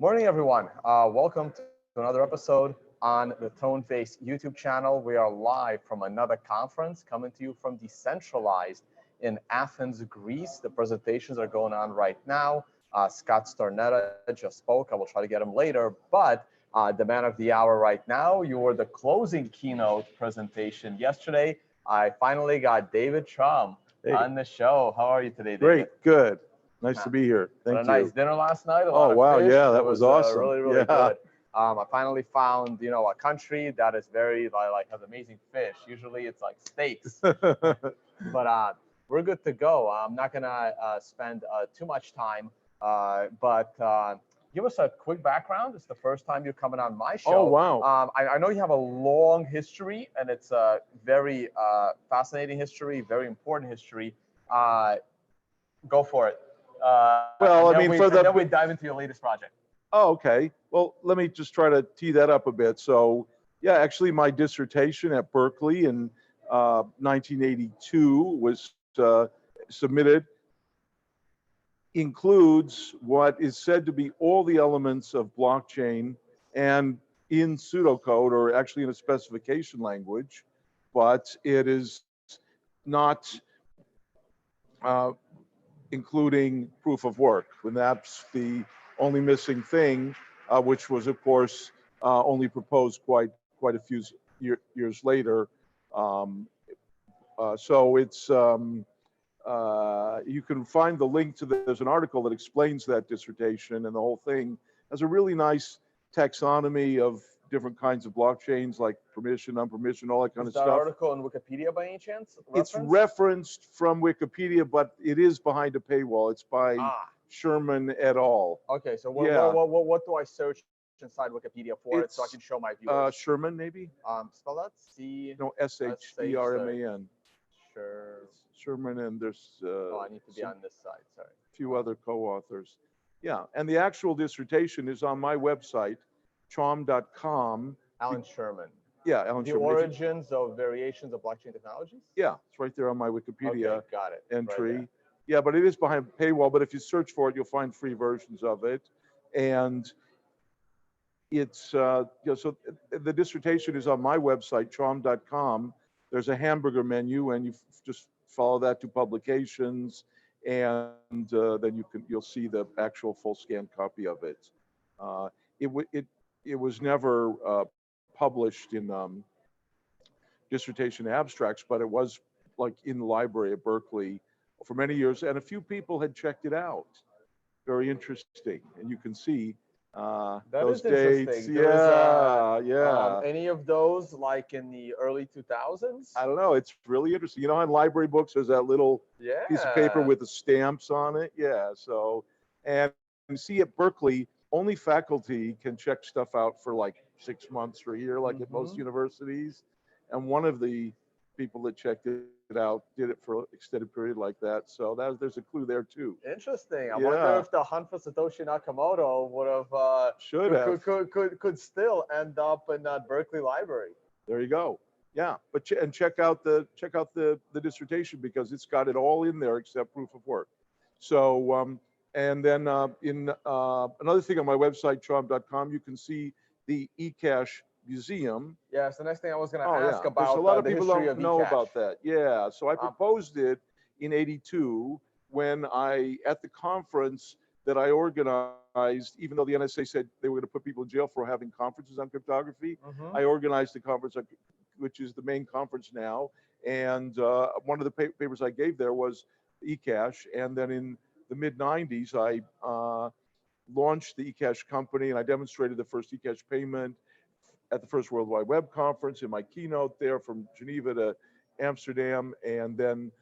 Morning, everyone. Welcome to another episode on the Tone Face YouTube channel. We are live from another conference coming to you from Decentralized in Athens, Greece. The presentations are going on right now. Scott Stornetta just spoke. I will try to get him later, but the man of the hour right now, you were the closing keynote presentation yesterday. I finally got David Chum on the show. How are you today, David? Great, good. Nice to be here. Thank What a you. nice dinner last night. A Oh, lot of wow. fish. Yeah, It that was was awesome. really Yeah. good. I finally found, a country that is very has amazing fish. Usually it's like steaks, but we're good to go. I'm not gonna spend too much time, but give us a quick background. It's the first time you're coming on my show. Oh, wow. I know you have a long history, and it's a very fascinating history, very important history. Go for it. Well, then we dive into your latest project. Oh, okay. Well, let me just try to tee that up a bit. So, yeah, actually, my dissertation at Berkeley in 1982 was submitted. Includes what is said to be all the elements of blockchain and in pseudocode, or actually in a specification language, but it is not including proof of work. And that's the only missing thing, which was, of course, only proposed quite a few years later. So it's you can find the link to there's an article that explains that dissertation, and the whole thing has a really nice taxonomy of different kinds of blockchains, like permission, unpermission, all that kind of stuff. Is that article in Wikipedia by any chance? It's referenced from Wikipedia, but it is behind a paywall. It's by Sherman et al. Okay, so what do I search inside Wikipedia for it so I can show my viewers? Sherman, maybe? Spell that? C. No, S-H-E-R-M-A-N. Sure. Sherman, and there's I need to be on this side, sorry. A few other co-authors. Yeah, and the actual dissertation is on my website, chom.com. Alan Sherman. Yeah, Alan Sherman. The origins of variations of blockchain technologies? Yeah, it's right there on my Wikipedia entry. Right, yeah, but it is behind paywall, but if you search for it, you'll find free versions of it. And it's, so the dissertation is on my website, chom.com. There's a hamburger menu, and you just follow that to publications, and then you'll see the actual full scan copy of it. It was never published in dissertation abstracts, but it was like in the library at Berkeley for many years, and a few people had checked it out. Very interesting, and you can see those dates. Yeah. Any of those like in the early 2000s? I don't know. It's really interesting. You know, in library books, there's that little piece of paper with the stamps on it. Yeah. So, and you see at Berkeley, only faculty can check stuff out for like 6 months or a year, like at most universities. And one of the people that checked it out did it for an extended period like that. So there's a clue there too. Interesting. I wonder if the hunt for Satoshi Nakamoto would have could still end up in that Berkeley library. There you go. Yeah, but check out the dissertation, because it's got it all in there except proof of work. So and then in another thing on my website, chom.com, you can see the eCash Museum. Yes, the next thing I was going to ask about. There's a lot of the people history don't of know eCash. about that. Yeah, so I proposed it in '82 when at the conference that I organized, even though the NSA said they were going to put people in jail for having conferences on cryptography, I organized the conference, which is the main conference now. And one of the papers I gave there was eCash. And then in the mid '90s, I launched the eCash company, and I demonstrated the first eCash payment at the first World Wide Web conference in my keynote there from Geneva to Amsterdam. And then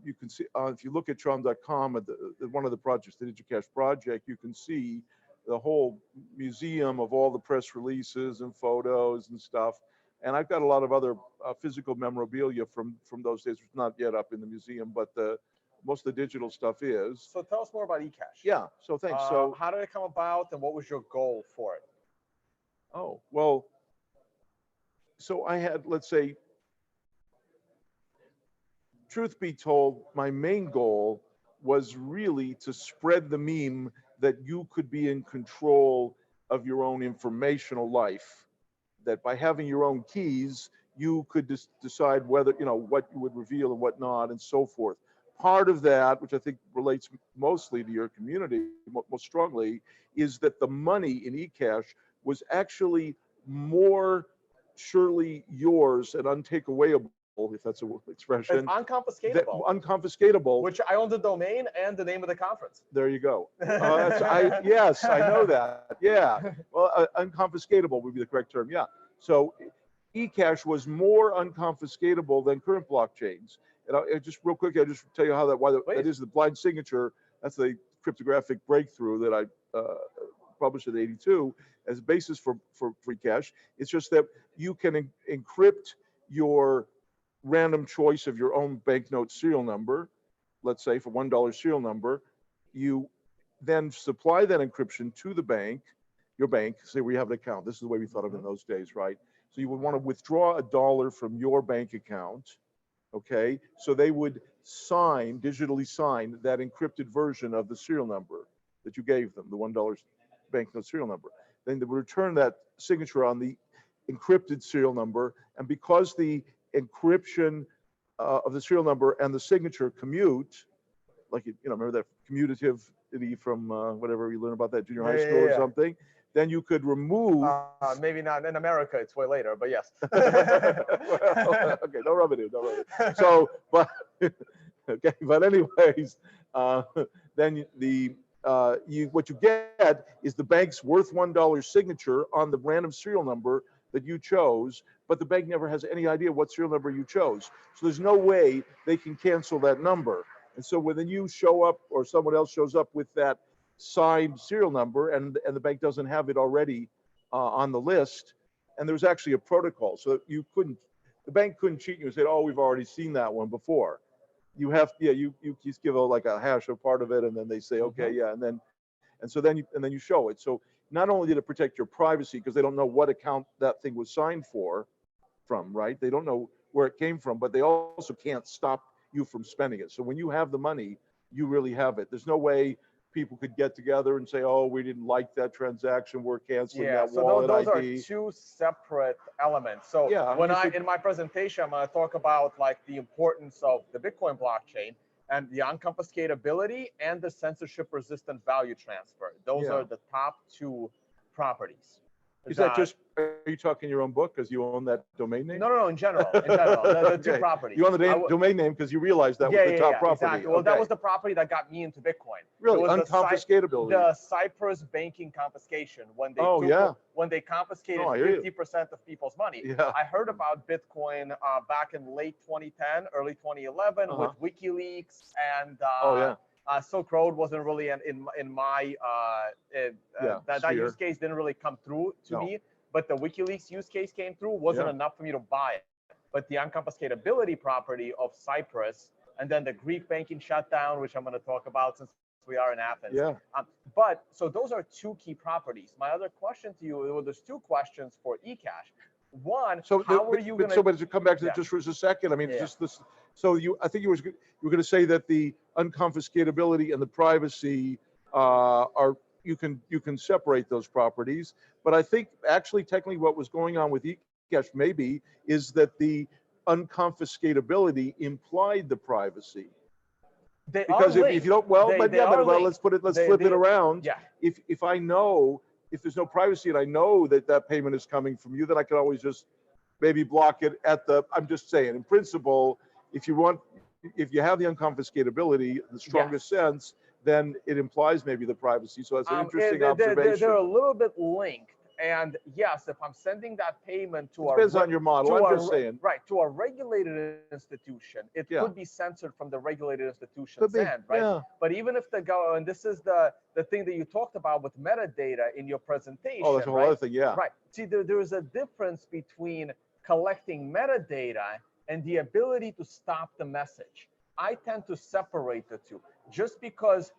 you can see, if you look at chom.com, at one of the projects, the DigiCash project, you can see the whole museum of all the press releases and photos and stuff. And I've got a lot of other physical memorabilia from those days, which is not yet up in the museum, but most of the digital stuff is. So tell us more about eCash. Yeah, so thanks. So how did it come about, and what was your goal for it? Oh, well, so I had, let's say, truth be told, my main goal was really to spread the meme that you could be in control of your own informational life, that by having your own keys, you could decide whether, what you would reveal and what not, and so forth. Part of that, which I think relates mostly to your community most strongly, is that the money in eCash was actually more surely yours and untakeawayable, if that's an It's expression, unconfiscatable. Unconfiscatable. Which I own the domain and the name of the conference. There you go. Yes, I know that. Yeah. Well, unconfiscatable would be the correct term. Yeah. So eCash was more unconfiscatable than current blockchains. And just real quick, I'll just tell you how that is the blind signature. That's the cryptographic breakthrough that I published in '82 as a basis for free cash. It's just that you can encrypt your random choice of your own banknote serial number, let's say for $1 serial number. You then supply that encryption to the bank, your bank, say we have an account. This is the way we thought of it in those days, right? So you would want to withdraw $1 from your bank account, okay? So they would digitally sign that encrypted version of the serial number that you gave them, the $1 banknote serial number. Then they would return that signature on the encrypted serial number, and because the encryption of the serial number and the signature commute, like, remember that commutativity from whatever you learned about that junior high school or something, then you could remove. Maybe not in America, it's way later, but yes. Well, okay, don't rub it in, don't rub it in. So, but, okay, but anyways, then what you get is the bank's worth $1 signature on the random serial number that you chose, but the bank never has any idea what serial number you chose. So there's no way they can cancel that number. And so when you show up or someone else shows up with that signed serial number and the bank doesn't have it already on the list, and there's actually a protocol, so the bank couldn't cheat you and say, oh, we've already seen that one before. You have, you just give like a hash of part of it, and then they say, okay, yeah, and so then you show it. So not only did it protect your privacy, because they don't know what account that thing was signed from, right? They don't know where it came from, but they also can't stop you from spending it. So when you have the money, you really have it. There's no way people could get together and say, oh, we didn't like that transaction, we're canceling that wallet those ID. are two separate elements. So in my presentation, I'm going to talk about like the importance of the Bitcoin blockchain and the unconfiscatability and the censorship-resistant value transfer. Those are the top two properties. Is that just, are you talking your own book because you own that domain name? No, in general, the two properties. You own the domain name because you realized that was the top property. Exactly. Well, that was the property that got me into Bitcoin. Really, unconfiscatability. The Cyprus banking confiscation, when they when they confiscated 50% of people's money. Yeah. I heard about Bitcoin back in late 2010, early 2011 with WikiLeaks and Silk Road wasn't really in my that use case didn't really come through to me, but the WikiLeaks use case came through, wasn't enough for me to buy it. But the unconfiscatability property of Cyprus, and then the Greek banking shutdown, which I'm going to talk about since we are in Athens. Yeah. But so those are two key properties. My other question to you, well, there's two questions for eCash. One, how are you going to? So, but to come back to just for a second, I mean, just this. So I think you were going to say that the unconfiscatability and the privacy you can separate those properties. But I think actually technically what was going on with eCash maybe is that the unconfiscatability implied the privacy. Because if you don't, let's flip it around. Yeah. If I know, if there's no privacy and I know that payment is coming from you, then I can always just maybe block it I'm just saying, in principle, if you have the unconfiscatability in the strongest sense, then it implies maybe the privacy. So that's an interesting observation. They're a little bit linked. And yes, if I'm sending that payment to depends on your model. I'm just saying. Right, to a regulated institution, it could be censored from the regulated institution's end, right? Yeah. But even if and this is the thing that you talked about with metadata in your presentation. Oh, that's a whole other thing, yeah. Right. See, there's a difference between collecting metadata and the ability to stop the message. I tend to separate the two. Just because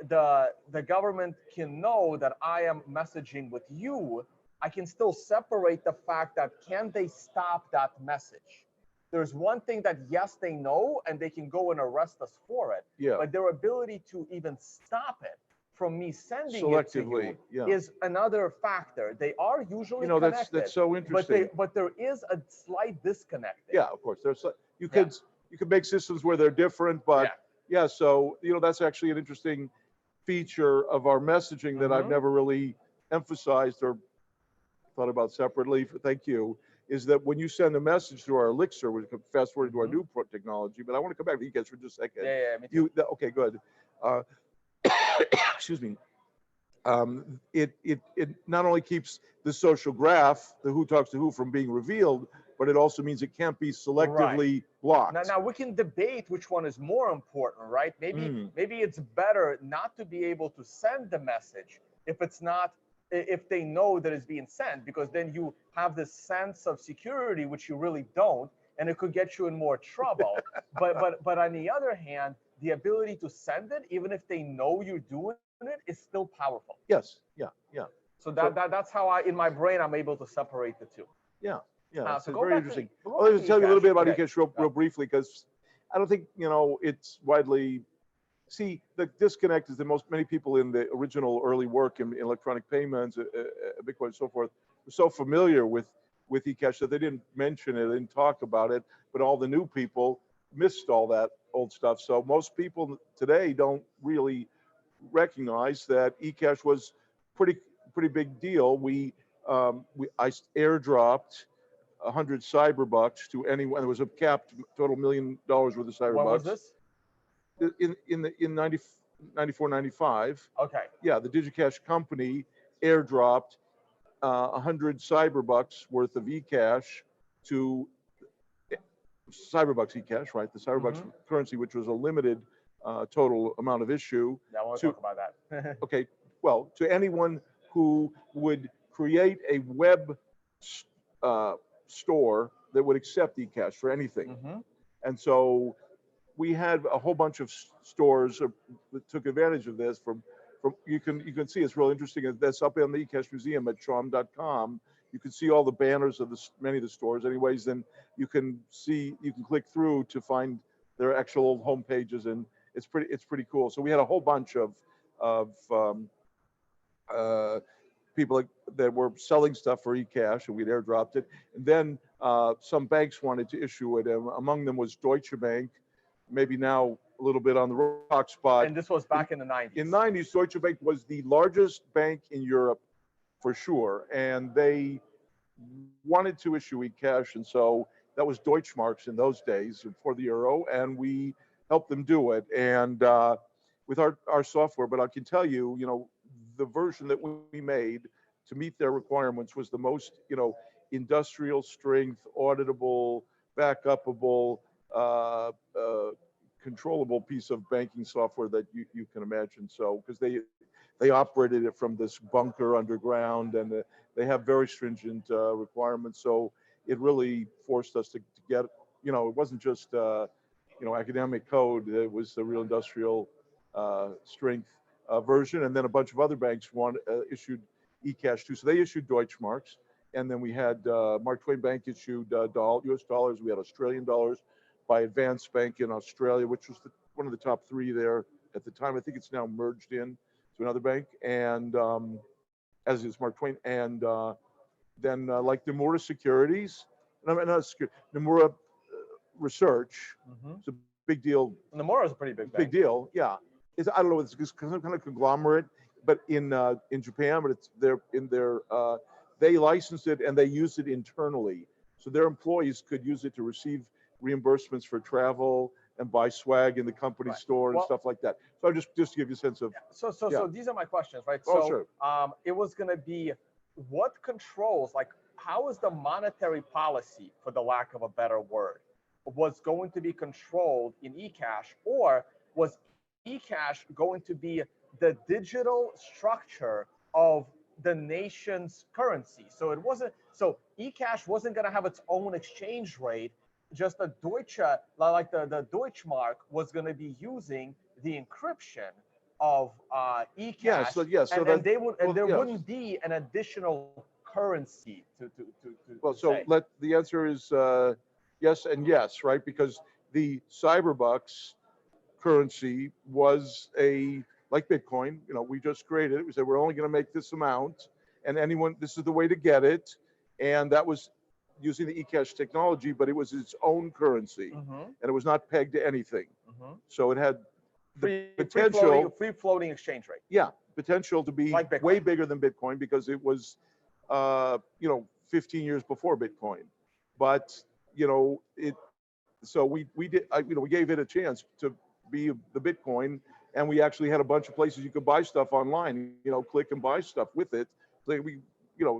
the government can know that I am messaging with you, I can still separate the fact that can they stop that message? There's one thing that, yes, they know and they can go and arrest us for it. Yeah. But their ability to even stop it from me sending it to selectively, you yeah. is another factor. They are usually You know, connected, that's so interesting. but there is a slight disconnect there. Yeah, of course. There's you Yeah. could you could make systems where they're different, but yeah. So you know, that's actually an interesting feature of our messaging that I've never really emphasized or thought about separately. Thank you. Is that when you send a message through our Elixir, which fast forward to our new technology, but I want to come back to eCash for just a second. Yeah, me too. Okay, good. Excuse me. It not only keeps the social graph, the who talks to who, from being revealed, but it also means it can't be selectively blocked. Now we can debate which one is more important, right? Maybe it's better not to be able to send the message if they know that it's being sent, because then you have this sense of security which you really don't, and it could get you in more trouble. but on the other hand, the ability to send it, even if they know you're doing it, is still powerful. Yes. Yeah. Yeah. So that's how in my brain, I'm able to separate the two. Yeah. Yeah. So it's very interesting. Let me tell you a little bit about eCash real briefly, because I don't think, you know, it's widely. See, the disconnect is that many people in the original early work in electronic payments, Bitcoin and so forth, were so familiar with eCash that they didn't mention it, they didn't talk about it, but all the new people missed all that old stuff. So most people today don't really recognize that eCash was pretty big deal. I airdropped 100 cyberbucks to anyone. There was a capped total $1 million worth of cyberbucks. When was this? In 94, 95. Okay. Yeah, the DigiCash company airdropped 100 cyberbucks worth of eCash to cyberbucks eCash, right? The cyberbucks currency, which was a limited total amount of issue. Yeah, I want to talk about that. Okay, well, to anyone who would create a web store that would accept eCash for anything. And so we had a whole bunch of stores that took advantage of this. From you can see it's real interesting. That's up in the eCash Museum at chom.com. You can see all the banners of many of the stores. Anyways, then you can click through to find their actual old home pages, and it's pretty cool. So we had a whole bunch of people that were selling stuff for eCash, and we'd airdropped it. And then some banks wanted to issue it. Among them was Deutsche Bank, maybe now a little bit on the rock spot. And this was back in the 90s. In the 90s, Deutsche Bank was the largest bank in Europe for sure. And they wanted to issue eCash. And so that was Deutschmarks in those days before the euro. And we helped them do it. And with our software, but I can tell you, you know, the version that we made to meet their requirements was the most, you know, industrial strength, auditable, backupable, controllable piece of banking software that you can imagine. So, because they operated it from this bunker underground, and they have very stringent requirements. So it really forced us to get, you know, it wasn't just you know, academic code. It was the real industrial strength version. And then a bunch of other banks issued eCash too. So they issued Deutschmarks. And then we had Mark Twain Bank issued US dollars. We had Australian dollars by Advance Bank in Australia, which was one of the top three there at the time. I think it's now merged in to another bank, and as is Mark Twain. And then like Nomura Securities, Nomura Research. It's a big deal. Nomura is a pretty big bank. Big deal, yeah. I don't know, it's some kind of conglomerate, but in Japan, but they licensed it and they used it internally. So their employees could use it to receive reimbursements for travel and buy swag in the company store and stuff like that. So just to give you a sense of. So these are my questions, right? Oh, sure. It was going to be what controls, like how is the monetary policy, for the lack of a better word, was going to be controlled in eCash, or was eCash going to be the digital structure of the nation's currency? So eCash wasn't going to have its own exchange rate. Just the Deutsche, like the Deutschmark, was going to be using the encryption of eCash. There wouldn't be an additional currency to the answer is yes and yes, right? Because the cyberbucks currency was like Bitcoin, we just created it. We said we're only going to make this amount, and this is the way to get it, and that was using the eCash technology, but it was its own currency, and it was not pegged to anything. So it had the potential, free floating exchange rate. yeah, potential to be Like way bigger than Bitcoin because it was, 15 years before Bitcoin. But so we did, we gave it a chance to be the Bitcoin, and we actually had a bunch of places you could buy stuff online, click and buy stuff with it. So we,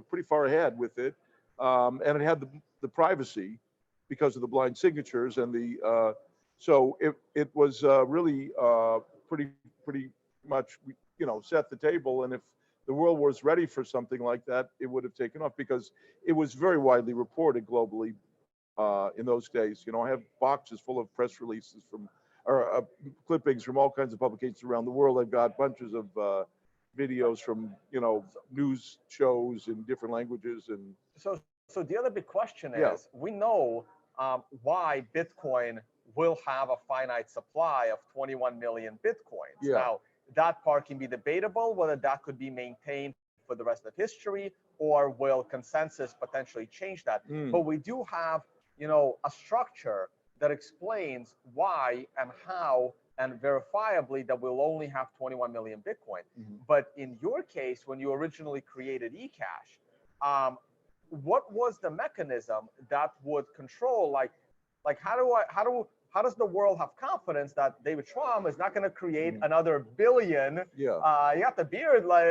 pretty far ahead with it, and it had the privacy because of the blind signatures and the, so it was really pretty much, set the table. And if the world was ready for something like that, it would have taken off because it was very widely reported globally in those days. I have boxes full of press releases or clippings from all kinds of publications around the world. I've got bunches of videos from news shows in different languages. And so the other big question is, we know why Bitcoin will have a finite supply of 21 million Bitcoins. Now, that part can be debatable, whether that could be maintained for the rest of history, or will consensus potentially change that. But we do have, a structure that explains why and how, and verifiably that we'll only have 21 million Bitcoin. But in your case, when you originally created eCash, what was the mechanism that would control, like how does the world have confidence that David Schwab is not going to create another billion? You have the beard, like,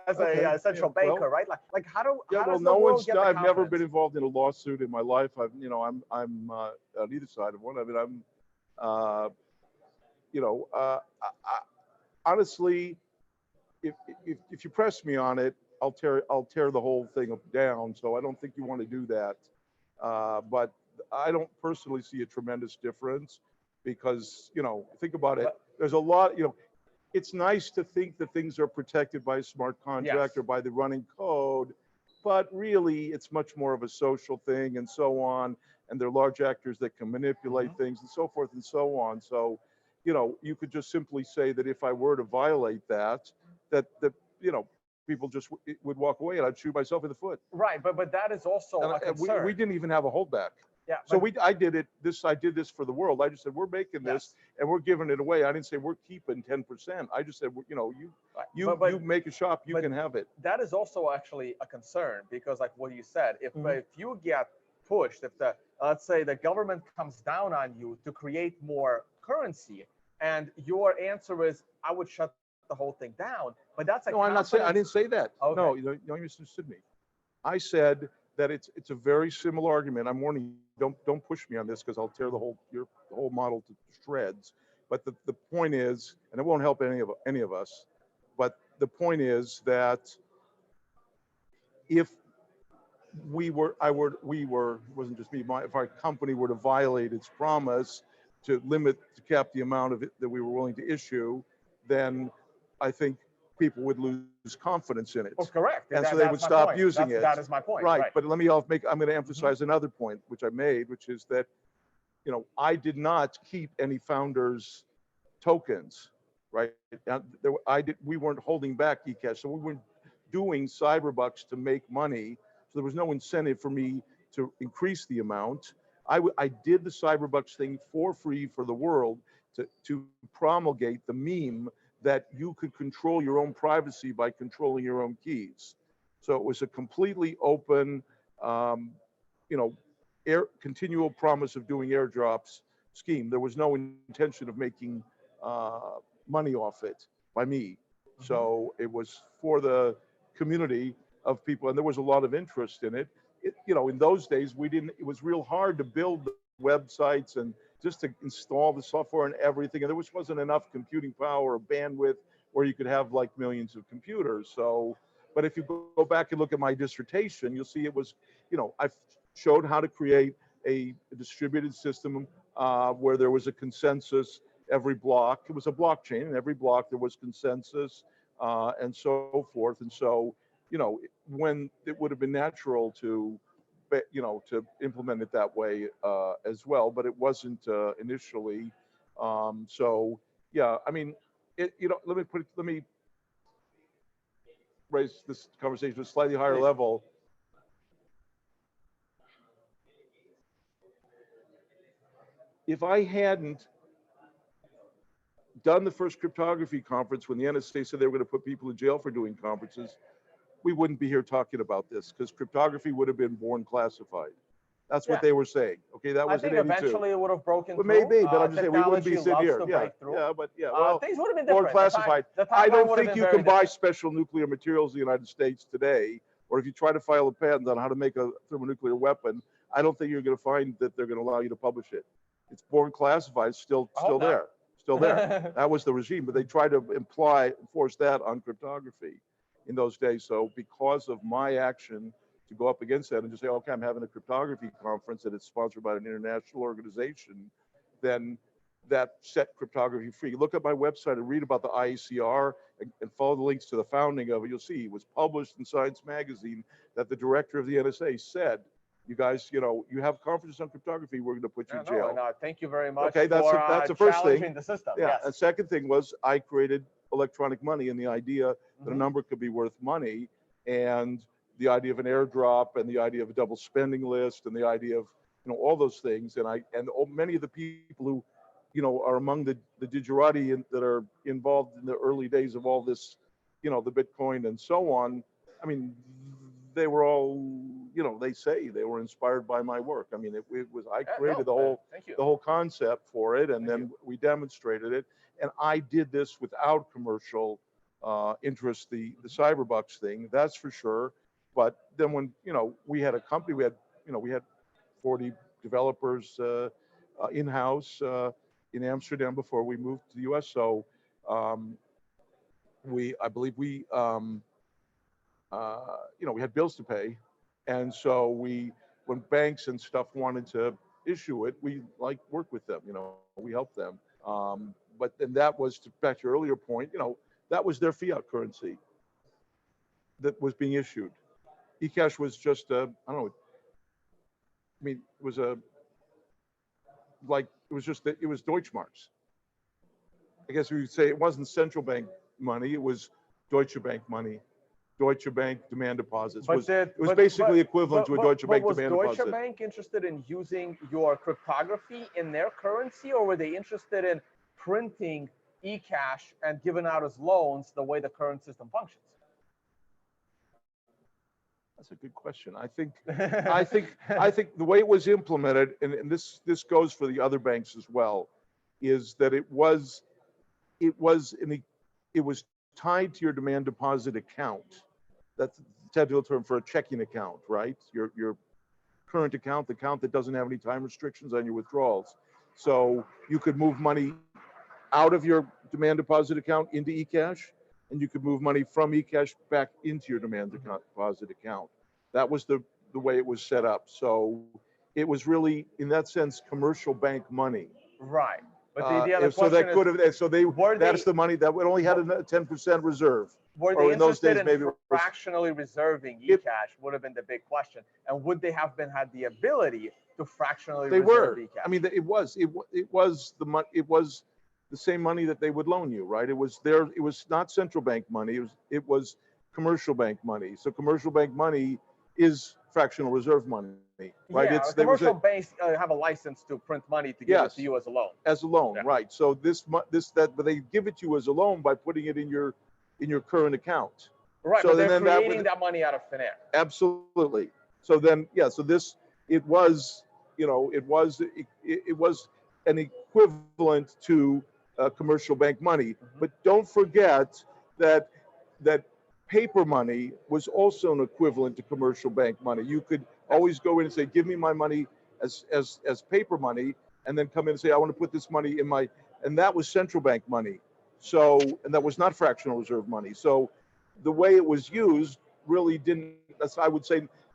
as a central banker, right? Like how does the world get the confidence? I've never been involved in a lawsuit in my life. I'm on either side of one. I mean, honestly, if you press me on it, I'll tear the whole thing down. So I don't think you want to do that. But I don't personally see a tremendous difference because, think about it. There's a lot, it's nice to think that things are protected by a smart contract or by the running code, but really it's much more of a social thing and so on. And there are large actors that can manipulate things and so forth and so on. So, you could just simply say that if I were to violate that, people just would walk away and I'd shoot myself in the foot. Right, but that is also a concern. We didn't even have a holdback. Yeah. So I did this for the world. I just said, we're making this and we're giving it away. I didn't say we're keeping 10%. I just said, you make a shop, you can have it. That is also actually a concern because, like what you said, if you get pushed, if let's say the government comes down on you to create more currency, and your answer is, I would shut the whole thing down. But that's no, I'm not saying. I didn't say that. Okay. No, you misunderstood me. I said that it's a very similar argument. I'm warning you, don't push me on this because I'll tear the whole model to shreds. But the point is, and it won't help any of us, but the point is that if it wasn't just me, if our company were to violate its promise to cap the amount of it that we were willing to issue, then I think people would lose confidence in it. Oh, correct. And so they would stop using it. That is my point. Right. But I'm going to emphasize another point, which I made, which is that, I did not keep any founders' tokens, right? We weren't holding back eCash. So we weren't doing cyberbucks to make money. So there was no incentive for me to increase the amount. I did the cyberbucks thing for free for the world to promulgate the meme that you could control your own privacy by controlling your own keys. So it was a completely open, continual promise of doing airdrops scheme. There was no intention of making money off it by me. So it was for the community of people, and there was a lot of interest in it. In those days, it was real hard to build the websites and just to install the software and everything. And there wasn't enough computing power or bandwidth where you could have like millions of computers. So, but if you go back and look at my dissertation, you'll see it was, I showed how to create a distributed system where there was a consensus every block. It was a blockchain, and every block there was consensus and so forth. And so, when it would have been natural to implement it that way as well, but it wasn't initially. So, Yeah, I mean, let me raise this conversation to a slightly higher Please. level. If I hadn't done the first cryptography conference when the NSA said they were going to put people in jail for doing conferences, we wouldn't be here talking about this because cryptography would have been born classified. That's what Yeah. they were saying. Okay, that I was in think 82. eventually it would have broken But through. maybe, but I'm just saying we wouldn't be Technology sitting loves here. to Yeah, break through. yeah, but yeah, well, Things would have been born different. classified. The I timeline don't would have think been you very can buy different. special nuclear materials in the United States today, or if you try to file a patent on how to make a thermonuclear weapon, I don't think you're going to find that they're going to allow you to publish it. It's born classified, still I hope not. there, still there. That was the regime, but they tried to enforce that on cryptography in those days. So because of my action to go up against that and just say, okay, I'm having a cryptography conference and it's sponsored by an international organization, then that set cryptography free. Look at my website and read about the IACR and follow the links to the founding of it. You'll see it was published in Science Magazine that the director of the NSA said, you guys, you have conferences on cryptography, we're going to put you in jail. No, thank you very much Okay, that's for the first challenging thing. the system. Yeah, Yes. and second thing was I created electronic money and the idea that a number could be worth money, and the idea of an airdrop and the idea of a double spending list and the idea of all those things. And many of the people who are among the digerati that are involved in the early days of all this, the Bitcoin and so on. I mean, they were all, they say they were inspired by my work. I mean, it was I created the whole concept for it, and then we demonstrated it. And I did this without commercial interest, the Cyberbucks thing, that's for sure. But then when we had a company, we had 40 developers in-house in Amsterdam before we moved to the U.S. So I believe we we had bills to pay, and so when banks and stuff wanted to issue it, we work with them. We help them. But then that was back to your earlier point. That was their fiat currency that was being issued. eCash was just I don't know. I mean, it was it was Deutschmarks. I guess we would say it wasn't central bank money. It was Deutsche Bank money. Deutsche Bank demand deposits. It was basically equivalent to a Deutsche Bank demand deposit. Was Deutsche Bank interested in using your cryptography in their currency, or were they interested in printing eCash and giving out as loans the way the current system functions? That's a good question. I think the way it was implemented, and this goes for the other banks as well, is that it was tied to your demand deposit account. That's the technical term for a checking account, right? Your current account, the account that doesn't have any time restrictions on your withdrawals. So you could move money out of your demand deposit account into eCash, and you could move money from eCash back into your demand deposit account. That was the way it was set up. So it was really, in that sense, commercial bank money. Right. But the question that's the money that only had a 10% reserve. Were they interested in fractionally reserving eCash would have been the big question. And would they have had the ability to fractionally reserve eCash? I mean, it was the same money that they would loan you, right? It was not central bank money. It was commercial bank money. So commercial bank money is fractional reserve money, right? Yeah, commercial banks have a license to print money to give it to you as a loan. As a loan, right? So but they give it to you as a loan by putting it in your current account. Right, so but they're creating that money out of thin air. Absolutely. So then, it was an equivalent to commercial bank money. But don't forget that paper money was also an equivalent to commercial bank money. You could always go in and say, give me my money as paper money, and then come in and say, I want to put this money in and that was central bank money. So, and that was not fractional reserve money. So the way it was used really didn't,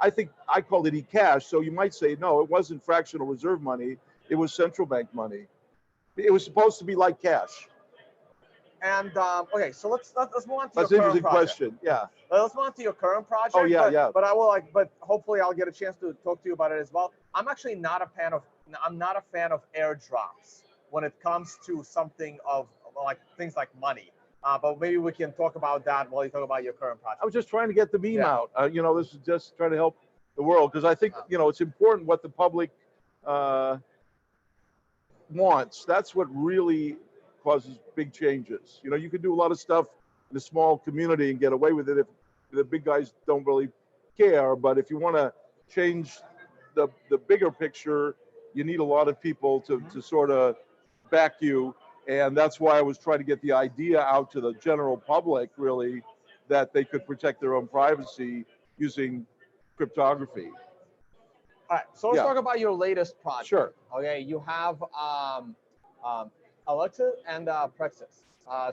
I think I called it eCash. So you might say, no, it wasn't fractional reserve money. It was central bank money. It was supposed to be like cash. And okay, so let's move on to your current project. That's an interesting question. Yeah. Let's move on to your current project. Oh yeah, But but hopefully I'll get a chance to talk to you about it as well. I'm actually not a fan of airdrops when it comes to something of like things like money. But maybe we can talk about that while you talk about your current project. I was just trying to get the meme out. You know, this is just trying to help the world, because I think, you know, it's important what the public wants. That's what really causes big changes. You know, you can do a lot of stuff in a small community and get away with it if the big guys don't really care. But if you want to change the bigger picture, you need a lot of people to sort of back you. And that's why I was trying to get the idea out to the general public, really, that they could protect their own privacy using cryptography. All right, so let's talk about your latest project. Sure. Okay, you have Alexa and Praxis.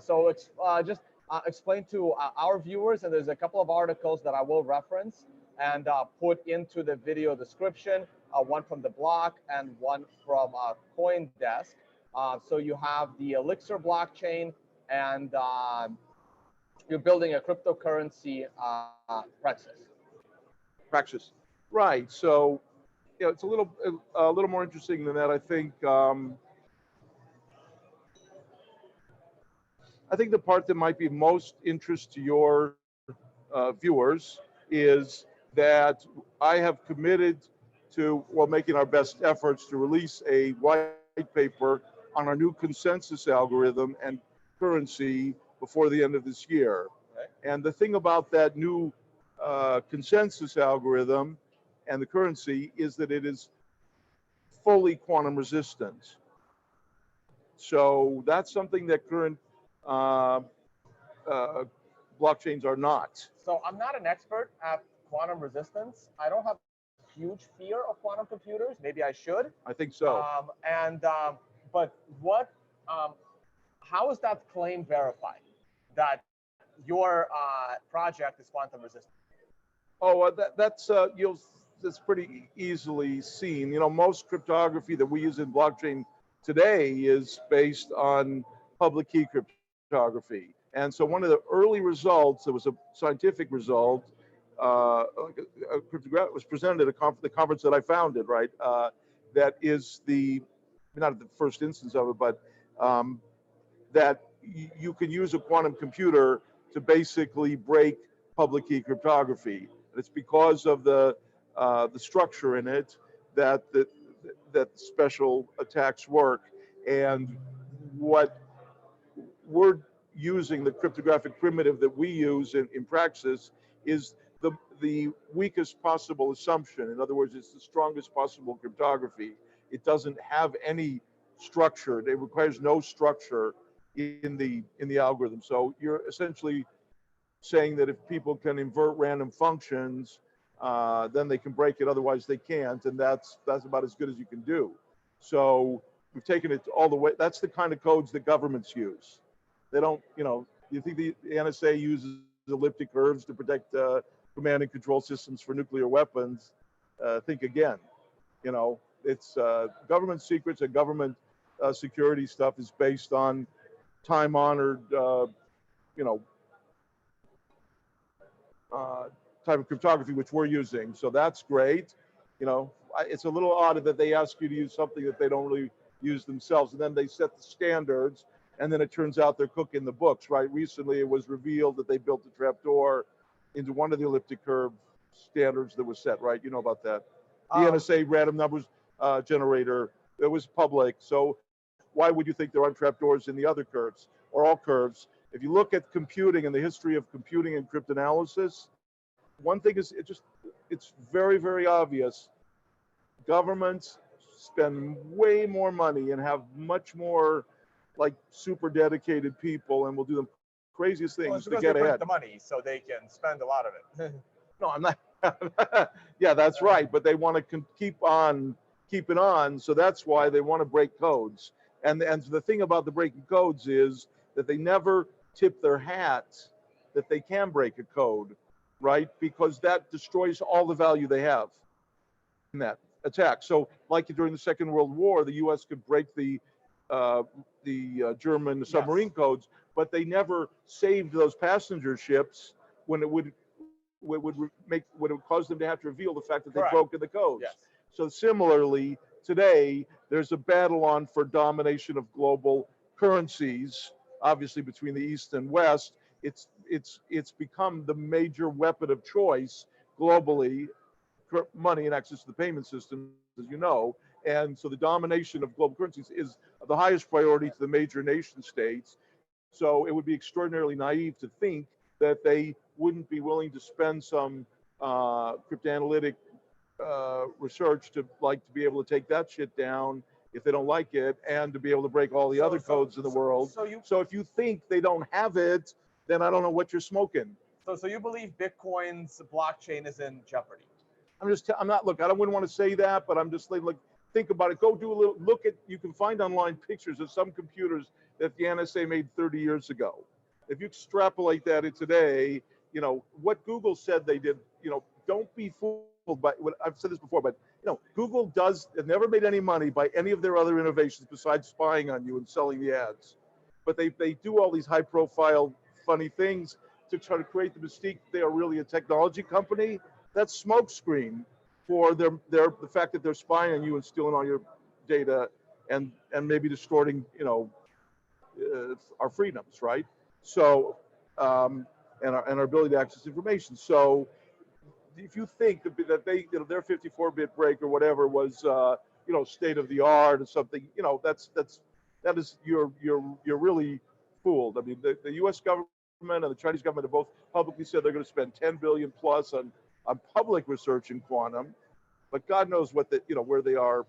So it's just explain to our viewers, and there's a couple of articles that I will reference and put into the video description, one from the block and one from CoinDesk. So you have the Elixir blockchain, and you're building a cryptocurrency Praxis. Right. So, you know, it's a little more interesting than that. I think the part that might be most interest to your viewers is that I have committed to, well, making our best efforts to release a white paper on our new consensus algorithm and currency before the end of this year. Okay. And the thing about that new consensus algorithm and the currency is that it is fully quantum resistant. So that's something that current blockchains are not. So I'm not an expert at quantum resistance. I don't have huge fear of quantum computers. Maybe I should. I think so. But what? How is that claim verified that your project is quantum resistant? Oh, that's pretty easily seen. You know, most cryptography that we use in blockchain today is based on public key cryptography. And so one of the early results, it was a scientific result, was presented at the conference that I founded, right? That is not the first instance of it, but that you can use a quantum computer to basically break public key cryptography. And it's because of the structure in it that special attacks work. And what we're using, the cryptographic primitive that we use in Praxis, is the weakest possible assumption. In other words, it's the strongest possible cryptography. It doesn't have any structure. It requires no structure in the algorithm. So you're essentially saying that if people can invert random functions, then they can break it. Otherwise, they can't, and that's about as good as you can do. So we've taken it all the way. That's the kind of codes that governments use. They don't, you know, you think the NSA uses elliptic curves to protect command and control systems for nuclear weapons? Think again. You know, it's government secrets and government security stuff is based on time-honored, type of cryptography, which we're using. So that's great. You know, it's a little odd that they ask you to use something that they don't really use themselves, and then they set the standards, and then it turns out they're cooking the books, right? Recently, it was revealed that they built a trapdoor into one of the elliptic curve standards that was set, right? You know about that. The NSA random numbers generator, it was public. So why would you think there aren't trapdoors in the other curves or all curves? If you look at computing and the history of computing and cryptanalysis, one thing is it's very, very obvious. Governments spend way more money and have much more like super dedicated people and will do the craziest things to get ahead. The money so they can spend a lot of it. No, I'm not. Yeah, that's right. But they want to keep it on. So that's why they want to break codes. And the thing about the breaking codes is that they never tip their hat that they can break a code, right? Because that destroys all the value they have in that attack. So like during the Second World War, the US could break the German submarine codes, but they never saved those passenger ships when it would cause them to have to reveal the fact that they've broken the codes. Yes. So similarly, today, there's a battle on for domination of global currencies, obviously between the East and West, it's become the major weapon of choice globally, money and access to the payment systems, as you know. And so the domination of global currencies is the highest priority to the major nation states. So it would be extraordinarily naive to think that they wouldn't be willing to spend some cryptanalytic research to be able to take that shit down if they don't like it, and to be able to break all the other codes in the world. So if you think they don't have it, then I don't know what you're smoking. So you believe Bitcoin's blockchain is in jeopardy? I'm not, look, wouldn't want to say that, but I'm just like, think about it. Go do a little, look at, you can find online pictures of some computers that the NSA made 30 years ago. If you extrapolate that to today, you know, what Google said they did, you know, don't be fooled by what I've said this before, but you know, Google have never made any money by any of their other innovations besides spying on you and selling the ads. But they do all these high profile, funny things to try to create the mystique they are really a technology company. That's smokescreen for the fact that they're spying on you and stealing all your data and maybe distorting, you know, our freedoms, right? So and our ability to access information. So if you think that they, you know, their 54-bit break or whatever was, you know, state of the art or something, you know, that is you're really fooled. I mean, the U.S. government and the Chinese government have both publicly said they're going to spend 10 billion plus on public research in quantum, but God knows what the, you know, where they are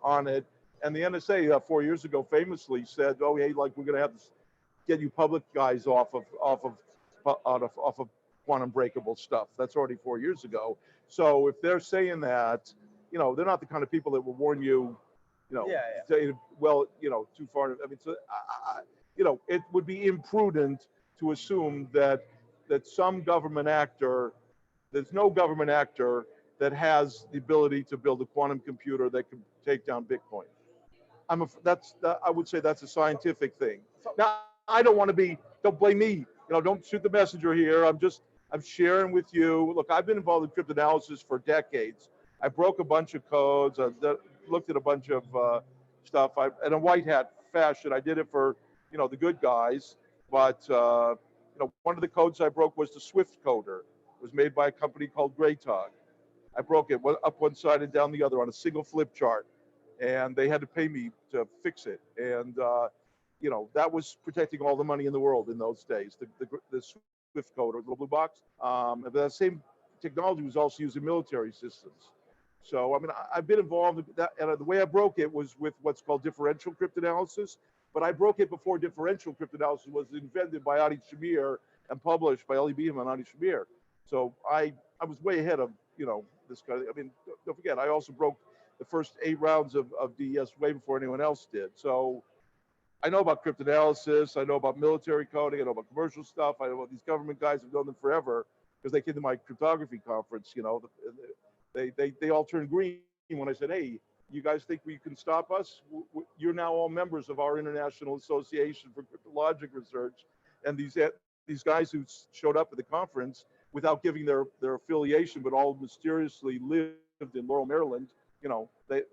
on it. And the NSA 4 years ago famously said, "Oh, hey, like we're going to have to get you public guys off of quantum breakable stuff." That's already 4 years ago. So if they're saying that, you know, they're not the kind of people that will warn you, you know, say, well, you know, too far. I mean, so you know, it would be imprudent to assume that some government actor, there's no government actor that has the ability to build a quantum computer that can take down Bitcoin. I would say that's a scientific thing. Now, I don't want to be, don't blame me, you know, don't shoot the messenger here. I'm sharing with you. Look, I've been involved in cryptanalysis for decades. I broke a bunch of codes. I looked at a bunch of stuff. In a white hat fashion, I did it for, you know, the good guys. But, you know, one of the codes I broke was the Swift coder. It was made by a company called Greytog. I broke it up one side and down the other on a single flip chart. And they had to pay me to fix it. And, you know, that was protecting all the money in the world in those days, the Swift code or the blue box. But that same technology was also used in military systems. So, I mean, I've been involved with that. And the way I broke it was with what's called differential cryptanalysis. But I broke it before differential cryptanalysis was invented by Adi Shamir and published by Eli Behem and Adi Shamir. So I was way ahead of, you know, this guy. I mean, don't forget, I also broke the first 8 rounds of DES way before anyone else did. So I know about cryptanalysis. I know about military coding. I know about commercial stuff. I know about these government guys who've known them forever because they came to my cryptography conference. You know, they all turned green when I said, "Hey, you guys think you can stop us? You're now all members of our International Association for Cryptologic Research." And these guys who showed up at the conference without giving their affiliation, but all mysteriously lived in Laurel, Maryland, you know, they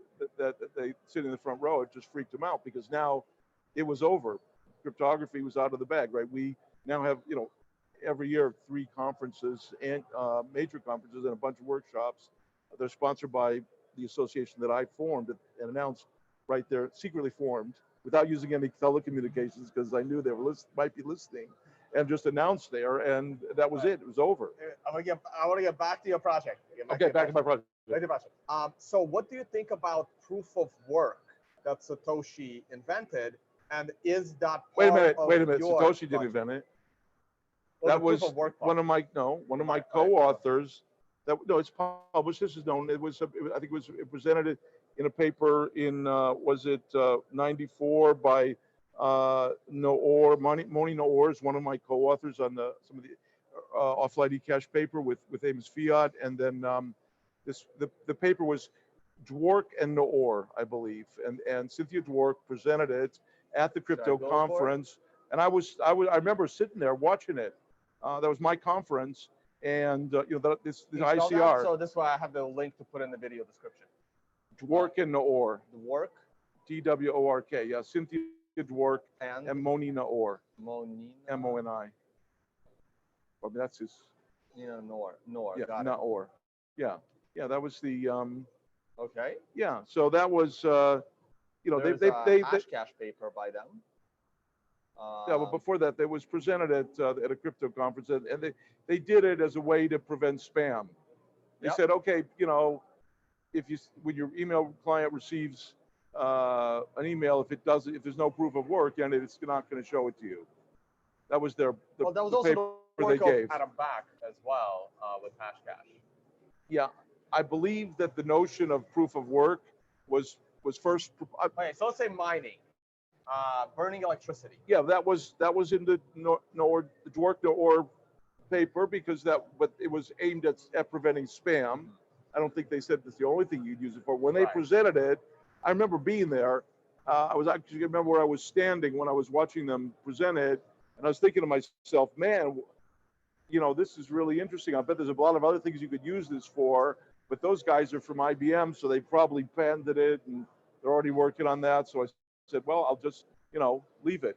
sit in the front row. It just freaked them out because now it was over. Cryptography was out of the bag, right? We now have, you know, every year 3 conferences and major conferences and a bunch of workshops. They're sponsored by the association that I formed and announced right there, secretly formed without using any telecommunications because I knew they might be listening, and just announced there, and that was it. It was over. I want to get back to your project. Okay, back to my project. So what do you think about proof of work that Satoshi invented? And is that wait a minute. Satoshi didn't invent it. That was one of my co-authors. It's published. This is known. I think it presented it in a paper in was it 94 by Noor. Moni Noor is one of my co-authors on some of the offline eCash paper with Amos Fiat, and then the paper was Dwork and Noor, I believe, and Cynthia Dwork presented it at the crypto conference, and I remember sitting there watching it. That was my conference, and you know, this ICR. So this is why I have the link to put in the video description. Dwork and Noor. Dwork. DWORK. Yeah, Cynthia Dwork and Moni Noor. Monina. Moni. I mean, that's his. Nina Nor. Yeah, Got it. not or. Yeah, yeah. That was the. Okay. Yeah. So that was. You know, There's they, a they hash cache paper by them. Yeah, but before that, it was presented at a crypto conference, and they did it as a way to prevent spam. They Yep. said, okay, you know, if you when your email client receives an email, if there's no proof of work, then it's not going to show it to you. That was Well, that was the also paper the they work of gave. Adam Back as well with Hashcash. Yeah, I believe that the notion of proof of work was first. Okay, so let's say mining, burning electricity. Yeah, that was in the Dwork Noor paper but it was aimed at preventing spam. I don't think they said that's the only thing you'd use it for. When they presented it, I remember being there. I remember where I was standing when I was watching them present it, and I was thinking to myself, man, you know, this is really interesting. I bet there's a lot of other things you could use this for, but those guys are from IBM, so they probably patented it and they're already working on that. So I said, well, I'll just, you know, leave it.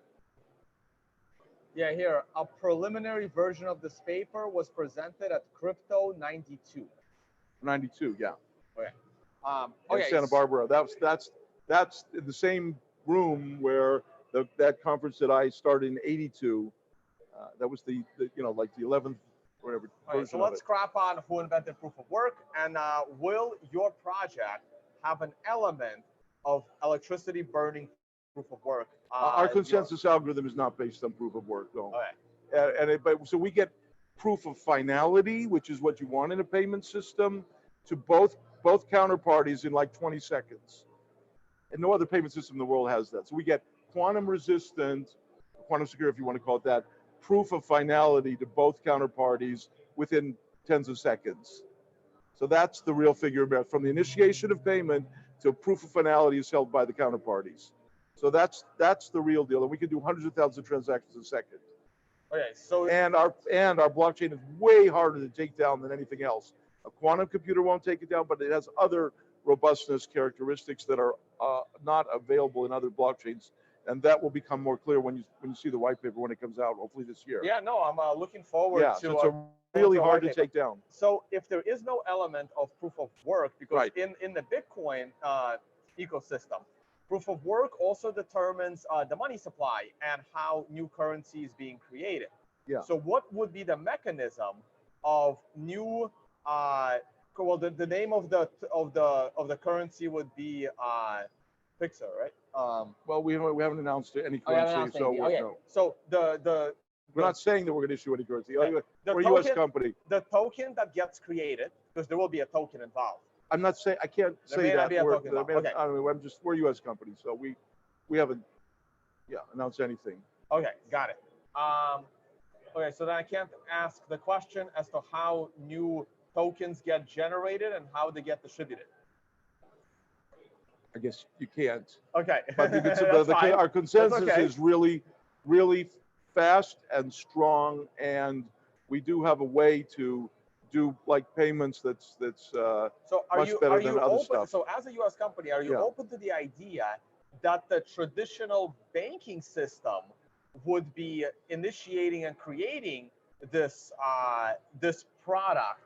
Yeah, here, a preliminary version of this paper was presented at Crypto 92. 92, yeah. Okay. In Santa Barbara. That's in the same room where that conference that I started in '82. That was the you know, like the 11th whatever Okay, version so let's of it. crap on who invented proof of work, and will your project have an element of electricity burning proof of work? Our consensus algorithm is not based on proof of work, though. Okay. But so we get proof of finality, which is what you want in a payment system, to both counterparties in like 20 seconds. And no other payment system in the world has that. So we get quantum resistant, quantum secure, if you want to call it that, proof of finality to both counterparties within tens of seconds. So that's the real figure. From the initiation of payment to proof of finality is held by the counterparties. So that's the real deal. And we can do hundreds of thousands of transactions a second. Okay, so and our blockchain is way harder to take down than anything else. A quantum computer won't take it down, but it has other robustness characteristics that are not available in other blockchains, and that will become more clear when you see the white paper when it comes out, hopefully this year. Yeah, no, I'm looking forward to. So it's really hard to take down. So if there is no element of proof of work, because in the Bitcoin ecosystem, proof of work also determines the money supply and how new currency is being created. Yeah. So what would be the mechanism of new? Well, the name of the currency would be Pixar, right? Well, we haven't announced any currency, so no. So we're not saying that we're going to issue any currency. Okay. We're a U.S. company. The token that gets created, because there will be a token involved. I'm not saying, I can't say that. Okay. We're a U.S. company, so we haven't announced anything. Okay, got it. Okay, so then I can't ask the question as to how new tokens get generated and how they get distributed. I guess you can't. Okay. But our consensus is really, really fast and strong, and we do have a way to do like payments that's so much better than other stuff. So as a U.S. company, are you open to the idea that the traditional banking system would be initiating and creating this this product,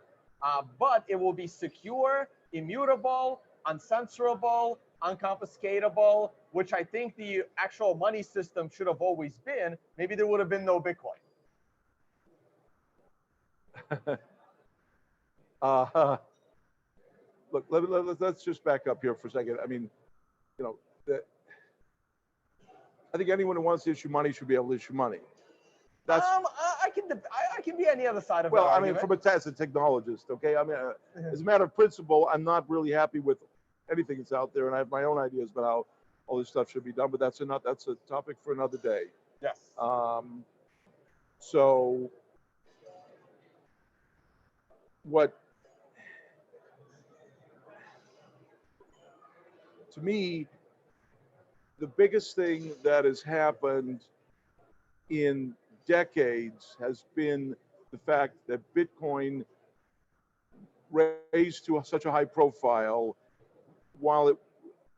but it will be secure, immutable, uncensorable, unconfiscatable, which I think the actual money system should have always been. Maybe there would have been no Bitcoin. Look, let's just back up here for a second. I mean, you know, I think anyone who wants to issue money should be able to issue money. That's I can be on the other side of well, that I mean, as a technologist, okay. I mean, as a matter of principle, I'm not really happy with anything that's out there, and I have my own ideas about how all this stuff should be done. But that's a topic for another day. Yes. So what? To me, the biggest thing that has happened in decades has been the fact that Bitcoin raised to such a high profile while it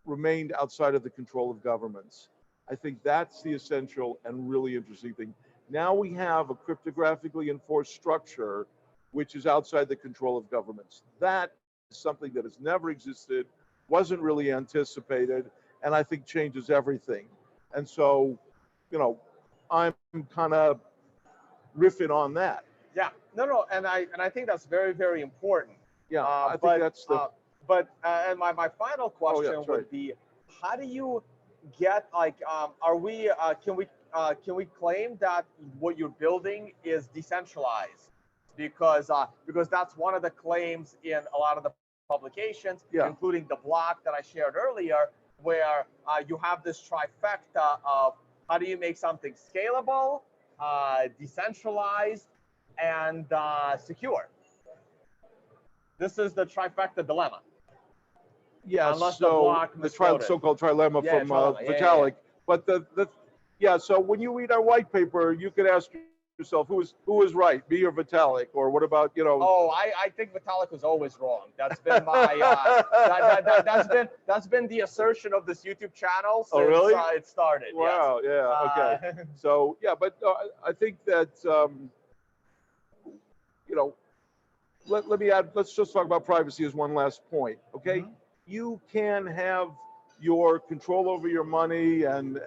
remained outside of the control of governments. I think that's the essential and really interesting thing. Now we have a cryptographically enforced structure which is outside the control of governments. That is something that has never existed, wasn't really anticipated, and I think changes everything. And so, you know, I'm kind of riffing on that. Yeah, no, and I think that's very, very important. Yeah, I think But that's the. and my final Oh yeah, question sorry. would be, how do you get like are we can we claim that what you're building is decentralized? Because that's one of the claims in a lot of the publications, Yeah. including the block that I shared earlier, where you have this trifecta of how do you make something scalable, decentralized, and secure. This is the trifecta dilemma. Yes, Unless the so block the misquoted. so-called trilemma Yeah, from trilemma. Yeah, Vitalik. But yeah, so when you read our white paper, you could ask yourself, who was right, me or Vitalik, or what about, you know? Oh, I think Vitalik was always wrong. That's been my that's been the assertion of this YouTube channel since Oh, really? It started. Wow, Yes. yeah, okay. So yeah, but I think that you know, let me add. Let's just talk about privacy as one last point, okay? Mhm. You can have your control over your money and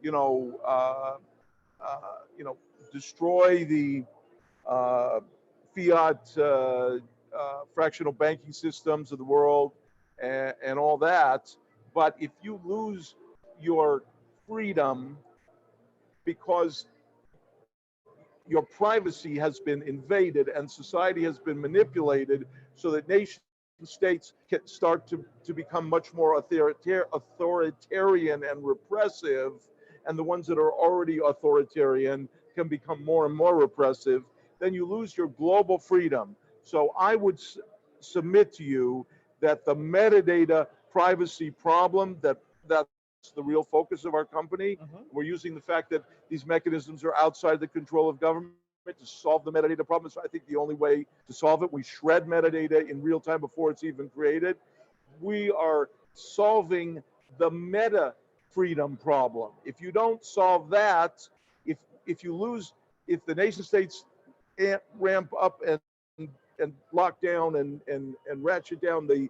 you know you know, destroy the uh, fiat fractional banking systems of the world and all that. But if you lose your freedom because your privacy has been invaded and society has been manipulated so that nation states can start to become much more authoritarian and repressive, and the ones that are already authoritarian can become more and more repressive, then you lose your global freedom. So I would submit to you that the metadata privacy problem that's the real focus of our company. Mhm. We're using the fact that these mechanisms are outside the control of government to solve the metadata problem. So I think the only way to solve it, we shred metadata in real time before it's even created. We are solving the meta freedom problem. If you don't solve that, if you lose, if the nation states ramp up and lock down and ratchet down the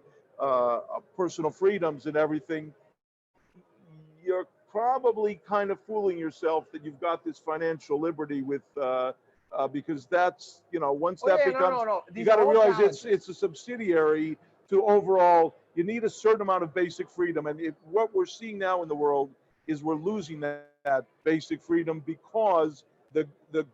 personal freedoms and everything, you're probably kind of fooling yourself that you've got this financial liberty with because that's, you know, once Oh that yeah, becomes, no. you These got are to all realize challenges. it's a subsidiary to overall. You need a certain amount of basic freedom, and what we're seeing now in the world is we're losing that basic freedom because the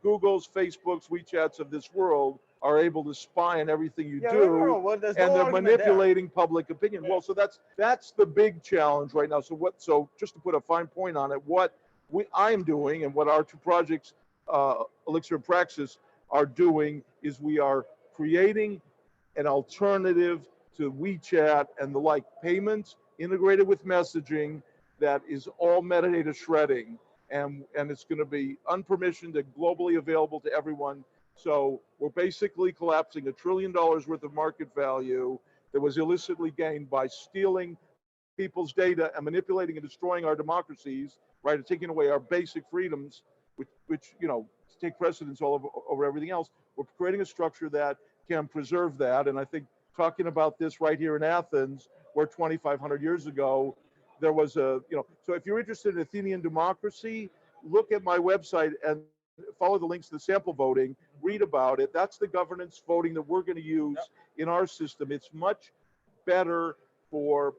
Googles, Facebooks, WeChats of this world are able to spy on everything you Yeah, do, Well, there's and no they're argument there. manipulating public opinion. Well, so that's the big challenge right now. So just to put a fine point on it, what I'm doing and what our two projects, Elixir and Praxis, are doing is we are creating an alternative to WeChat and the like, payments integrated with messaging that is all metadata shredding, and it's going to be unpermissioned and globally available to everyone. So we're basically collapsing $1 trillion worth of market value that was illicitly gained by stealing people's data and manipulating and destroying our democracies, right, and taking away our basic freedoms, which you know, take precedence all over everything else. We're creating a structure that can preserve that, and I think talking about this right here in Athens, where 2,500 years ago there was a, you know, so if you're interested in Athenian democracy, look at my website and follow the links to the sample voting, read about it. That's the governance voting that we're going to use in our system. It's much better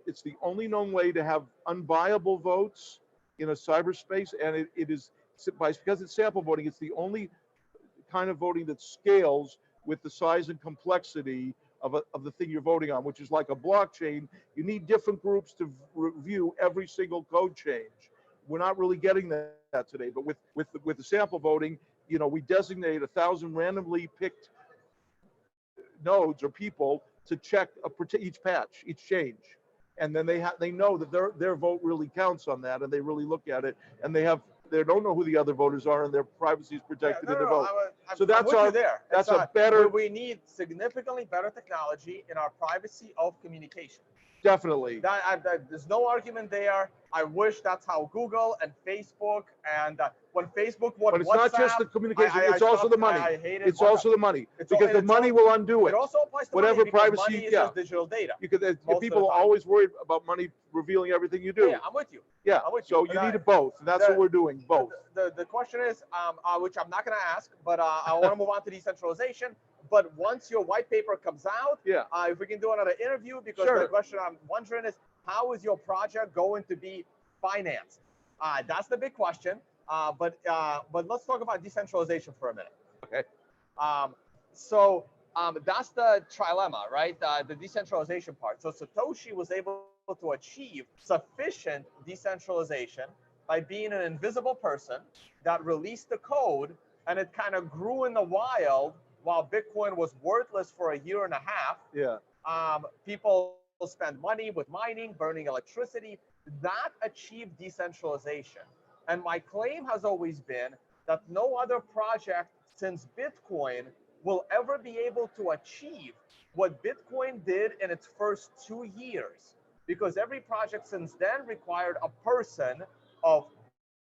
it's the only known way to have unviable votes in a cyberspace, and it is, because it's sample voting, it's the only kind of voting that scales with the size and complexity of the thing you're voting on, which is like a blockchain. You need different groups to review every single code change. We're not really getting that today, but with the sample voting, you know, we designate 1,000 randomly picked nodes or people to check each patch, each change, and then they know that their vote really counts on that, and they really look at it, and they don't know who the other voters are, and their privacy is protected in their vote. So that's with you there. That's a better. We need significantly better technology in our privacy of communication. Definitely. There's no argument there. I wish that's how Google and Facebook and when Facebook But it's not just the communication; it's also the money. I hated It's also the money because the money will undo it. It also applies to Whatever money because privacy, money is just digital data. Because people are always worried about money revealing everything you do. Yeah, I'm with you. Yeah, I'm with so you need both, and that's what we're doing, both. The question is, which I'm not going to ask, but I want to move on to decentralization. But once your white paper comes out, yeah, if we can do another interview, because the question I'm wondering is, how is your project going to be financed? That's the big question. But let's talk about decentralization for a minute. Okay. So that's the trilemma, right? The decentralization part. So Satoshi was able to achieve sufficient decentralization by being an invisible person that released the code, and it kind of grew in the wild while Bitcoin was worthless for a year and a half. Yeah. People spend money with mining, burning electricity. That achieved decentralization. And my claim has always been that no other project since Bitcoin will ever be able to achieve what Bitcoin did in its first 2 years. Because every project since then required a person of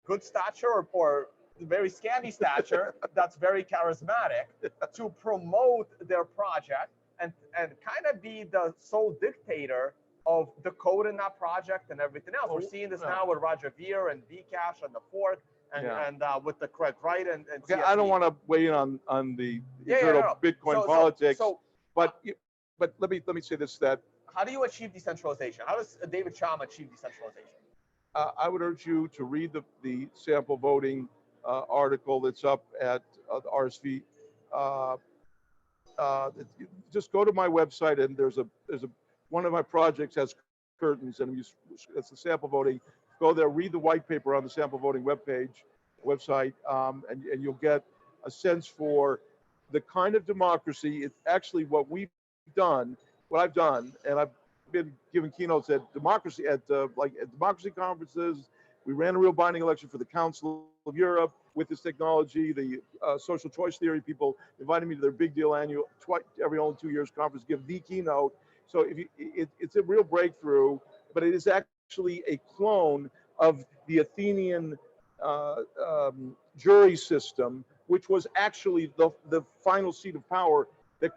good stature or very scanty stature that's very charismatic to promote their project and kind of be the sole dictator of the code in that project and everything else. We're seeing this now with Roger Ver and Bcash and the fourth, and with the correct right and okay, I don't want to weigh in on the Bitcoin politics, but let me say this: that how do you achieve decentralization? How does David Chaum achieve decentralization? I would urge you to read the sample voting article that's up at the RSV. Just go to my website, and there's a one of my projects has curtains, and it's the sample voting. Go there, read the white paper on the sample voting website, and you'll get a sense for the kind of democracy. It's actually what I've done, and I've been giving keynotes at democracy democracy conferences. We ran a real binding election for the Council of Europe with this technology. The social choice theory people invited me to their big deal annual every 2 years conference, give the keynote. So it's a real breakthrough, but it is actually a clone of the Athenian jury system, which was actually the final seat of power that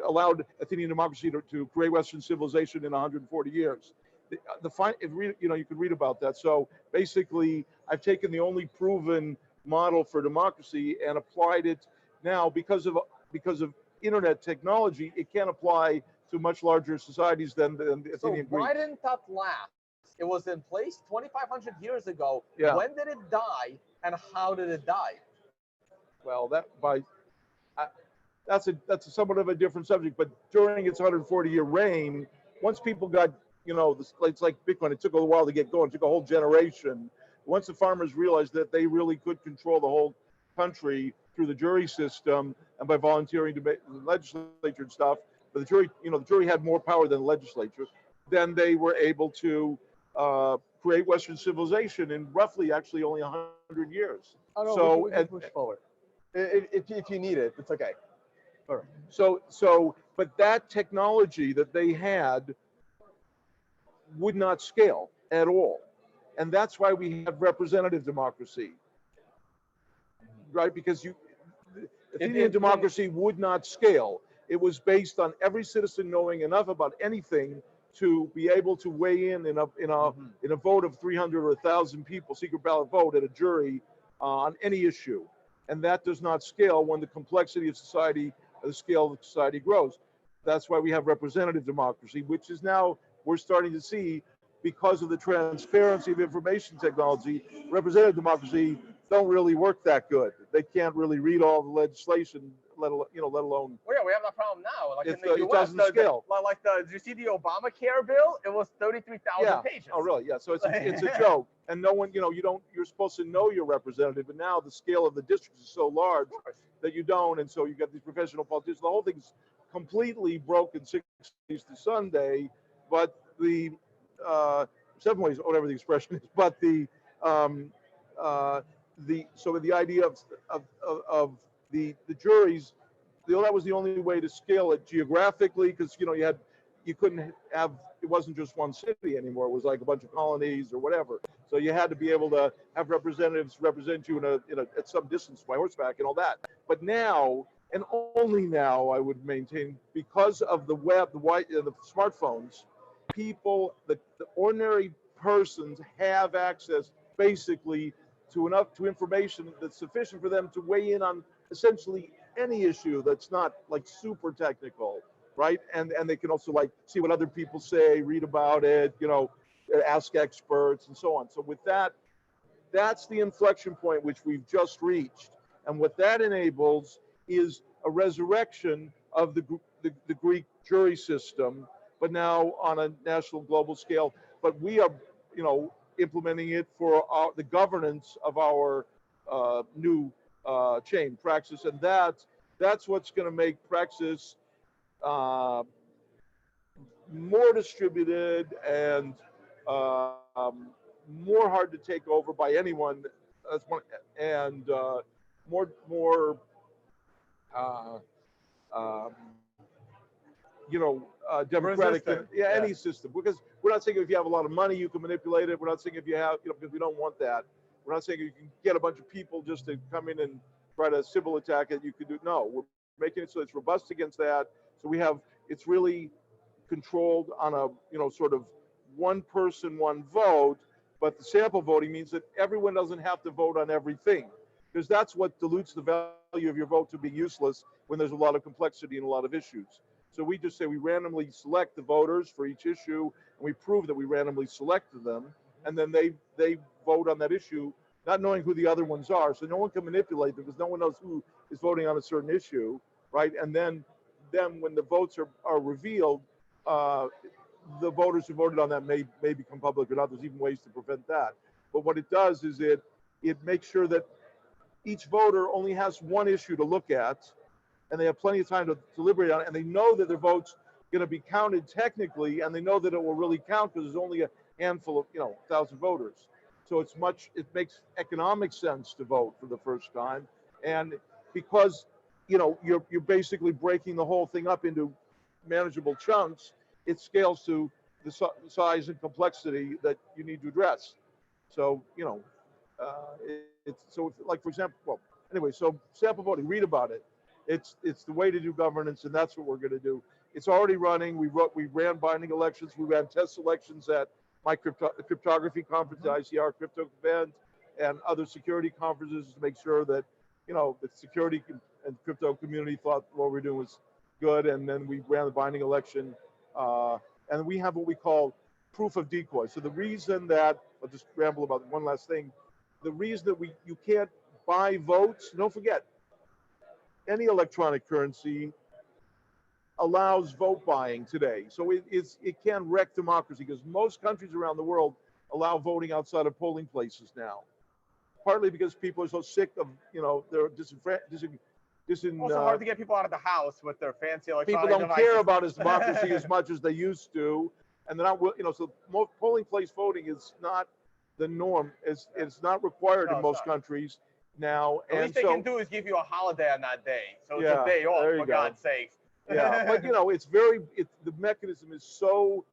allowed Athenian democracy to create Western civilization in 140 years. You could read about that. So basically, I've taken the only proven model for democracy and applied it now because of internet technology. It can apply to much larger societies than the Athenian Greeks. So why didn't that last? It was in place 2,500 years ago. Yeah. When did it die, and how did it die? Well, that's a somewhat of a different subject. But during its 140-year reign, once people got, it's like Bitcoin. It took a while to get going. It took a whole generation. Once the farmers realized that they really could control the whole country through the jury system and by volunteering to the legislature and stuff, but the jury had more power than the legislature. Then they were able to create Western civilization in roughly, actually, only 100 years. Oh, no, we can push forward. If you need it, it's okay. Right. But that technology that they had would not scale at all. And that's why we have representative democracy, right? Because Athenian democracy would not scale. It was based on every citizen knowing enough about anything to be able to weigh in a vote of 300 or 1,000 people, secret ballot vote at a jury on any issue. And that does not scale when the complexity of society, the scale of society grows. That's why we have representative democracy, which is now we're starting to see, because of the transparency of information technology, representative democracy don't really work that good. They can't really read all the legislation, let alone. Well, yeah, we have that problem now. Like it doesn't scale. Did you see the Obamacare bill? It was 33,000 pages. Oh, really? Yeah. So it's a joke, and no one, you're supposed to know your representative, but now the scale of the districts is so large that you don't, and so you got these professional politicians. The whole thing's completely broken 60s to Sunday, but the 7 ways, whatever the expression is, but the idea of the juries, that was the only way to scale it geographically, because you couldn't have it wasn't just one city anymore. It was like a bunch of colonies or whatever. So you had to be able to have representatives represent you at some distance by horseback and all that. But now, and only now, I would maintain, because of the web, the smartphones, people, the ordinary persons have access basically to information that's sufficient for them to weigh in on essentially any issue that's not like super technical, right? And they can also like see what other people say, read about it, ask experts and so on. So with that, that's the inflection point which we've just reached. And what that enables is a resurrection of the Greek jury system, but now on a national global scale. But we are, implementing it for the governance of our new chain, Praxis. And that's what's going to make Praxis more distributed and more hard to take over by anyone, and more democratic than any system. Because we're not saying if you have a lot of money you can manipulate it. We're not saying if you have, because we don't want that. We're not saying you can get a bunch of people just to come in and try to civil attack it. You can do no. We're making it so it's robust against that. So it's really controlled on a sort of one person, one vote. But the sample voting means that everyone doesn't have to vote on everything, because that's what dilutes the value of your vote to being useless when there's a lot of complexity and a lot of issues. So we just say we randomly select the voters for each issue, and we prove that we randomly selected them, and then they vote on that issue, not knowing who the other ones are. So no one can manipulate them because no one knows who is voting on a certain issue, right? And then when the votes are revealed, the voters who voted on that may become public or not. There's even ways to prevent that. But what it does is it makes sure that each voter only has one issue to look at, and they have plenty of time to deliberate on it, and they know that their vote's going to be counted technically, and they know that it will really count because there's only a handful of 1,000 voters. So it makes economic sense to vote for the first time, and because you're basically breaking the whole thing up into manageable chunks, it scales to the size and complexity that you need to address. So like, for example, so sample voting, read about it. It's the way to do governance, and that's what we're going to do. It's already running. We ran binding elections. We ran test elections at my cryptography conference, the ICR crypto event, and other security conferences to make sure that the security and crypto community thought what we were doing was good. And then we ran the binding election, and we have what we call proof of decoy. So the reason that, I'll just ramble about one last thing. The reason that you can't buy votes, don't forget, any electronic currency allows vote buying today. So it can wreck democracy, because most countries around the world allow voting outside of polling places now. Partly because people are so sick of, they're also hard to get people out of the house with their fancy electronic people don't devices. care about his democracy as much as they used to, and they're not, so polling place voting is not the norm. It's not required in most countries now. The least they can do is give you a holiday on that day, so it's a day off, for God's sake. Yeah, but the mechanism is so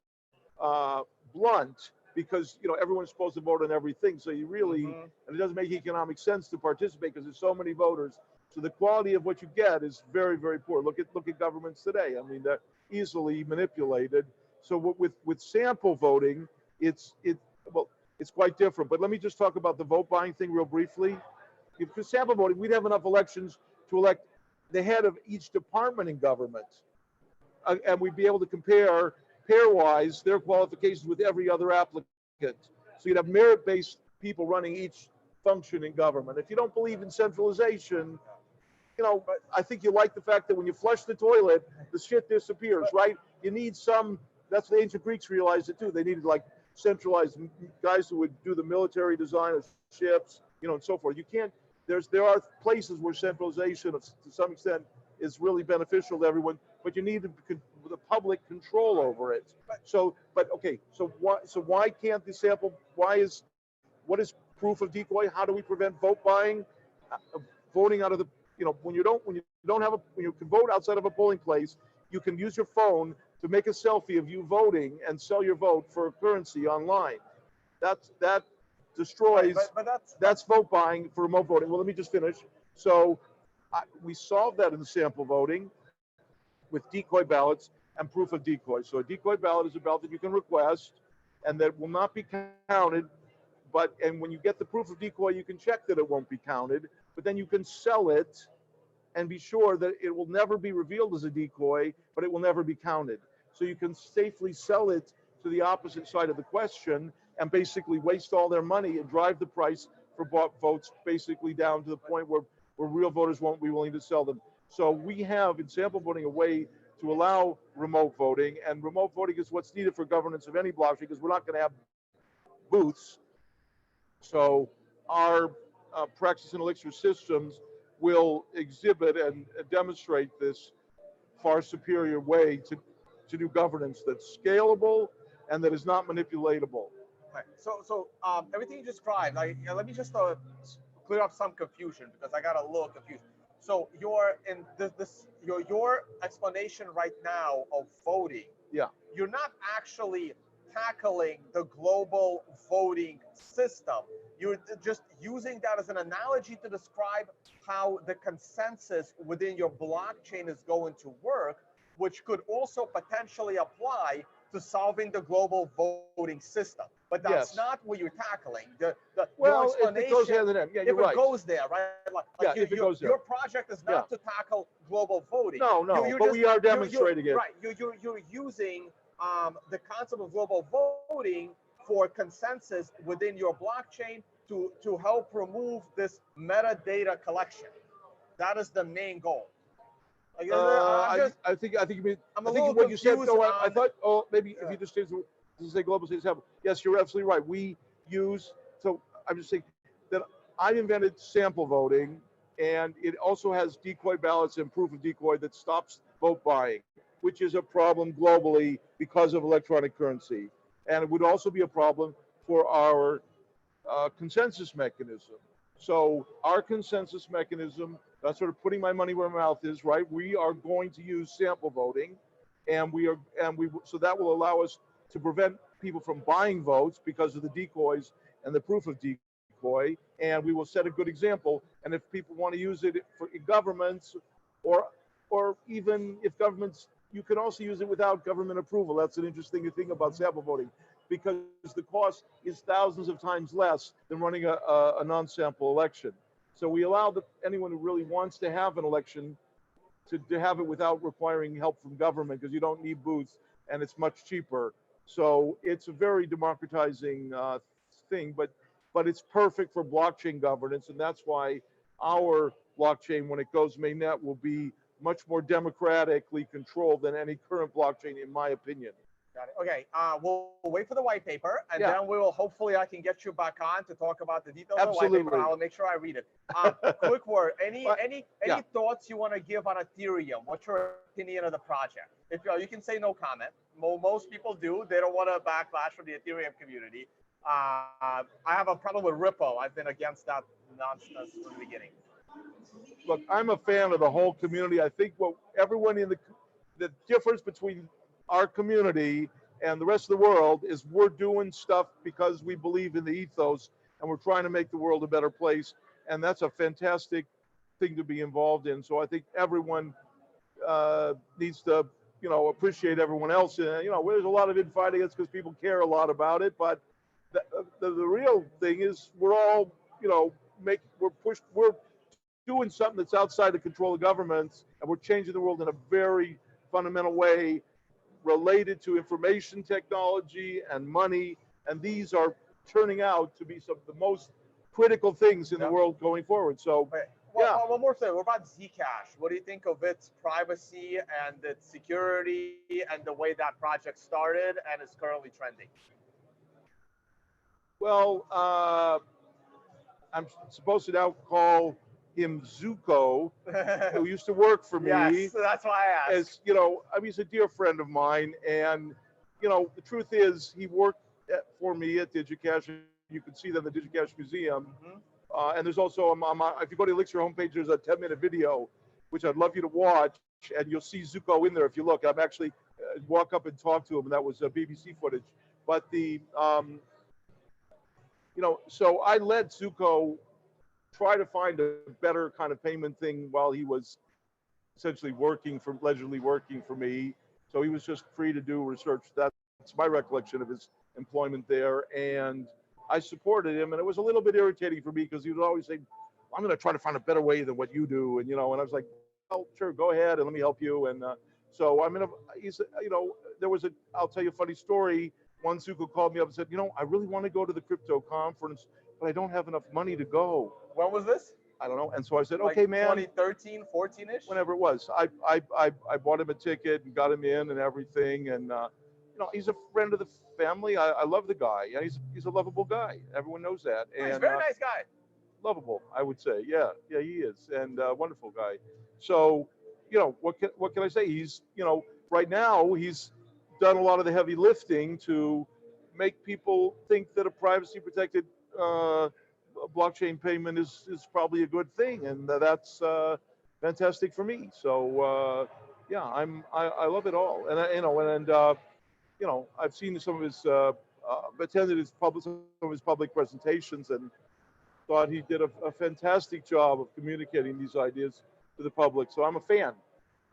blunt, because everyone's supposed to vote on everything. So you really, and it doesn't make economic sense to participate because there's so many voters. So the quality of what you get is very, very poor. Look at governments today. I mean, they're easily manipulated. So with sample voting, it's quite different. But let me just talk about the vote buying thing real briefly. Because sample voting, we'd have enough elections to elect the head of each department in government, and we'd be able to compare pairwise their qualifications with every other applicant. So you'd have merit-based people running each function in government. If you don't believe in centralization, I think you like the fact that when you flush the toilet, the shit disappears, right? You need that's the ancient Greeks realized it too. They needed like centralized guys who would do the military design of ships, and so forth. You can't, there are places where centralization to some extent is really beneficial to everyone, but you need the public control over it. So why can't the sample, what is proof of decoy? How do we prevent vote buying? Voting out of the, when you can vote outside of a polling place, you can use your phone to make a selfie of you voting and sell your vote for a currency online. That destroys, right, but that's vote buying for remote voting. Well, let me just finish. So we solved that in the sample voting with decoy ballots and proof of decoy. So a decoy ballot is a ballot that you can request and that will not be counted. And when you get the proof of decoy, you can check that it won't be counted, but then you can sell it and be sure that it will never be revealed as a decoy, but it will never be counted. So you can safely sell it to the opposite side of the question and basically waste all their money and drive the price for bought votes basically down to the point where real voters won't be willing to sell them. So we have in sample voting a way to allow remote voting, and remote voting is what's needed for governance of any blockchain because we're not going to have booths. So our Praxis and Elixir systems will exhibit and demonstrate this far superior way to do governance that's scalable and that is not manipulatable. Right. So everything you described, like, let me just clear up some confusion because I got a little confused. So your explanation right now of voting, Yeah. you're not actually tackling the global voting system. You're just using that as an analogy to describe how the consensus within your blockchain is going to work, which could also potentially apply to solving the global voting system. But that's Yes. not what you're tackling. Well, your explanation, if it goes hand in hand, yeah, you're if right. it goes there, right? Yeah, if it goes there. Your project is not to tackle global voting. No, but we are demonstrating it. Right. You're using the concept of global voting for consensus within your blockchain to help remove this metadata collection. That is the main goal. Like, I think you mean. I'm I a think little what you said. confused No, I on- thought. Oh, maybe if you just say global state example. Yes, you're absolutely right. We use. So I'm just saying that I invented sample voting, and it also has decoy ballots and proof of decoy that stops vote buying, which is a problem globally because of electronic currency, and it would also be a problem for our consensus mechanism. So our consensus mechanism, that's sort of putting my money where my mouth is, right? We are going to use sample voting, and so that will allow us to prevent people from buying votes because of the decoys and the proof of decoy, and we will set a good example. And if people want to use it for governments, or even if governments, you can also use it without government approval. That's an interesting thing about sample voting, because the cost is thousands of times less than running a non-sample election. So we allow anyone who really wants to have an election to have it without requiring help from government, because you don't need booths and it's much cheaper. So it's a very democratizing thing, but it's perfect for blockchain governance, and that's why our blockchain, when it goes mainnet, will be much more democratically controlled than any current blockchain, in my opinion. Got it. Okay, we'll wait for the white paper, and Yeah. then we will hopefully I can get you back on to talk about the details Absolutely. of the white paper. I will make sure I read it. Quick word. Any Yeah. thoughts you want to give on Ethereum? What's your opinion of the project? If you can say no comment. Most people do. They don't want to backlash from the Ethereum community. I have a problem with Ripple. I've been against that nonsense from the beginning. Look, I'm a fan of the whole community. I think what everyone in the difference between our community and the rest of the world is we're doing stuff because we believe in the ethos and we're trying to make the world a better place. And that's a fantastic thing to be involved in. So I think everyone needs to, appreciate everyone else. There's a lot of infighting. It's because people care a lot about it. But the real thing is we're all, we're doing something that's outside the control of governments, and we're changing the world in a very fundamental way related to information technology and money, and these are turning out to be some of the most critical things in the world going forward. So, one more thing. What about Zcash? What do you think of its privacy and its security and the way that project started and is currently trending? Well, I'm supposed to now call him Zuko, who used to work for me. Yes, that's why I asked. He's a dear friend of mine, and the truth is, he worked for me at DigiCash. You can see that in the DigiCash Museum. And there's also, if you go to the Elixir homepage, there's a 10-minute video, which I'd love you to watch, and you'll see Zuko in there if you look. I'm actually walk up and talk to him, and that was BBC footage. But so I let Zuko try to find a better kind of payment thing while he was essentially allegedly working for me. So he was just free to do research. That's my recollection of his employment there. And I supported him. And it was a little bit irritating for me because he would always say, I'm going to try to find a better way than what you do. And, and I was like, well, sure, go ahead and let me help you. And so I'll tell you a funny story. One Zuko called me up and said, I really want to go to the crypto conference, but I don't have enough money to go. When was this? I don't know. And so I said, like okay, man. 2013, 14-ish? Whenever it was. I bought him a ticket and got him in and everything. And, he's a friend of the family. I love the guy. And he's a lovable guy. Everyone knows that. And he's a very nice guy. Lovable, I would say. Yeah, he is. And wonderful guy. So, what can I say? He's, right now he's done a lot of the heavy lifting to make people think that a privacy protected blockchain payment is probably a good thing, and that's fantastic for me. So yeah, I love it all, and I've seen some of his attended some of his public presentations, and thought he did a fantastic job of communicating these ideas to the public. So I'm a fan.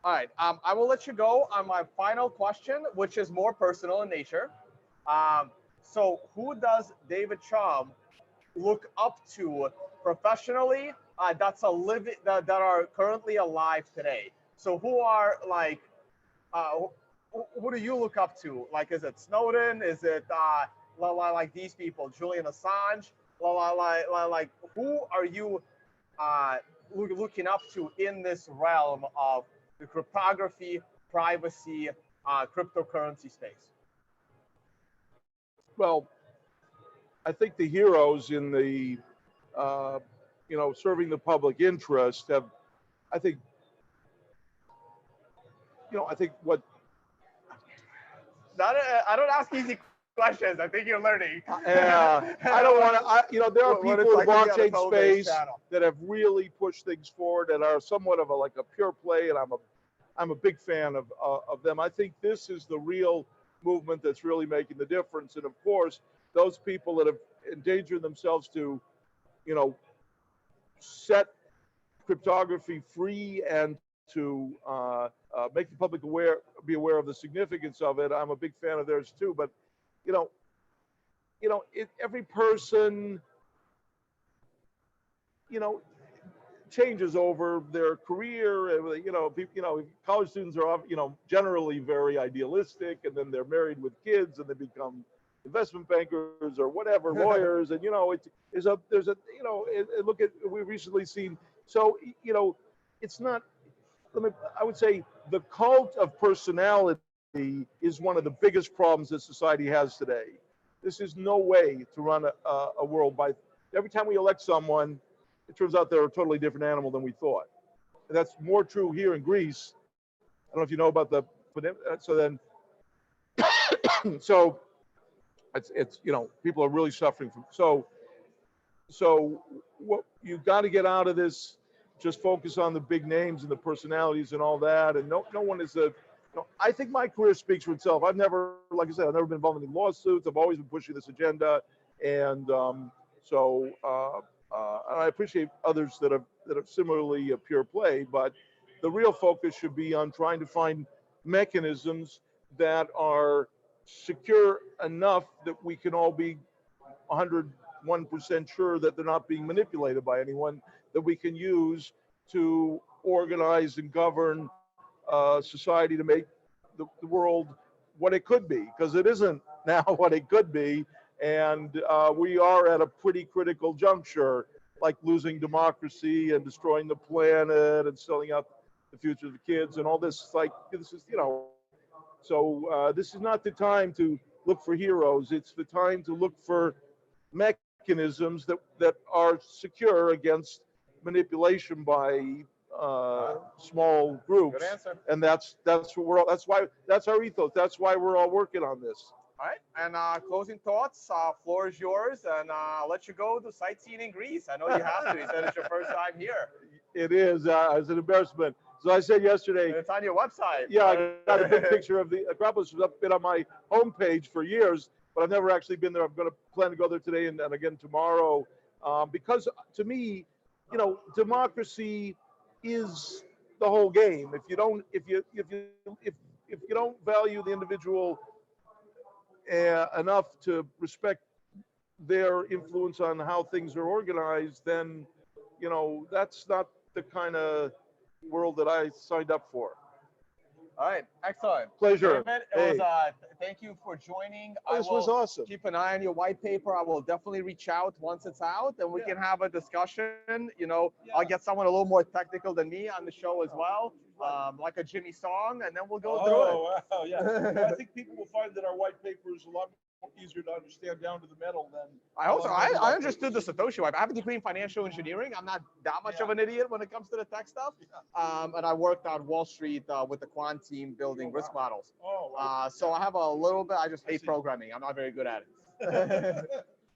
All right, I will let you go on my final question, which is more personal in nature. So who does David Chaum look up to professionally that are currently alive today? So who are like who do you look up to? Like, is it Snowden? Is it like these people, Julian Assange? Like who are you looking up to in this realm of the cryptography, privacy, cryptocurrency space? Well, I think the heroes in the, serving the public interest have, I think what. I don't ask easy questions. I think you're learning. Yeah, I don't want to. There are people in the blockchain space that have really pushed things forward and are somewhat of a pure play, and I'm a big fan of them. I think this is the real movement that's really making the difference. And of course, those people that have endangered themselves to, set cryptography free and to make the public be aware of the significance of it, I'm a big fan of theirs too. But every person, changes over their career. College students are, generally very idealistic, and then they're married with kids, and they become investment bankers or whatever, lawyers, and look at we've recently seen. So it's not. I would say the cult of personality is one of the biggest problems that society has today. This is no way to run a world by. Every time we elect someone, it turns out they're a totally different animal than we thought. And that's more true here in Greece. I don't know if you know about so it's people are really suffering from. So what you got to get out of this, just focus on the big names and the personalities and all that. And no one is I think my career speaks for itself. I've never, like I said, I've never been involved in any lawsuits. I've always been pushing this agenda. And and I appreciate others that are similarly a pure play, but the real focus should be on trying to find mechanisms that are secure enough that we can all be 101% sure that they're not being manipulated by anyone, that we can use to organize and govern society to make the world what it could be, because it isn't now what it could be. And we are at a pretty critical juncture, like losing democracy and destroying the planet and selling out the future of the kids and all this. This is, so this is not the time to look for heroes. It's the time to look for mechanisms that are secure against manipulation by small groups. Good answer. And that's our ethos. That's why we're all working on this. All right, and closing thoughts, floor is yours, and I'll let you go to sightseeing in Greece. I know you have to. You said it's your first time here. It is. It's an embarrassment. So I said yesterday, It's on your website. yeah, I got a big picture of the Acropolis. Has been on my homepage for years, but I've never actually been there. I'm going to plan to go there today and again tomorrow, because to me, you know, democracy is the whole game. If you don't, if you don't value the individual enough to respect their influence on how things are organized, then, you know, that's not the kind of world that I signed up for. All right, excellent. Pleasure. David, Hey. thank you for joining. Oh, this was awesome. Keep an eye on your white paper. I will definitely reach out once it's out, and we can have a discussion. You know, I'll get someone a little more technical than me on the show as well, like a Jimmy Song, and then we'll go through it. Oh, wow, yeah. I think people will find that our white paper is a lot easier to understand down to the metal than. I understood the Satoshi web. I have a degree in financial engineering. I'm not that much of an idiot when it comes to the tech stuff. And I worked on Wall Street with the quant team building risk models. Oh, wow. So I have a little bit. I just hate programming. I'm not very good at it.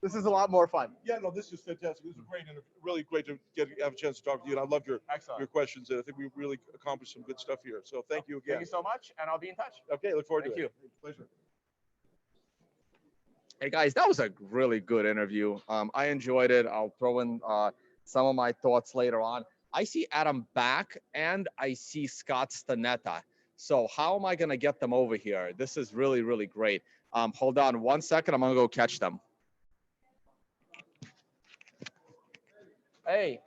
This is a lot more fun. Yeah, no, this is fantastic. This is great, and really great to have a chance to talk to you. And I loved your questions, and I think we really accomplished some good stuff here. So thank you again. Thank you so much, and I'll be in touch. Okay, look forward to it. Thank you. Pleasure. Hey guys, that was a really good interview. I enjoyed it. I'll throw in some of my thoughts later on. I see Adam back and I see Scott Stanetta. So how am I going to get them over here? This is really, really great. Hold on 1 second. I'm going to go catch them. Hey,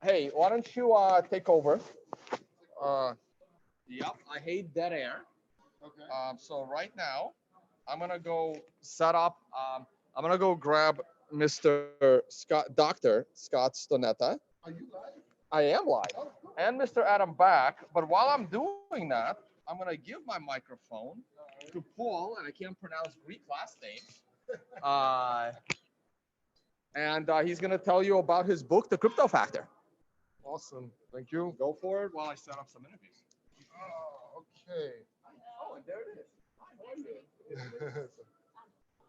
hey, why don't you take over? Yep, I hate dead air. Okay. So right now, I'm gonna go set up. I'm gonna go grab Mr. Dr. Scott Stanetta. Are you live? I am live, and Mr. Adam back. But while I'm doing that, I'm gonna give my microphone to Paul, and I can't pronounce Greek last name. And he's gonna tell you about his book, The Crypto Factor. Awesome. Thank you. Go for it while I set up some interviews. Oh, okay. Oh, and there it is.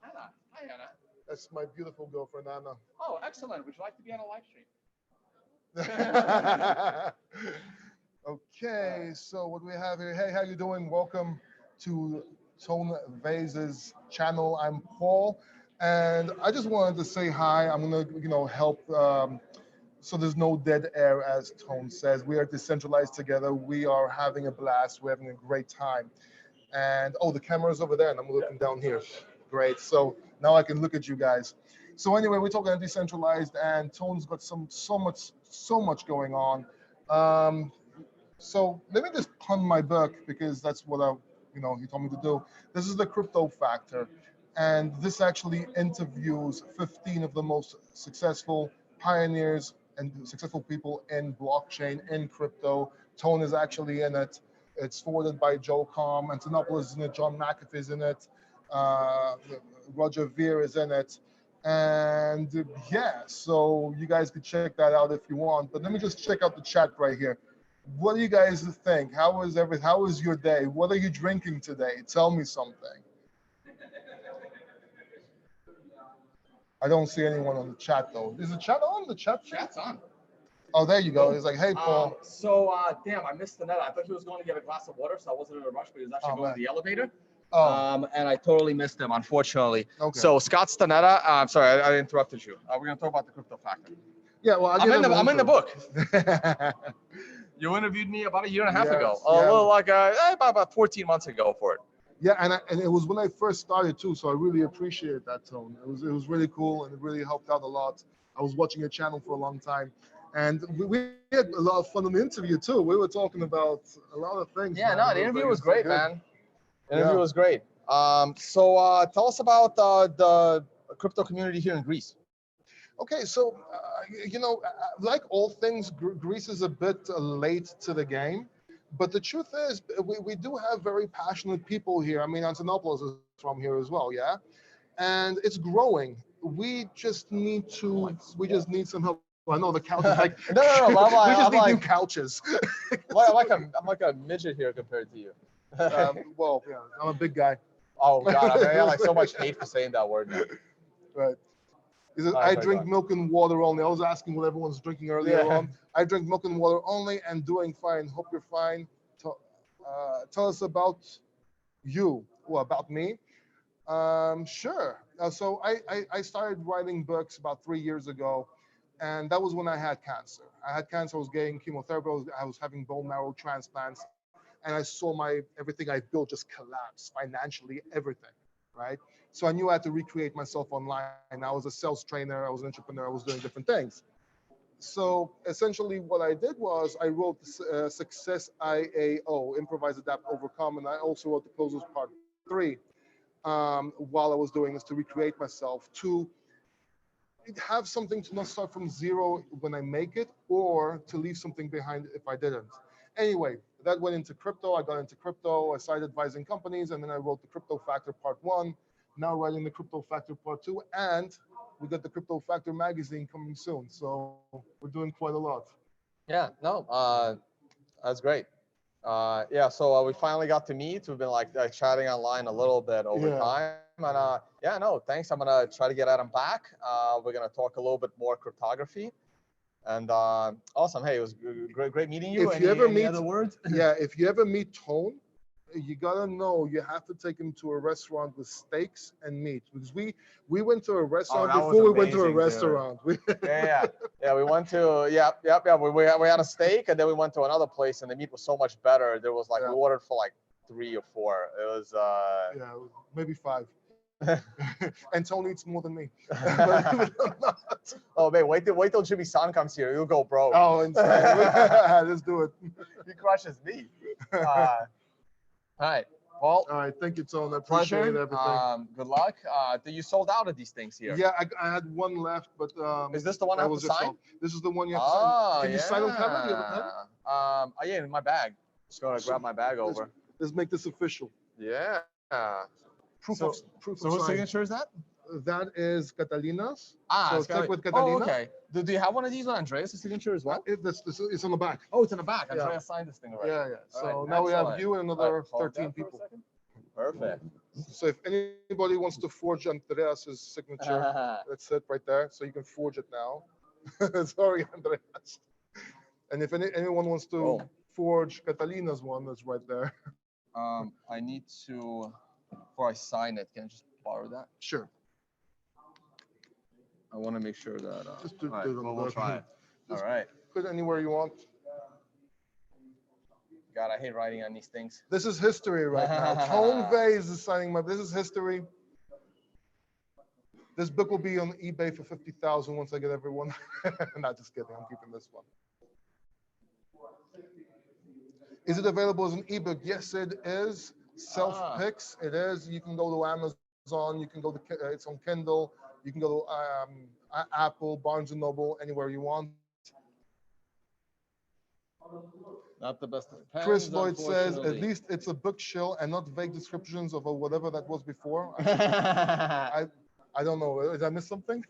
Anna. Hi, Anna. That's my beautiful girlfriend, Anna. Oh, excellent. Would you like to be on a live stream? Okay, so what do we have here? Hey, how you doing? Welcome to Tone Vase's channel. I'm Paul, and I just wanted to say hi. I'm gonna, help. So there's no dead air, as Tone says. We are decentralized together. We are having a blast. We're having a great time. And oh, the camera's over there, and I'm looking down here. Great. So now I can look at you guys. So anyway, we're talking decentralized, and Tone's got so much going on. So let me just pun my book, because that's what he told me to do. This is the Crypto Factor, and this actually interviews 15 of the most successful pioneers and successful people in blockchain, in crypto. Tone is actually in it. It's forwarded by Joe Com, Antonopoulos is in it, John McAfee is in it, Roger Ver is in it. And yeah, so you guys can check that out if you want. But let me just check out the chat right here. What do you guys think? How is your day? What are you drinking today? Tell me something. I don't see anyone on the chat though. Is the chat on? The chat's on. Oh, there you go. He's like, hey, Paul. Damn, I missed the net. I thought he was going to get a glass of water, so I wasn't in a rush, but he was actually going to the elevator. Oh. And I totally missed him, unfortunately. Okay. So Scott Stanetta, I'm sorry, I interrupted you. We're going to talk about the Crypto Factor. Yeah, well, I'm in the book. You interviewed me about a year and a half ago. Yeah. A little like about 14 months ago for it. Yeah, and it was when I first started too, so I really appreciate that, Tone. It was really cool, and it really helped out a lot. I was watching your channel for a long time, and we had a lot of fun on the interview too. We were talking about a lot of things. Yeah, man. no, the interview was great, man. The interview Yeah. was great. So tell us about the crypto community here in Greece. Okay, so like all things, Greece is a bit late to the game, but the truth is, we do have very passionate people here. I mean, Antonopoulos is from here as well, yeah, and it's growing. We just need some help. I know the couch is like no. we just need new couches. I'm like a midget here compared to you. Well, yeah, I'm a big guy. Oh God, I like so much hate for saying that word now. Right. He says, I drink milk and water only. I was asking what everyone's drinking earlier on. I drink milk and water only and doing fine. Hope you're fine. Tell us about you. Well, about me. Sure. So I started writing books about 3 years ago, and that was when I had cancer. I had cancer. I was getting chemotherapy. I was having bone marrow transplants, and I saw everything I built just collapse financially, everything, right? So I knew I had to recreate myself online. I was a sales trainer. I was an entrepreneur. I was doing different things. So essentially what I did was I wrote Success IAO, Improvise, Adapt, Overcome, and I also wrote the Closers Part 3 while I was doing this to recreate myself, to have something to not start from zero when I make it, or to leave something behind if I didn't. Anyway, that went into crypto. I got into crypto. I started advising companies, and then I wrote the Crypto Factor Part 1. Now writing the Crypto Factor Part 2, and we got the Crypto Factor magazine coming soon. So we're doing quite a lot. Yeah, no, that's great. Yeah, so we finally got to meet. We've been like chatting online a little bit over time. And yeah, no, thanks. I'm going to try to get Adam back. We're going to talk a little bit more cryptography. And awesome. Hey, it was great meeting you. If you ever meet, other words? Yeah, if you ever meet Tone, you gotta know you have to take him to a restaurant with steaks and meat, because we went to a restaurant before we went to a restaurant. Yeah. We went to we had a steak, and then we went to another place, and the meat was so much better. There was like we ordered for like 3 or 4. It was maybe 5. And Tony eats more than me. Oh man, wait till Jimmy's son comes here. You'll go broke. Oh, insane. Let's do it. He crushes me. All right, Paul. All right, thank you, Tone. I appreciate everything. Good luck. You sold out of these things here. Yeah, I had one left, but is this the one I have to sign? This is the one you have to sign. Can you sign on camera? Do you have a pen? Yeah, in my bag. Just gonna grab my bag over. Let's make this official. Yeah. Proof So of whose sign. signature is that? That is Catalina's. So it's with Catalina. Oh, okay. Do you have one of these on Andreas' signature as well? It's on the back. Oh, it's in the back. Andreas signed this thing already. Yeah. So right, now we have you and another 13 people. Perfect. So if anybody wants to forge Andreas's signature, that's it right there. So you can forge it now. Sorry, Andreas. And if anyone wants to forge Catalina's one, that's right there. I need to, before I sign it, can I just borrow that? Sure. I want to make sure that. Just do right, we'll try it. All right. Put it anywhere you want. God, I hate writing on these things. This is history right now. Tone Vase is signing this is history. This book will be on eBay for 50,000 once I get everyone. Not just kidding. I'm keeping this one. Is it available as an ebook? Yes, it is. Self-picks, it is. You can go to Amazon. You can go to it's on Kindle. You can go to Apple, Barnes and Noble, anywhere you want. Not the best of pens, Chris Lloyd says, at least it's a book shill and not vague descriptions of whatever that was before. I don't know. Did I miss something?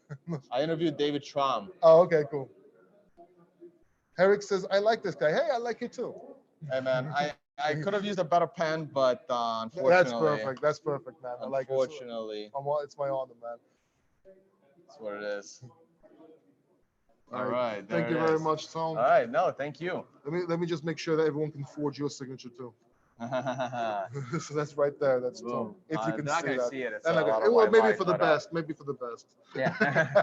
I interviewed David Traum. Oh, okay, cool. Herrick says, I like this guy. Hey, I like you too. Hey, man, I could have used a better pen, but unfortunately. That's perfect. That's perfect, man. I like it. Unfortunately. It's my honor, man. That's what it is. All right. Thank you very much, Tom. All right. No, thank you. Let me just make sure that everyone can forge your signature too. So that's right there. That's Tom. If you can see that. Well, maybe for the best. Maybe for the best. Yeah.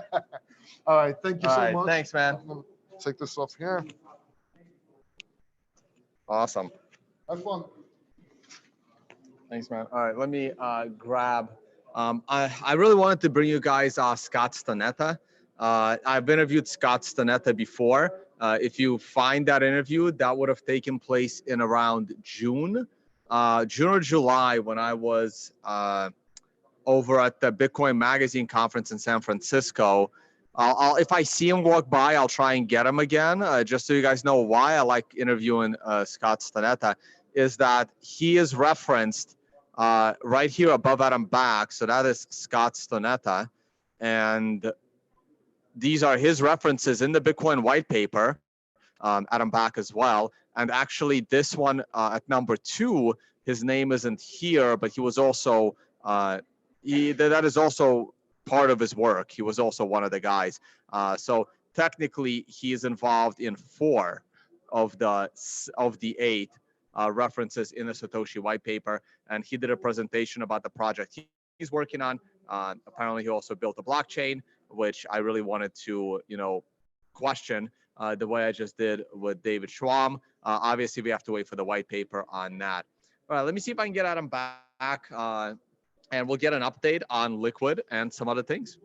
All right. Thank you so much. Thanks, man. I'm gonna take this off here. Awesome. Have fun. Thanks, man. All right. Let me grab. I really wanted to bring you guys Scott Stanetta. I've interviewed Scott Stanetta before. If you find that interview, that would have taken place in around June or July, when I was over at the Bitcoin Magazine conference in San Francisco. If I see him walk by, I'll try and get him again. Just so you guys know why I like interviewing Scott Stanetta, is that he is referenced right here above Adam Back. So that is Scott Stanetta. And these are his references in the Bitcoin white paper, Adam Back as well. And actually this one at number 2, his name isn't here, but he was also, that is also part of his work. He was also one of the guys. So technically, he is involved in 4 of the 8 references in the Satoshi white paper, and he did a presentation about the project he's working on. Apparently, he also built a blockchain, which I really wanted to, question the way I just did with David Schwam. Obviously, we have to wait for the white paper on that. All right, let me see if I can get Adam back, and we'll get an update on Liquid and some other things.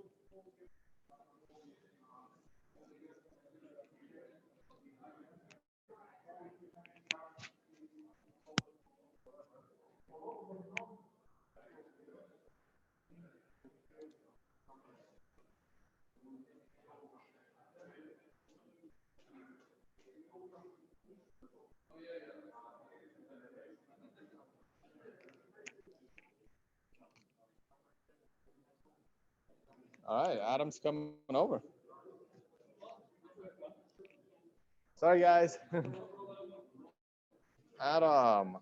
All right, Adam's coming over. Sorry, guys. Adam,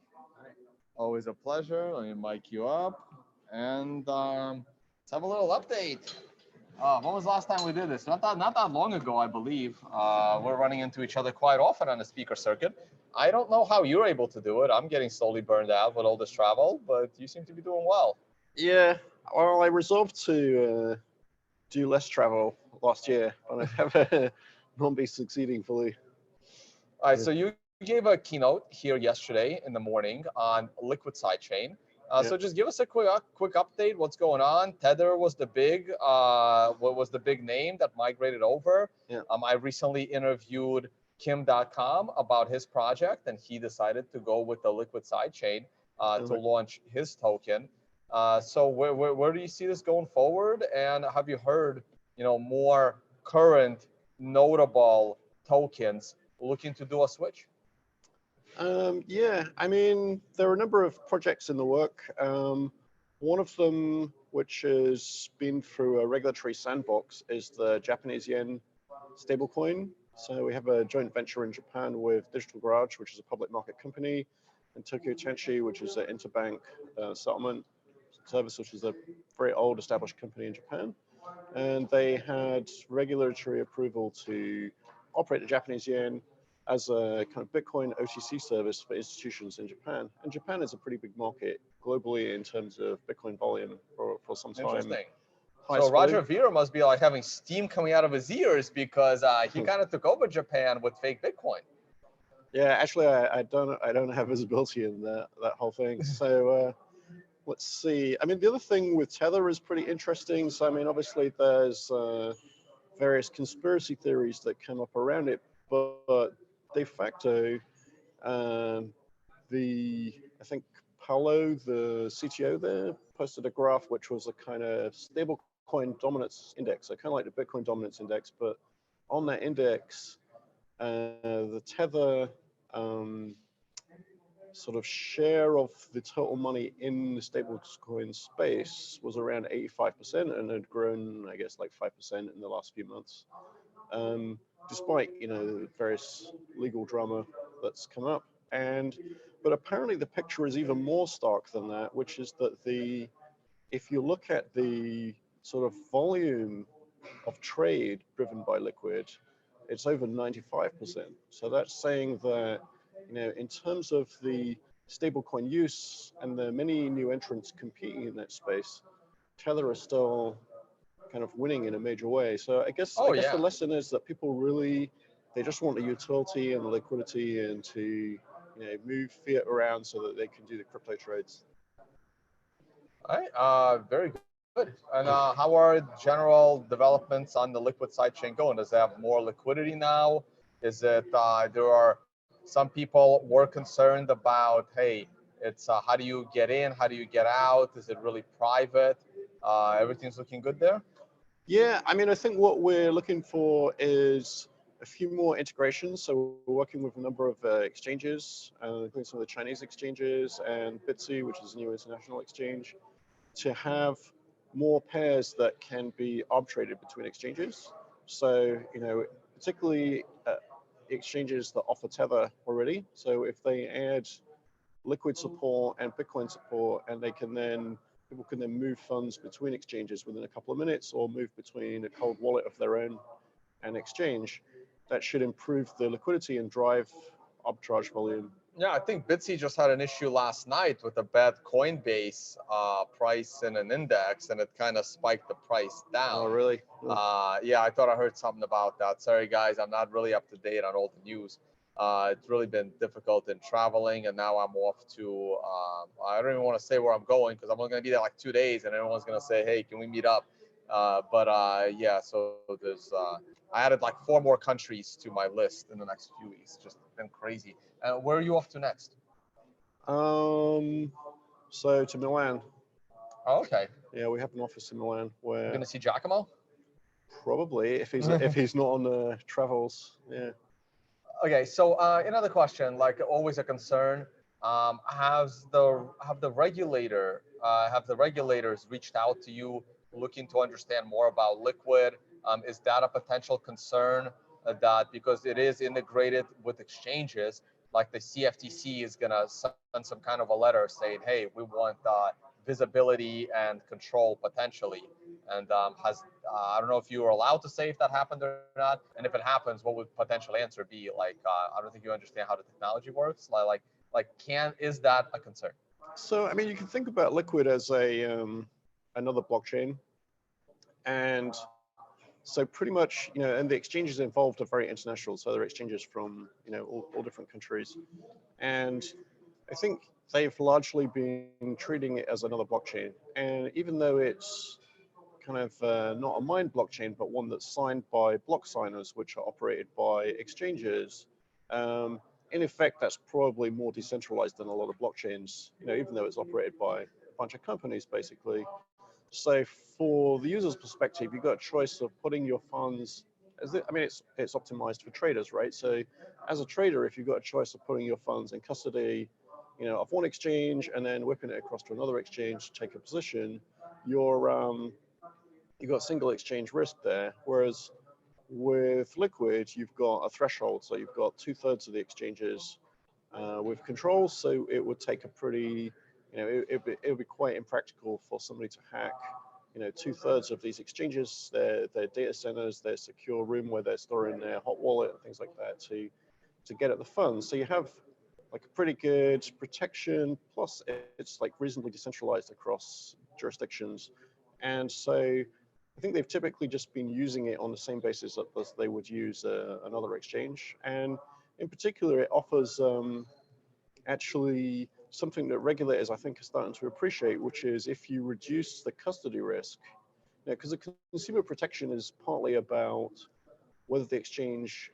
always a pleasure. Let me mic you up, and let's have a little update. When was the last time we did this? Not that long ago, I believe. We're running into each other quite often on the speaker circuit. I don't know how you're able to do it. I'm getting slowly burned out with all this travel, but you seem to be doing well. Yeah, well, I resolved to do less travel last year, and I have not been succeeding fully. All right, so you gave a keynote here yesterday in the morning on Liquid Sidechain. So just give us a quick update. What's going on? Tether was the big name that migrated over. Yeah. I recently interviewed Kim.com about his project, and he decided to go with the Liquid Sidechain to launch his token. So where do you see this going forward? And have you heard, more current notable tokens looking to do a switch? Yeah, I mean, there are a number of projects in the work. One of them, which has been through a regulatory sandbox, is the Japanese yen stablecoin. So we have a joint venture in Japan with Digital Garage, which is a public market company, and Tokyo Tenshi, which is an interbank settlement service, which is a very old established company in Japan. And they had regulatory approval to operate the Japanese yen as a kind of Bitcoin OTC service for institutions in Japan. And Japan is a pretty big market globally in terms of Bitcoin volume for some time. Interesting. So Roger Ver must be like having steam coming out of his ears because he kind of took over Japan with fake Bitcoin. Yeah, actually, I don't have visibility in that whole thing. So let's see. I mean, the other thing with Tether is pretty interesting. So I mean, obviously, there's various conspiracy theories that come up around it, but de facto, I think Paolo, the CTO there, posted a graph which was a kind of stablecoin dominance index, so kind of like the Bitcoin dominance index, but on that index, the Tether sort of share of the total money in the stablecoin space was around 85% and had grown, I guess, like 5% in the last few months. Despite, various legal drama that's come up. But apparently the picture is even more stark than that, which is that if you look at the sort of volume of trade driven by Liquid, it's over 95%. So that's saying that, in terms of the stablecoin use and the many new entrants competing in that space, Tether is still kind of winning in a major way. So I guess the lesson is that people really, they just want the utility and the liquidity and to move fiat around so that they can do the crypto trades. All right, very good. And how are general developments on the Liquid sidechain going? Does it have more liquidity now? Is it there are some people were concerned about, hey, it's how do you get in? How do you get out? Is it really private? Everything's looking good there? Yeah, I mean, I think what we're looking for is a few more integrations. So we're working with a number of exchanges, including some of the Chinese exchanges and Bitsy, which is a new international exchange, to have more pairs that can be arbitrated between exchanges. So, particularly exchanges that offer Tether already. So if they add Liquid support and Bitcoin support, and they can then people can then move funds between exchanges within a couple of minutes, or move between a cold wallet of their own and exchange. That should improve the liquidity and drive arbitrage volume. Yeah, I think Bitsy just had an issue last night with a bad Coinbase price in an index, and it kind of spiked the price down. Oh, really? Yeah, I thought I heard something about that. Sorry, guys, I'm not really up to date on all the news. It's really been difficult in traveling, and now I'm off to, I don't even want to say where I'm going because I'm only going to be there like 2 days, and everyone's going to say, hey, can we meet up? Yeah, so there's, I added like 4 more countries to my list in the next few weeks. Just been crazy. Where are you off to next? So to Milan. Oh, okay. Yeah, we have an office in Milan where You're gonna see Giacomo? probably if he's not on travels. Yeah. Okay, so another question, like always a concern. Have the regulators reached out to you looking to understand more about Liquid? Is that a potential concern that because it is integrated with exchanges, like the CFTC is gonna send some kind of a letter saying, hey, we want visibility and control potentially. And I don't know if you are allowed to say if that happened or not. And if it happens, what would potential answer be? Like, I don't think you understand how the technology works. Is that a concern? So I mean, you can think about Liquid as a another blockchain, and so pretty much, and the exchanges involved are very international. So they're exchanges from all different countries, and I think they've largely been treating it as another blockchain. And even though it's kind of not a mined blockchain, but one that's signed by block signers, which are operated by exchanges, in effect, that's probably more decentralized than a lot of blockchains, even though it's operated by a bunch of companies, basically. So for the user's perspective, you've got a choice of putting your funds, it's optimized for traders, right? So as a trader, if you've got a choice of putting your funds in custody, of one exchange and then whipping it across to another exchange to take a position, you've got single exchange risk there. Whereas with Liquid, you've got a threshold. So you've got 2/3 of the exchanges with controls. So it would take a pretty, it would be quite impractical for somebody to hack, 2/3 of these exchanges, their data centers, their secure room where they're storing their hot wallet and things like that to get at the funds. So you have like a pretty good protection, plus it's like reasonably decentralized across jurisdictions. And so I think they've typically just been using it on the same basis as they would use another exchange. And in particular, it offers actually something that regulators, I think, are starting to appreciate, which is if you reduce the custody risk, because the consumer protection is partly about whether the exchange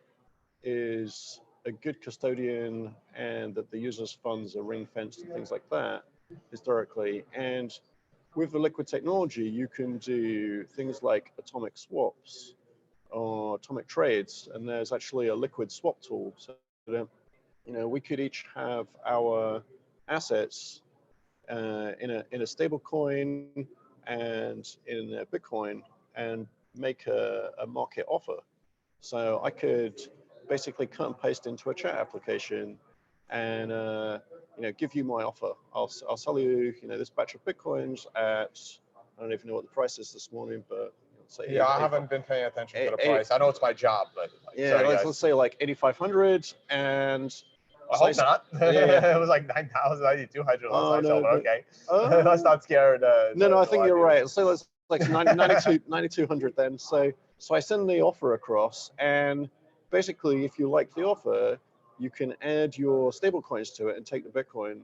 is a good custodian and that the user's funds are ring-fenced and things like that historically. And with the Liquid technology, you can do things like atomic swaps or atomic trades, and there's actually a Liquid swap tool. So that, we could each have our assets in a stable coin and in a Bitcoin and make a market offer. So I could basically cut and paste into a chat application and give you my offer. I'll sell you this batch of Bitcoins at, I don't even know what the price is this morning, but say yeah, I haven't been paying attention to the price. I know it's my job, but yeah, sorry, let's say like 8,500, and I hope not. Yeah. It was like 9,000, 9,200 last Oh, time, no, so but, okay. Let's not scare no, I think you're right. So let's like 9,200 then. So I send the offer across, and basically, if you like the offer, you can add your stable coins to it and take the Bitcoin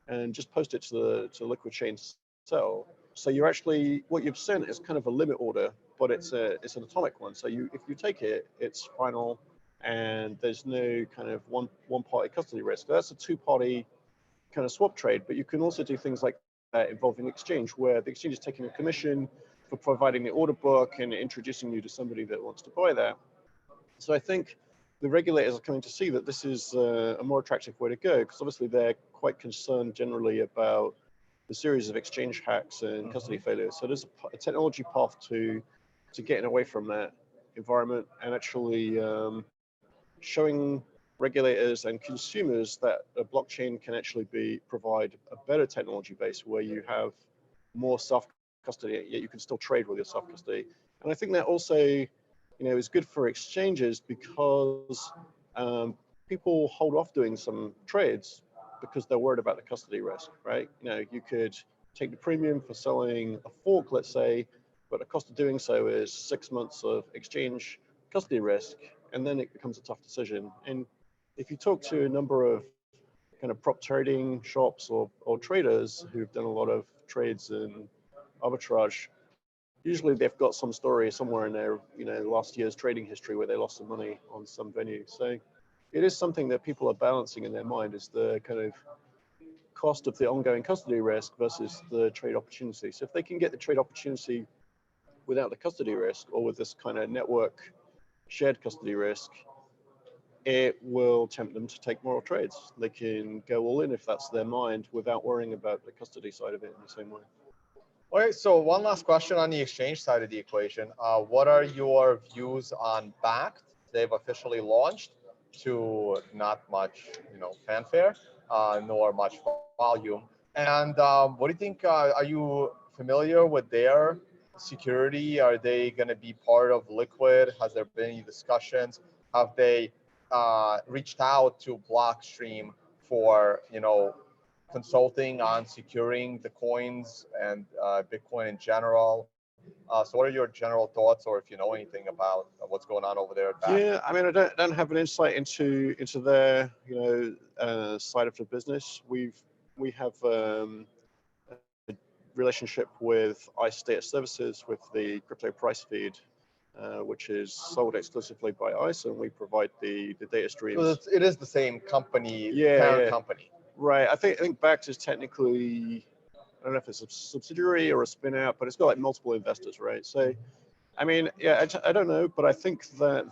and just post it to the Liquid chain to sell. So you're actually, what you've sent is kind of a limit order, but it's an atomic one. So if you take it, it's final, and there's no kind of one party custody risk. That's a 2-party kind of swap trade, but you can also do things like that involving exchange, where the exchange is taking a commission for providing the order book and introducing you to somebody that wants to buy that. So I think the regulators are coming to see that this is a more attractive way to go, because obviously they're quite concerned generally about the series of exchange hacks and custody failures. So there's a technology path to getting away from that environment and actually showing regulators and consumers that a blockchain can actually provide a better technology base where you have more self-custody, yet you can still trade with your self-custody. And I think that also, is good for exchanges because people hold off doing some trades because they're worried about the custody risk, right? You could take the premium for selling a fork, let's say, but the cost of doing so is 6 months of exchange custody risk, and then it becomes a tough decision. And if you talk to a number of kind of prop trading shops or traders who've done a lot of trades in arbitrage, usually they've got some story somewhere in their last year's trading history where they lost some money on some venue. So it is something that people are balancing in their mind, is the kind of cost of the ongoing custody risk versus the trade opportunity. So if they can get the trade opportunity without the custody risk, or with this kind of network shared custody risk, it will tempt them to take more trades. They can go all in if that's their mind without worrying about the custody side of it in the same way. Okay, so one last question on the exchange side of the equation. What are your views on Backed? They've officially launched to not much, fanfare, nor much volume. And what do you think? Are you familiar with their security? Are they going to be part of Liquid? Has there been any discussions? Have they reached out to Blockstream for, consulting on securing the coins and Bitcoin in general? So what are your general thoughts, or if you know anything about what's going on over there at Backed? Yeah, I mean, I don't have an insight into their side of the business. We have a relationship with ICE Data Services with the crypto price feed, which is sold exclusively by ICE, and we provide the data streams. So it is the same company, Yeah, parent company. Right. I think Backed is technically, I don't know if it's a subsidiary or a spin out, but it's got like multiple investors, right? So, I mean, yeah, I don't know, but I think that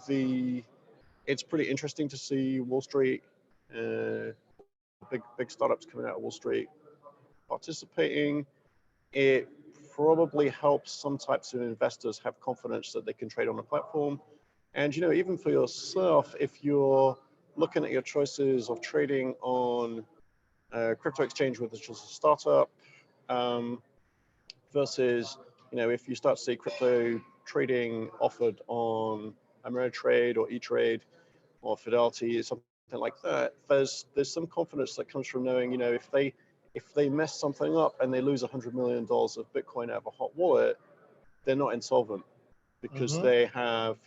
it's pretty interesting to see Wall Street, big startups coming out of Wall Street participating. It probably helps some types of investors have confidence that they can trade on the platform. And, even for yourself, if you're looking at your choices of trading on crypto exchange with just a startup, versus, if you start to see crypto trading offered on Ameritrade or E-Trade or Fidelity or something like that, there's some confidence that comes from knowing, if they mess something up and they lose $100 million of Bitcoin out of a hot wallet, they're not insolvent because they have,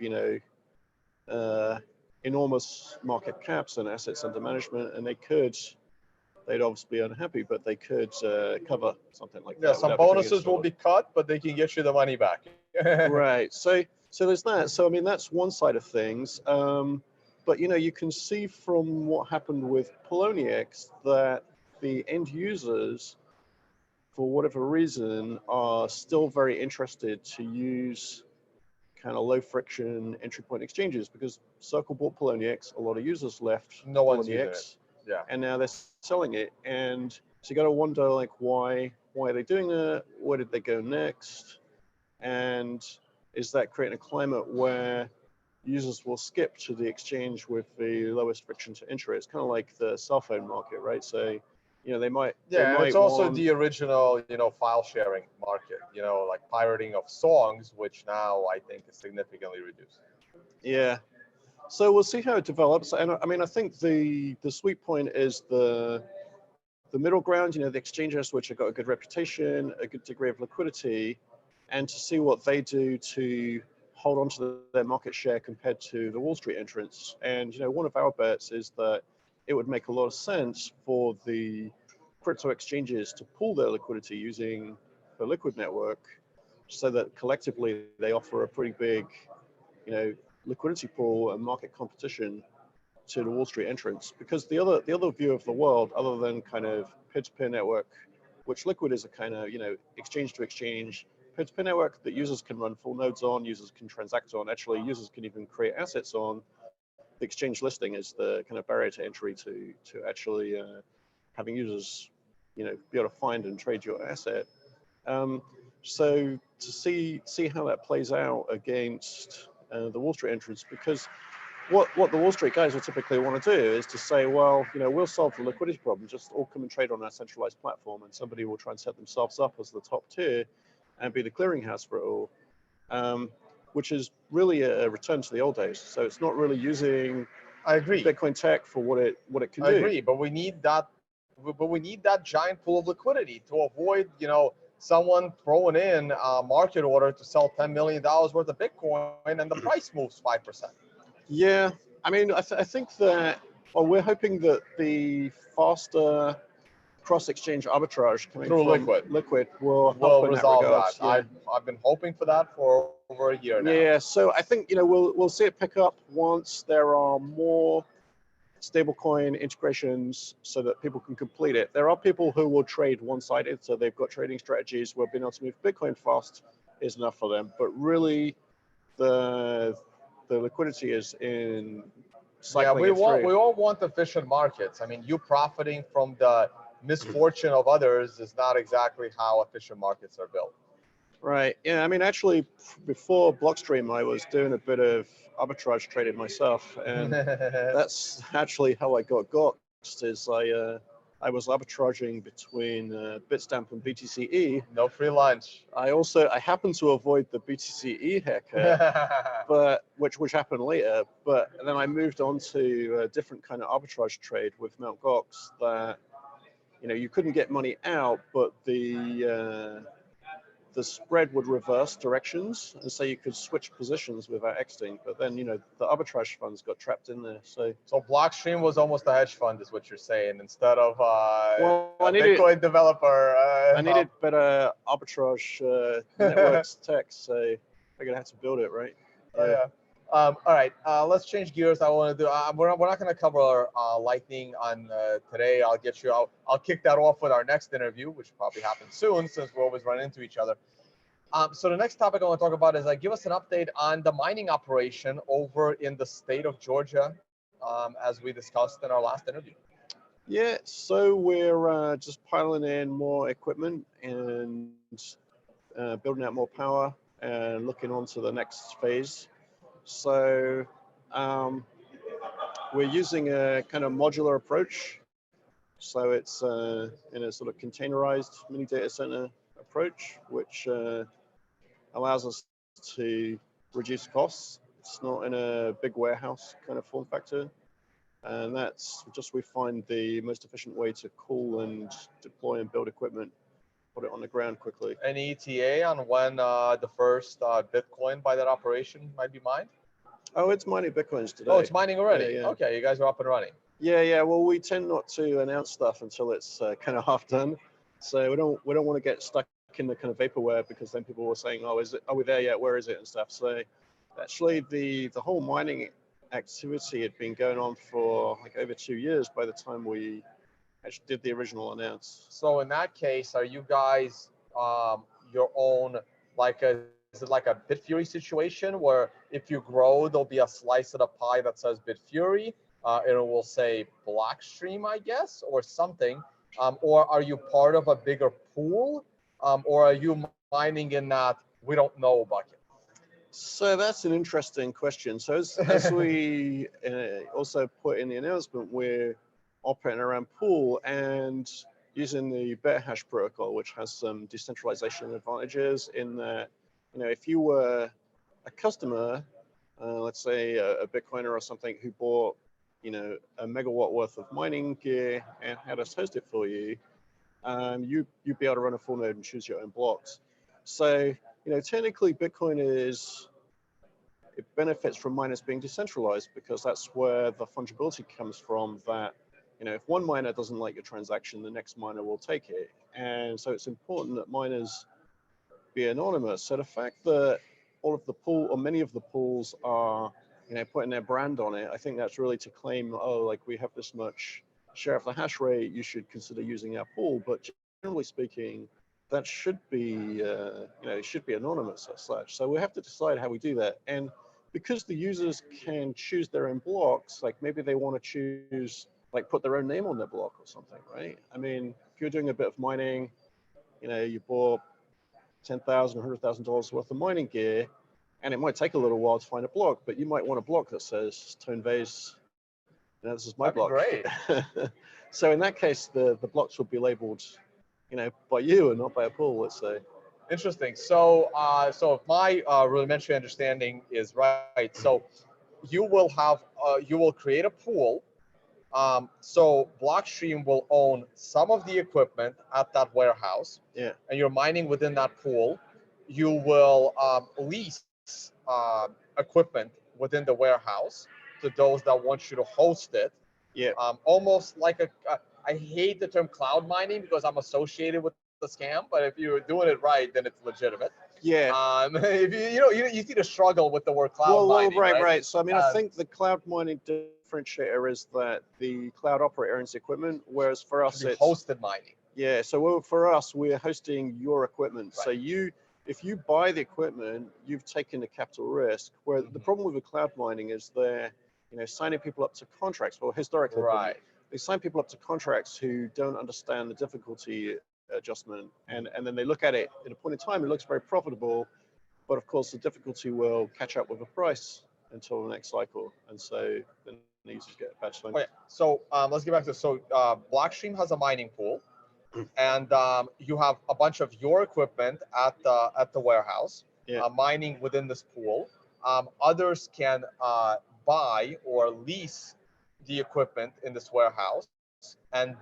enormous market caps and assets under management, and they'd obviously be unhappy, but they could cover something like that. Yeah, some bonuses will be cut, but they can get you the money back. Right. So there's that. So I mean, that's one side of things. But you can see from what happened with Poloniex that the end users, for whatever reason, are still very interested to use kind of low friction entry point exchanges, because Circle bought Poloniex, a lot of users left No one's using it. Poloniex, Yeah. and now they're selling it. And so you got to wonder, like, why are they doing that? Where did they go next? And is that creating a climate where users will skip to the exchange with the lowest friction to enter? It's kind of like the cell phone market, right? So, they might. Yeah, they might it's also the original, file sharing market, like pirating of songs, which now I think is significantly reduced. Yeah. So we'll see how it develops. And I mean, I think the sweet point is the middle ground, the exchanges which have got a good reputation, a good degree of liquidity, and to see what they do to hold on to their market share compared to the Wall Street entrants. And, one of our bets is that it would make a lot of sense for the crypto exchanges to pool their liquidity using the Liquid network, so that collectively they offer a pretty big, liquidity pool and market competition to the Wall Street entrants. Because the other view of the world, other than kind of peer-to-peer network, which Liquid is a kind of, exchange to exchange peer-to-peer network that users can run full nodes on, users can transact on, actually users can even create assets on. The exchange listing is the kind of barrier to entry to actually having users, be able to find and trade your asset. So to see how that plays out against the Wall Street entrants, because what the Wall Street guys will typically want to do is to say, well, we'll solve the liquidity problem, just all come and trade on our centralized platform, and somebody will try and set themselves up as the top tier and be the clearinghouse for it all, which is really a return to the old days. So it's not really using I agree. Bitcoin tech for what it can do. I agree, but we need that. But we need that giant pool of liquidity to avoid, someone throwing in a market order to sell $10 million worth of Bitcoin and the price moves 5%. Yeah, I mean, I think that, well, we're hoping that the faster cross-exchange arbitrage coming Through from liquid will help We'll in that resolve regard. that. I've been hoping for that for over a year now. Yeah, so I think we'll see it pick up once there are more stablecoin integrations so that people can complete it. There are people who will trade one-sided, so they've got trading strategies where being able to move Bitcoin fast is enough for them. But really, the liquidity is in cycling we all want efficient markets. I mean, you profiting from the misfortune of others is not exactly how efficient markets are built. Right. Yeah. I mean, actually, before Blockstream, I was doing a bit of arbitrage trading myself, and that's actually how I got goxed. Is I was arbitraging between Bitstamp and BTCE. No free lunch. I happened to avoid the BTCE haircut, but which happened later. But then I moved on to a different kind of arbitrage trade with Mt. Gox that you couldn't get money out, but the spread would reverse directions, and so you could switch positions without exiting. But then, the arbitrage funds got trapped in there. So Blockstream was almost a hedge fund, is what you're saying, instead of Bitcoin developer. I needed better arbitrage networks tech, so I figured I had to build it, right? Yeah. All right, let's change gears. I want to do. We're not going to cover Lightning on today. I'll kick that off with our next interview, which will probably happen soon, since we always run into each other. So the next topic I want to talk about is give us an update on the mining operation over in the state of Georgia, as we discussed in our last interview. Yeah, so we're just piling in more equipment and building out more power and looking on to the next phase. So we're using a kind of modular approach. So it's in a sort of containerized mini data center approach, which allows us to reduce costs. It's not in a big warehouse kind of form factor. And that's just, we find the most efficient way to cool and deploy and build equipment, put it on the ground quickly. Any ETA on when the first Bitcoin by that operation might be mined? Oh, it's mining Bitcoins today. Oh, it's mining already? Yeah. Okay, you guys are up and running. Yeah. Well, we tend not to announce stuff until it's kind of half done. So we don't want to get stuck in the kind of vaporware, because then people were saying, oh, are we there yet? Where is it? And stuff. So actually the whole mining activity had been going on for like over 2 years by the time we actually did the original announce. So in that case, are you guys your own, is it like a Bitfury situation where if you grow, there'll be a slice of the pie that says Bitfury, and it will say Blockstream, I guess, or something, or are you part of a bigger pool, or are you mining in that we don't know bucket? So that's an interesting question. So as we also put in the announcement, we're operating around pool and using the BetaHash protocol, which has some decentralization advantages in that, if you were a customer, let's say a Bitcoiner or something who bought, a megawatt worth of mining gear and had us host it for you, you'd be able to run a full node and choose your own blocks. So, technically Bitcoin it benefits from miners being decentralized, because that's where the fungibility comes from, that, if one miner doesn't like your transaction, the next miner will take it. And so it's important that miners be anonymous. So the fact that all of the pool, or many of the pools, are putting their brand on it, I think that's really to claim, oh, like, we have this much share of the hash rate, you should consider using our pool. But generally speaking, that should be it should be anonymous as such. So we have to decide how we do that. And because the users can choose their own blocks, like maybe they want to choose, like, put their own name on their block or something, right? I mean, if you're doing a bit of mining, you bought $10,000, $100,000 worth of mining gear, And it might take a little while to find a block, but you might want a block that says Tone Vase, this is my block. Great. So in that case, the blocks will be labeled, by you and not by a pool, let's say. Interesting. So, so if my rudimentary understanding is right, so you will create a pool. So Blockstream will own some of the equipment at that warehouse. Yeah. And you're mining within that pool. You will lease equipment within the warehouse to those that want you to host it. Yeah. Almost like I hate the term cloud mining because I'm associated with the scam, but if you're doing it right, then it's legitimate. Yeah. If you see the struggle with the word cloud mining. Right. So I mean, I think the cloud mining differentiator is that the cloud operator owns equipment, whereas for us it's hosted mining. Yeah. So for us, we're hosting your equipment. Right. So if you buy the equipment, you've taken the capital risk. Where the problem with the cloud mining is they're signing people up to contracts. Well, historically, they sign people up to contracts who don't understand the difficulty adjustment, and then they look at it at a point in time. It looks very profitable, but of course the difficulty will catch up with the price until the next cycle, and so then the users get a patch time. Okay, so let's get back to this. So Blockstream has a mining pool, and you have a bunch of your equipment at the warehouse, mining within this pool. Others can buy or lease the equipment in this warehouse, and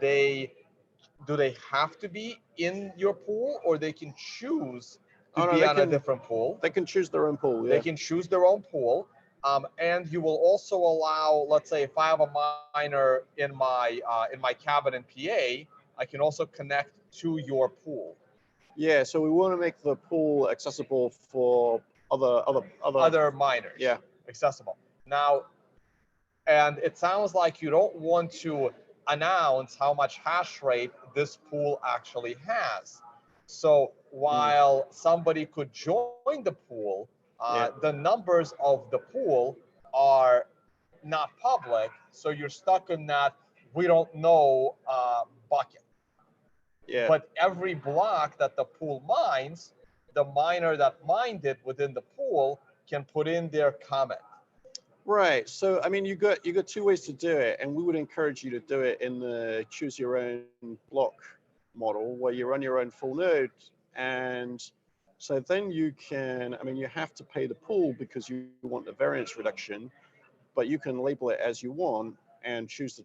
do they have to be in your pool, or they can choose to be on a different pool? They can choose their own pool. They can choose their own pool. And you will also allow, let's say, if I have a miner in my cabin in PA, I can also connect to your pool. Yeah, so we want to make the pool accessible for other miners. Yeah, accessible. Now, and it sounds like you don't want to announce how much hash rate this pool actually has. So while somebody could join the pool, the numbers of the pool are not public, so you're stuck in that we don't know bucket. Yeah. But every block that the pool mines, the miner that mined it within the pool can put in their comment. Right. So I mean, you got two ways to do it, and we would encourage you to do it in the choose your own block model, where you run your own full node, and so then you can. I mean, you have to pay the pool because you want the variance reduction, but you can label it as you want and choose the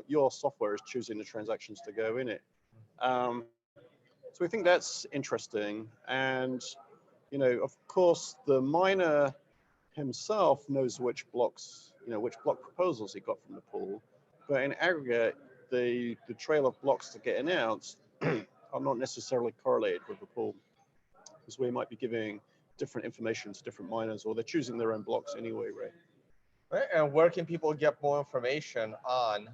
your software is choosing the transactions to go in it. So we think that's interesting, and of course, the miner himself knows which blocks, which block proposals he got from the pool, but in aggregate, the trail of blocks that get announced are not necessarily correlated with the pool, because we might be giving different information to different miners, or they're choosing their own blocks anyway, right? And where can people get more information on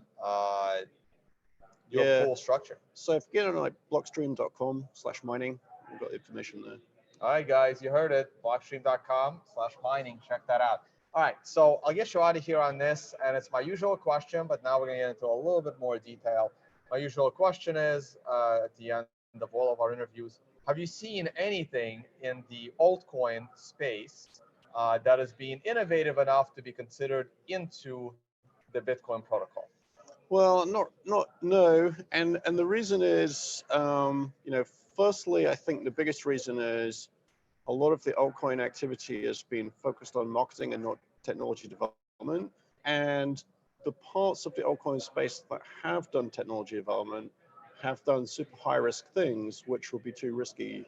your pool structure? So if you get on like blockstream.com/mining, we've got the information there. All right, guys, you heard it. Blockstream.com/mining. Check that out. All right, so I'll get you out of here on this, and it's my usual question, but now we're going to get into a little bit more detail. My usual question is, at the end of all of our interviews, have you seen anything in the altcoin space that is being innovative enough to be considered into the Bitcoin protocol? Well, no, and the reason is, firstly, I think the biggest reason is a lot of the altcoin activity has been focused on marketing and not technology development. And the parts of the altcoin space that have done technology development have done super high risk things, which would be too risky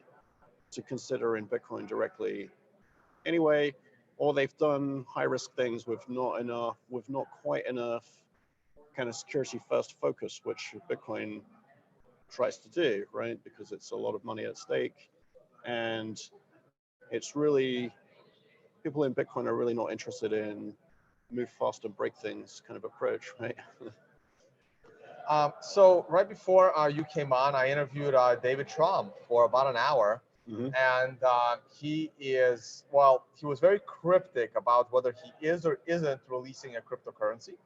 to consider in Bitcoin directly anyway, or they've done high risk things with not quite enough kind of security first focus, which Bitcoin tries to do, right? Because it's a lot of money at stake, and it's really, people in Bitcoin are really not interested in move fast and break things kind of approach, right? So right before you came on, I interviewed David Trump for about an hour. And he was very cryptic about whether he is or isn't releasing a cryptocurrency.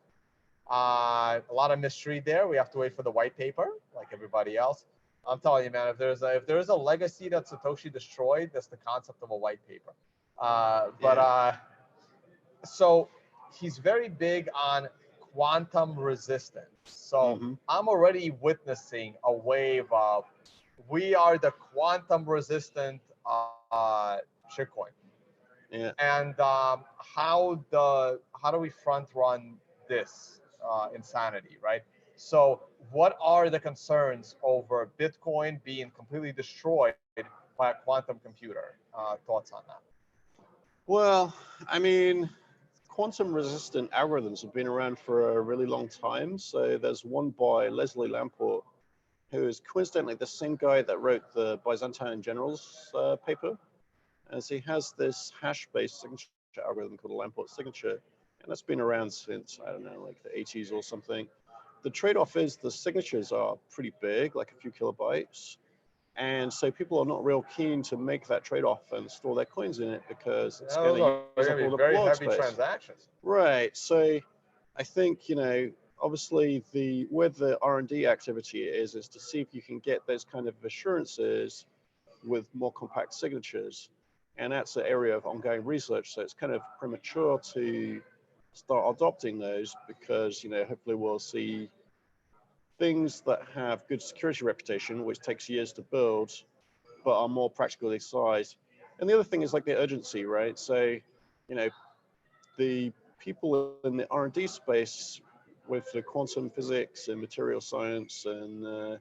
A lot of mystery there. We have to wait for the white paper, like everybody else. I'm telling you, man, if there is a legacy that Satoshi destroyed, that's the concept of a white paper. But Yeah. so he's very big on quantum resistance. So Hmm. I'm already witnessing a wave of we are the quantum resistant shitcoin. Yeah. And how do we front run this insanity, right? So what are the concerns over Bitcoin being completely destroyed by a quantum computer? Thoughts on that? Well, I mean, quantum resistant algorithms have been around for a really long time. So there's one by Leslie Lamport, who is coincidentally the same guy that wrote the Byzantine generals paper. And so he has this hash-based signature algorithm called a Lamport signature, and that's been around since, I don't know, like the 80s or something. The trade-off is the signatures are pretty big, like a few kilobytes. And so people are not real keen to make that trade-off and store their coins in it because it's Yeah, going those to are use going up to all be the very block heavy space. transactions. Right. So I think, obviously where the R&D activity is to see if you can get those kind of assurances with more compact signatures. And that's an area of ongoing research. So it's kind of premature to start adopting those because, hopefully we'll see things that have good security reputation, which takes years to build, but are more practically sized. And the other thing is like the urgency, right? So, the people in the R&D space with the quantum physics and material science and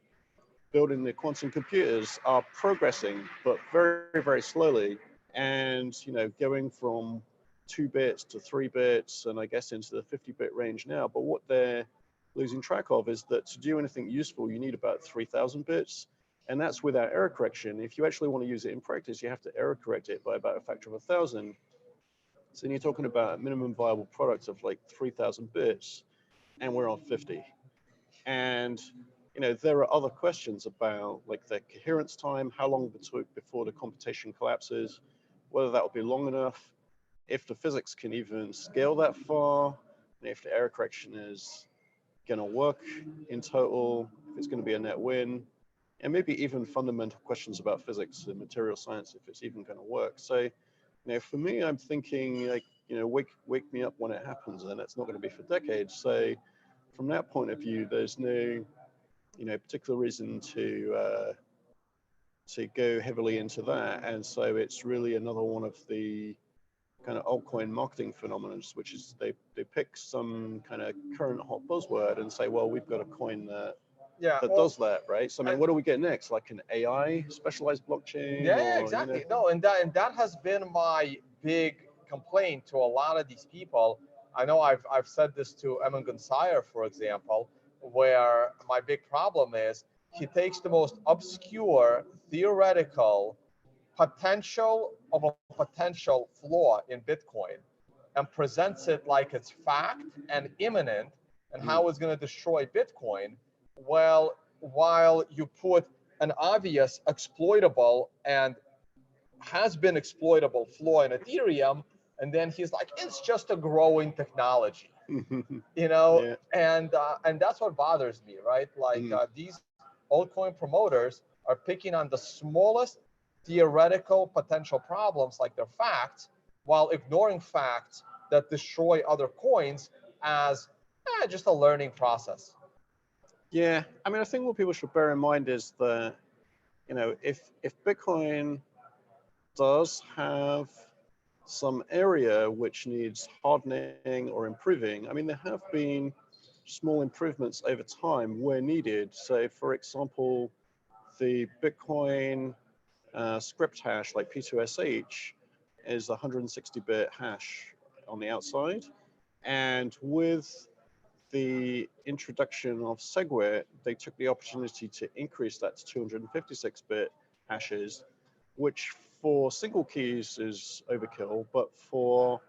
building the quantum computers are progressing, but very, very slowly. And, going from 2 bits to 3 bits, and I guess into the 50-bit range now. But what they're losing track of is that to do anything useful, you need about 3,000 bits. And that's without error correction. If you actually want to use it in practice, you have to error correct it by about a factor of 1,000. So then you're talking about a minimum viable product of like 3,000 bits, and we're on 50. And there are other questions about like the coherence time, how long it took before the computation collapses, whether that will be long enough, if the physics can even scale that far, and if the error correction is going to work in total, if it's going to be a net win, and maybe even fundamental questions about physics and material science, if it's even going to work. So, for me, I'm thinking like, wake me up when it happens, and it's not going to be for decades. So, from that point of view, there's no, particular reason to go heavily into that. And so it's really another one of the kind of altcoin marketing phenomena, which is they pick some kind of current hot buzzword and say, well, we've got a coin Yeah, that well, does that, right? So I mean, what do we get next? Like an AI specialized blockchain, yeah, or exactly. No, and that has been my big complaint to a lot of these people. I know I've said this to Emin Gunsayer, for example, where my big problem is he takes the most obscure theoretical potential of a potential flaw in Bitcoin and presents it like it's fact and imminent and how it's going to destroy Bitcoin. Well, while you put an obvious exploitable and has been exploitable flaw in Ethereum, and then he's like, it's just a growing technology, yeah, and that's what bothers me, right? Like these altcoin promoters are picking on the smallest theoretical potential problems, like they're facts, while ignoring facts that destroy other coins as just a learning process. yeah. I mean, I think what people should bear in mind is that if Bitcoin does have some area which needs hardening or improving. I mean, there have been small improvements over time where needed. So, for example, the Bitcoin script hash, like P2SH, is a 160-bit hash on the outside. And with the introduction of SegWit, they took the opportunity to increase that to 256-bit hashes, which for single keys is overkill, but for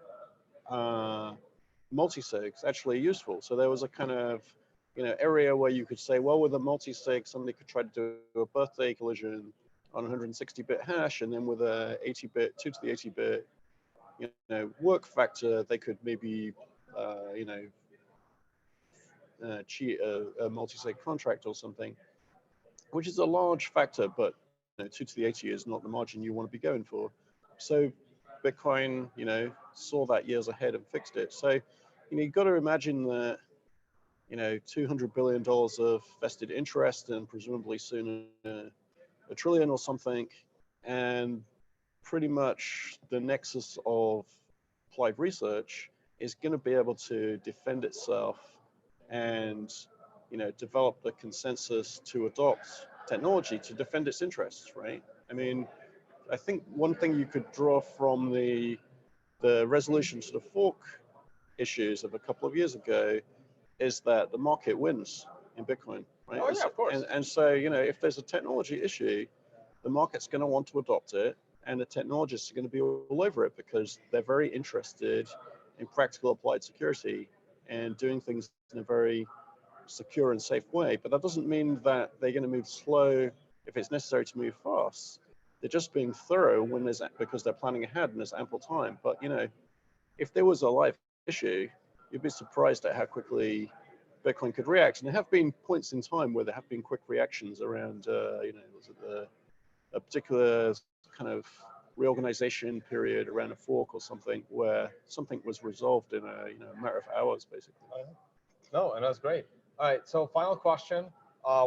multi-sigs actually useful. So there was a kind of area where you could say, well, with a multi-sig, somebody could try to do a birthday collision on 160-bit hash, and then with a 80-bit, 2 to the 80-bit, work factor, they could maybe, cheat a multi-sig contract or something, which is a large factor, but 2 to the 80 is not the margin you want to be going for. So Bitcoin, saw that years ahead and fixed it. So, you've got to imagine that, $200 billion of vested interest and presumably soon a trillion or something, and pretty much the nexus of applied research is going to be able to defend itself and develop the consensus to adopt technology to defend its interests, right? I mean, I think one thing you could draw from the resolution to the fork issues of a couple of years ago is that the market wins in Bitcoin, right? Oh yeah, of course. And so, if there's a technology issue, the market's going to want to adopt it, and the technologists are going to be all over it because they're very interested in practical applied security and doing things in a very secure and safe way. But that doesn't mean that they're going to move slow if it's necessary to move fast. They're just being thorough because they're planning ahead and there's ample time. But if there was a live issue, you'd be surprised at how quickly Bitcoin could react. And there have been points in time where there have been quick reactions around, was it a particular kind of reorganization period around a fork or something where something was resolved in a matter of hours, basically. No, and that's great. All right, so final question.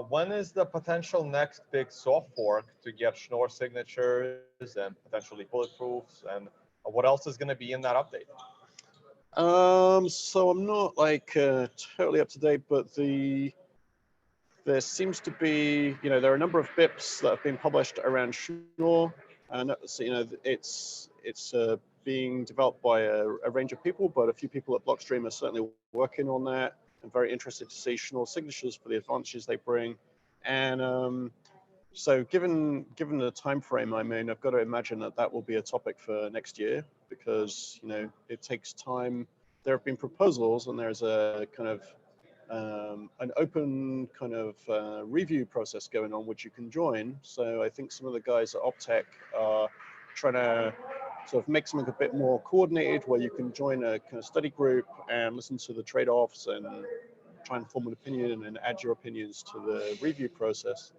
When is the potential next big soft fork to get Schnorr signatures and potentially bulletproofs, and what else is going to be in that update? So I'm not totally up to date, but there seems to be, there are a number of BIPs that have been published around Schnorr, and it's being developed by a range of people, but a few people at Blockstream are certainly working on that. I'm very interested to see Schnorr signatures for the advantages they bring, and so given the time frame, I've got to imagine that will be a topic for next year because it takes time. There have been proposals, and there's a kind of an open kind of review process going on, which you can join. So I think some of the guys at Optech are trying to sort of make something a bit more coordinated, where you can join a kind of study group and listen to the trade-offs and try and form an opinion and add your opinions to the review process.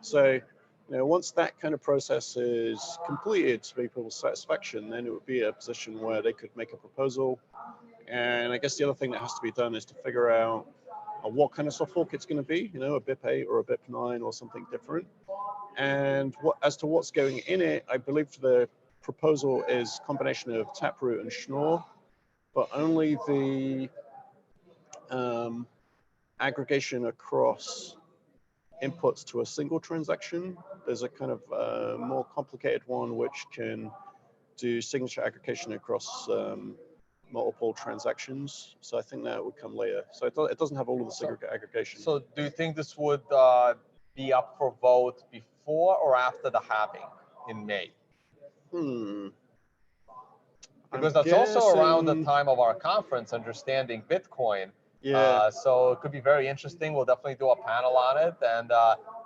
So, once that kind of process is completed to people's satisfaction, then it would be a position where they could make a proposal. And I guess the other thing that has to be done is to figure out what kind of soft fork it's going to be, a BIP 8 or a BIP 9 or something different. And as to what's going in it, I believe the proposal is a combination of Taproot and Schnorr, but only the aggregation across inputs to a single transaction. There's a kind of more complicated one which can do signature aggregation across multiple transactions. So I think that would come later. So it doesn't have all of the signature aggregation. So do you think this would be up for vote before or after the halving in May? Because that's also around the time of our conference, Understanding Bitcoin. Yeah. So it could be very interesting. We'll definitely do a panel on it, and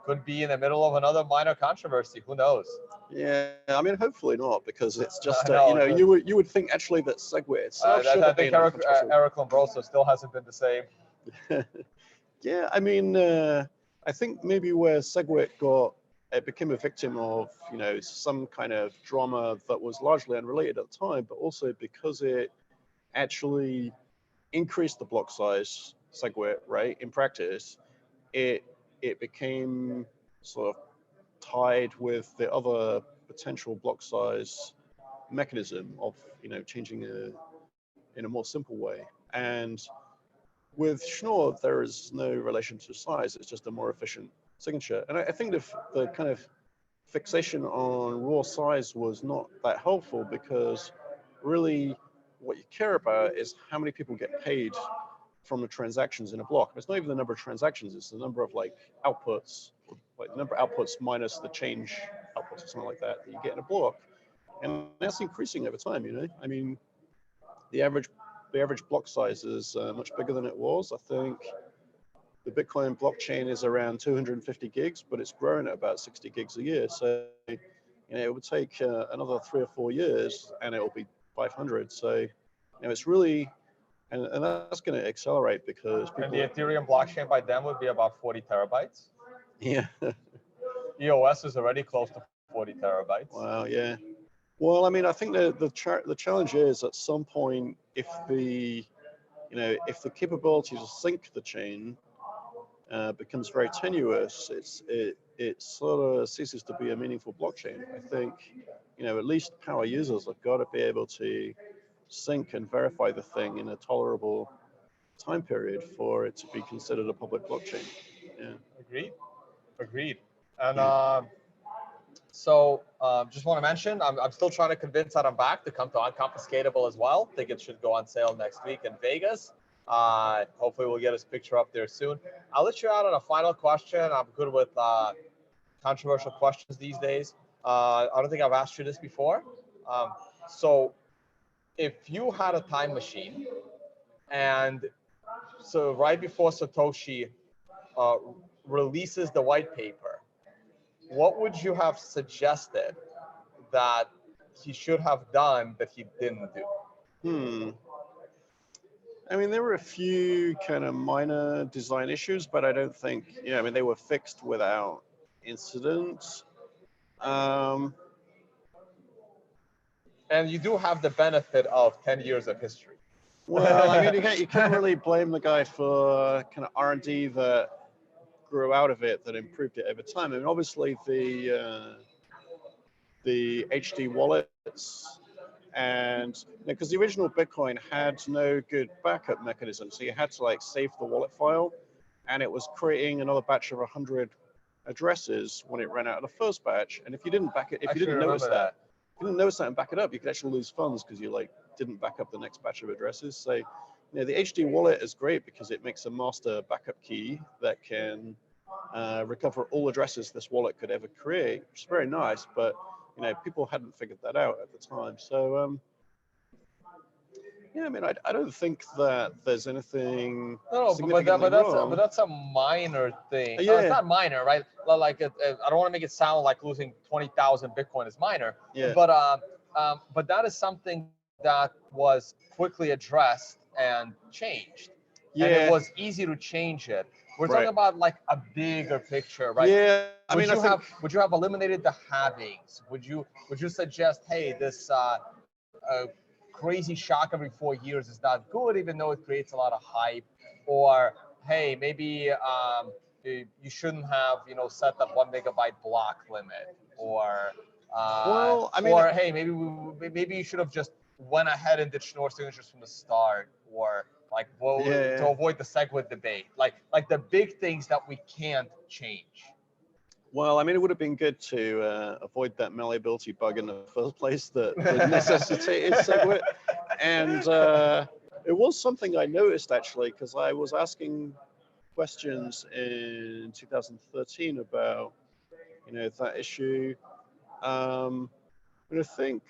could be in the middle of another minor controversy. Who knows? Yeah, hopefully not, because it's just you would think actually that SegWit itself should have been Eric Lombroso still hasn't been the same. Yeah, I think maybe where SegWit became a victim of some kind of drama that was largely unrelated at the time, but also because it actually increased the block size, SegWit, right? In practice, it became sort of tied with the other potential block size mechanism of changing in a more simple way. And with Schnorr, there is no relation to size. It's just a more efficient signature. And I think the kind of fixation on raw size was not that helpful, because really what you care about is how many people get paid from the transactions in a block. It's not even the number of transactions, it's the number of outputs, the number of outputs minus the change outputs or something like that you get in a block. And that's increasing over time, the average block size is much bigger than it was. I think the Bitcoin blockchain is around 250 gigs, but it's growing at about 60 gigs a year. So, it would take another 3 or 4 years and it will be 500. So, it's really, and that's going to accelerate because people... And the Ethereum blockchain by then would be about 40 terabytes. Yeah. EOS is already close to 40 terabytes. Wow, yeah. Well, I mean, I think the challenge is at some point, if the if the capability to sync the chain becomes very tenuous, it sort of ceases to be a meaningful blockchain. I think at least power users have got to be able to sync and verify the thing in a tolerable time period for it to be considered a public blockchain. Yeah. Agreed. And Yeah. just want to mention, I'm still trying to convince Adam back to come to Unconfiscatable as well. I think it should go on sale next week in Vegas. Hopefully we'll get his picture up there soon. I'll let you out on a final question. I'm good with controversial questions these days. I don't think I've asked you this before. So if you had a time machine, and so right before Satoshi releases the white paper, what would you have suggested that he should have done that he didn't do? I mean, there were a few kind of minor design issues, but I don't think, I mean, they were fixed without incident. And you do have the benefit of 10 years of history. Well, I mean, you can't really blame the guy for kind of R&D that grew out of it, that improved it over time. I mean, obviously the HD wallets, and because the original Bitcoin had no good backup mechanism, so you had to like save the wallet file, and it was creating another batch of 100 addresses when it ran out of the first batch. And if you didn't back it, if you didn't notice that and back it up, you could actually lose funds because you like didn't back up the next batch of addresses. So the HD wallet is great because it makes a master backup key that can recover all addresses this wallet could ever create, which is very nice. But people hadn't figured that out at the time. So yeah, I mean, I don't think that there's anything significantly wrong. But that's a minor thing. Yeah. No, it's not minor, right? Like I don't want to make it sound like losing 20,000 Bitcoin is minor. Yeah. But that is something that was quickly addressed and changed. Yeah. And it was easy to change it. We're talking about like a bigger picture, right? Yeah. Would you have eliminated the halvings? Would you suggest, hey, this crazy shock every 4 years is not good, even though it creates a lot of hype? Or hey, maybe you shouldn't have set that 1 megabyte block limit, or well, I mean, or hey, maybe you should have just went ahead and did Schnorr signatures from the start, or like to avoid the SegWit debate, like the big things that we can't change. Well, I mean, it would have been good to avoid that malleability bug in the first place that necessitated SegWit. And it was something I noticed, actually, because I was asking questions in 2013 about, that issue. But I think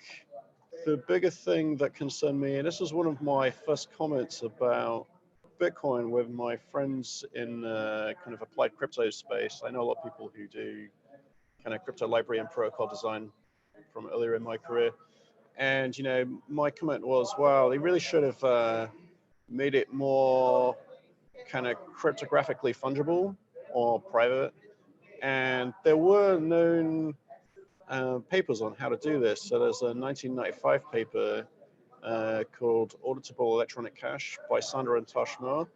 the bigger thing that concerned me, and this was one of my first comments about Bitcoin with my friends in kind of applied crypto space. I know a lot of people who do kind of crypto library and protocol design from earlier in my career. And, my comment was, well, they really should have made it more kind of cryptographically fungible or private. And there were known papers on how to do this. So there's a 1995 paper called Auditable Electronic Cash by Sander and Tashma,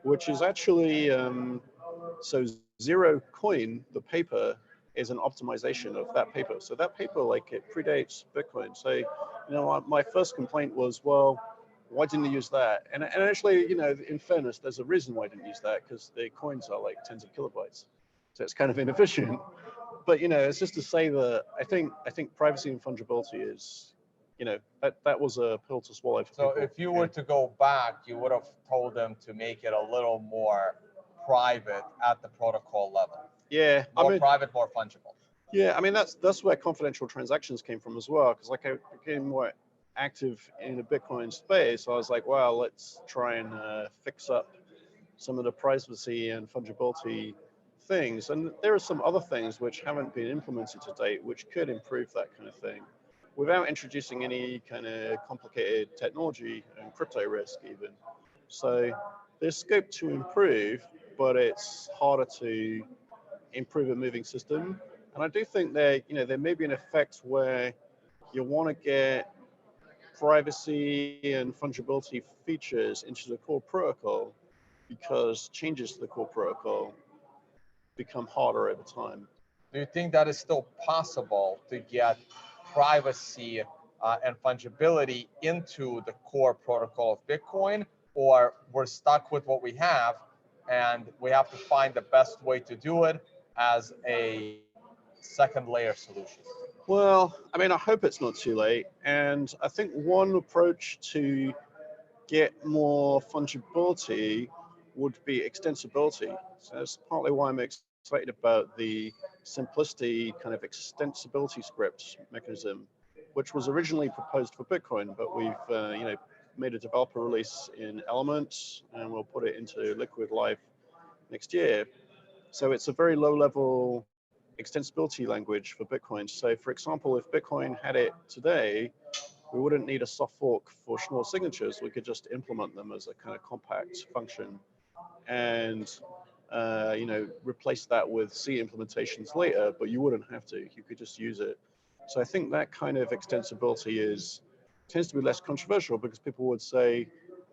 which is actually, so Zero Coin, the paper, is an optimization of that paper. So that paper, like, it predates Bitcoin. So, my first complaint was, well, why didn't you use that? And actually, in fairness, there's a reason why I didn't use that, because the coins are like tens of kilobytes. So it's kind of inefficient. But, it's just to say that I think privacy and fungibility is, that was a pill to swallow for people. So if you were to go back, you would have told them to make it a little more private at the protocol level. Yeah. More private, more fungible. Yeah, I mean, that's where confidential transactions came from as well. Because like I became more active in the Bitcoin space, I was like, well, let's try and fix up some of the privacy and fungibility things. And there are some other things which haven't been implemented to date, which could improve that kind of thing without introducing any kind of complicated technology and crypto risk even. So there's scope to improve, but it's harder to improve a moving system. And I do think there may be an effect where you want to get privacy and fungibility features into the core protocol, because changes to the core protocol become harder over time. Do you think that is still possible to get privacy and fungibility into the core protocol of Bitcoin, or we're stuck with what we have and we have to find the best way to do it as a second layer solution? Well, I mean, I hope it's not too late. And I think one approach to get more fungibility would be extensibility. So that's partly why I'm excited about the simplicity kind of extensibility script mechanism, which was originally proposed for Bitcoin, but we've made a developer release in Elements, and we'll put it into Liquid Live next year. So it's a very low-level extensibility language for Bitcoin. So for example, if Bitcoin had it today, we wouldn't need a soft fork for Schnorr signatures. We could just implement them as a kind of compact function, and replace that with C implementations later, but you wouldn't have to. You could just use it. So I think that kind of extensibility tends to be less controversial, because people would say,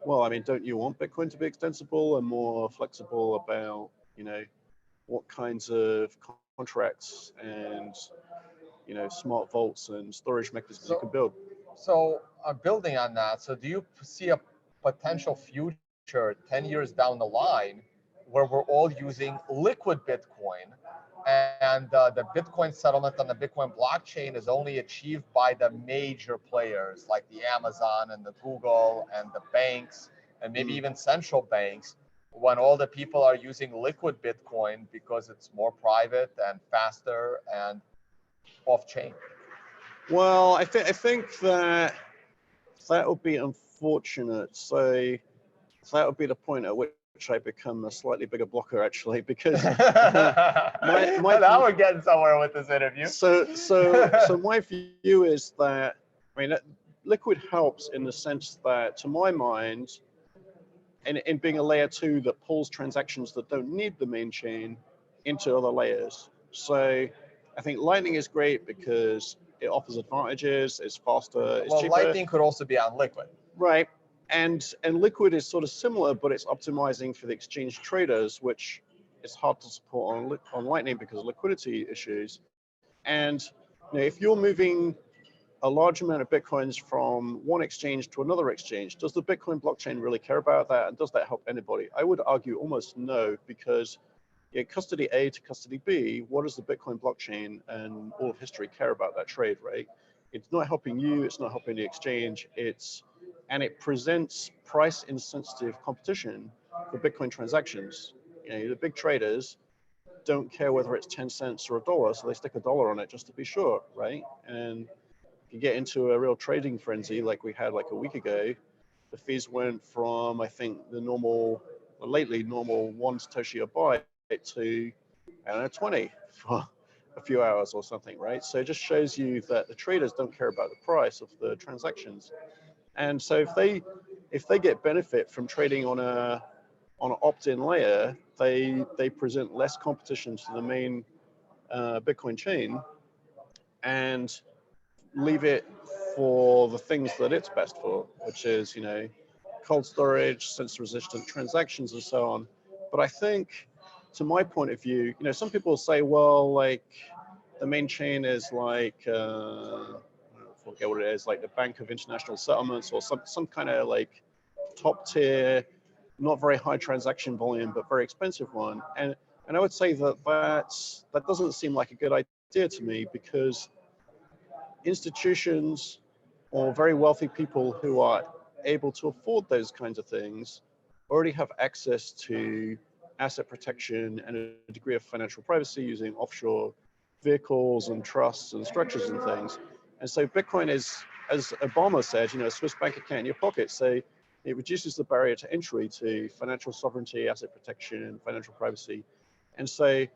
well, I mean, don't you want Bitcoin to be extensible and more flexible about, what kinds of contracts and, smart vaults and storage mechanisms you can build? So building on that, so do you see a potential future 10 years down the line where we're all using liquid Bitcoin, and the Bitcoin settlement on the Bitcoin blockchain is only achieved by the major players like the Amazon and the Google and the banks and maybe even central banks, when all the people are using liquid Bitcoin because it's more private and faster and off-chain? Well, I think that would be unfortunate. So that would be the point at which I become a slightly bigger blocker, actually, because now we're getting somewhere with this interview. So my view is that, I mean, Liquid helps in the sense that, to my mind, in being a layer 2 that pulls transactions that don't need the main chain into other layers. So I think Lightning is great because it offers advantages, it's faster, it's cheaper. Lightning could also be on Liquid. Right. And Liquid is sort of similar, but it's optimizing for the exchange traders, which is hard to support on Lightning because of liquidity issues. And if you're moving a large amount of Bitcoins from one exchange to another exchange, does the Bitcoin blockchain really care about that? And does that help anybody? I would argue almost no, because custody A to custody B, what does the Bitcoin blockchain and all of history care about that trade, right? It's not helping you, it's not helping the exchange, and it presents price insensitive competition for Bitcoin transactions. The big traders don't care whether it's 10 cents or $1, so they stick $1 on it just to be sure, right? And if you get into a real trading frenzy like we had like a week ago, the fees went from, I think, lately normal 1 Satoshi a byte to, I don't know, 20 for a few hours or something, right? So it just shows you that the traders don't care about the price of the transactions. And so if they get benefit from trading on an opt-in layer, they present less competition to the main Bitcoin chain and leave it for the things that it's best for, which is, cold storage, sensor-resistant transactions, and so on. But I think, to my point of view, some people say, well, like, the main chain is like, I forget what it is, like the Bank of International Settlements, or some kind of like top tier, not very high transaction volume, but very expensive one. And I would say that doesn't seem like a good idea to me, because institutions or very wealthy people who are able to afford those kinds of things already have access to asset protection and a degree of financial privacy using offshore vehicles and trusts and structures and things. And so Bitcoin is, as Obama said, a Swiss bank account in your pocket. So it reduces the barrier to entry to financial sovereignty, asset protection, financial privacy. And so,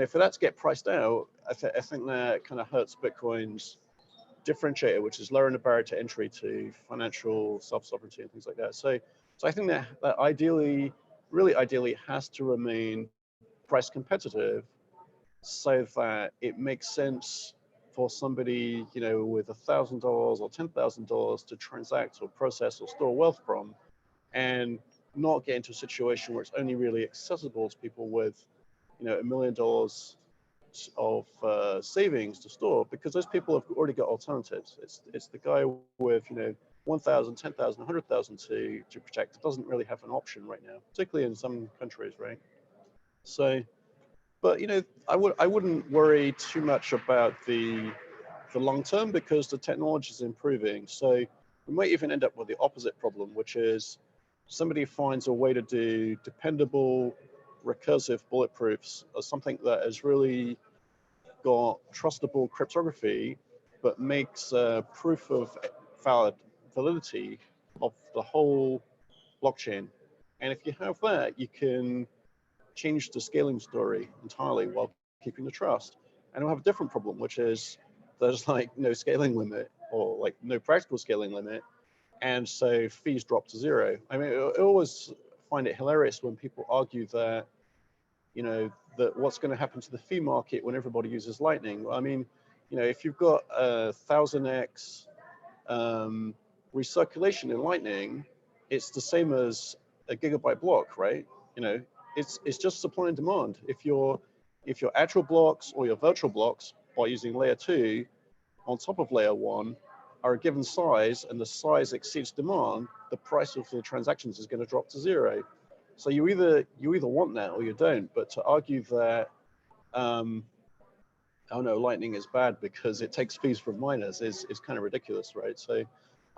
for that to get priced out, I think that kind of hurts Bitcoin's differentiator, which is lowering the barrier to entry to financial self-sovereignty and things like that. So I think that really ideally has to remain price competitive, so that it makes sense for somebody, you know, with $1,000 or $10,000 to transact or process or store wealth from, and not get into a situation where it's only really accessible to people with, you know, $1 million of savings to store, because those people have already got alternatives. It's the guy with, you know, 1,000, 10,000, 100,000 to protect. It doesn't really have an option right now, particularly in some countries, right? So, but you know, I wouldn't worry too much about the long term, because the technology is improving. So we might even end up with the opposite problem, which is somebody finds a way to do dependable, recursive bulletproofs, or something that has really got trustable cryptography, but makes proof of validity of the whole blockchain. And if you have that, you can change the scaling story entirely while keeping the trust. And we'll have a different problem, which is there's like no scaling limit, or like no practical scaling limit. And so fees drop to zero. I mean, I always find it hilarious when people argue that, you know, that what's going to happen to the fee market when everybody uses Lightning. Well, I mean, you know, if you've got a 1000x recirculation in Lightning, it's the same as a gigabyte block, right? You know, it's just supply and demand. If your actual blocks or your virtual blocks by using layer 2 on top of layer 1 are a given size, and the size exceeds demand, the price of the transactions is going to drop to zero. So you either want that or you don't. But to argue that oh no, Lightning is bad because it takes fees from miners is kind of ridiculous, right? So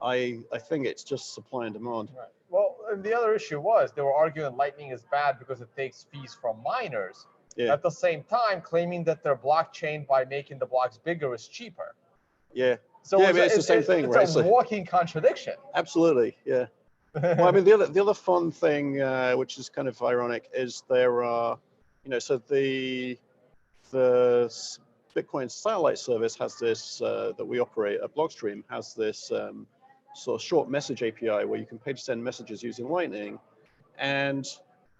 I think it's just supply and demand. Right. Well, and the other issue was they were arguing Lightning is bad because it takes fees from miners. Yeah. At the same time, claiming that their blockchain, by making the blocks bigger, is cheaper. Yeah. So yeah, it's the same thing, right? It's a walking contradiction. Absolutely, yeah. Well, I mean, the other fun thing, which is kind of ironic, is there are, you know, so the Bitcoin satellite service has this that we operate at Blockstream has this sort of short message API where you can page send messages using Lightning, and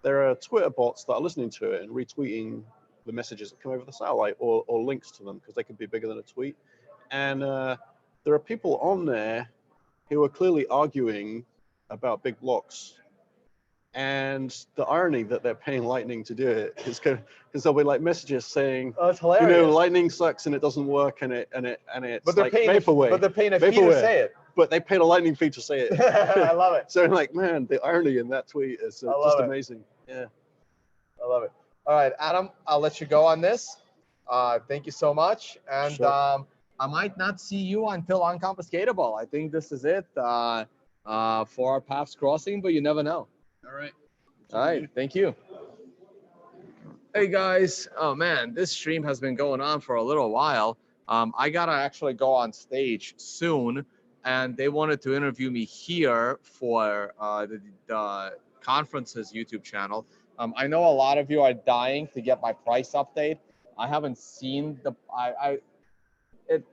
there are Twitter bots that are listening to it and retweeting the messages that come over the satellite, or links to them, because they could be bigger than a tweet. And there are people on there who are clearly arguing about big blocks. And the irony that they're paying Lightning to do it is because there'll be like messages saying, oh, it's hilarious. You know, Lightning sucks and it doesn't work and it's but they're like paying vaporware. But they're paying a fee to say it. But they paid a Lightning fee to say it. I love it. So like, man, the irony in that tweet is just amazing. Yeah. I love it. All right, Adam, I'll let you go on this. Thank you so much. And sure. I might not see you until Unconfiscatable. I think this is it for our paths crossing, but you never know. All right. All right. Thank you. Hey, guys. Oh, man, this stream has been going on for a little while. I got to actually go on stage soon, and they wanted to interview me here for the conference's YouTube channel. I know a lot of you are dying to get my price update. I haven't seen the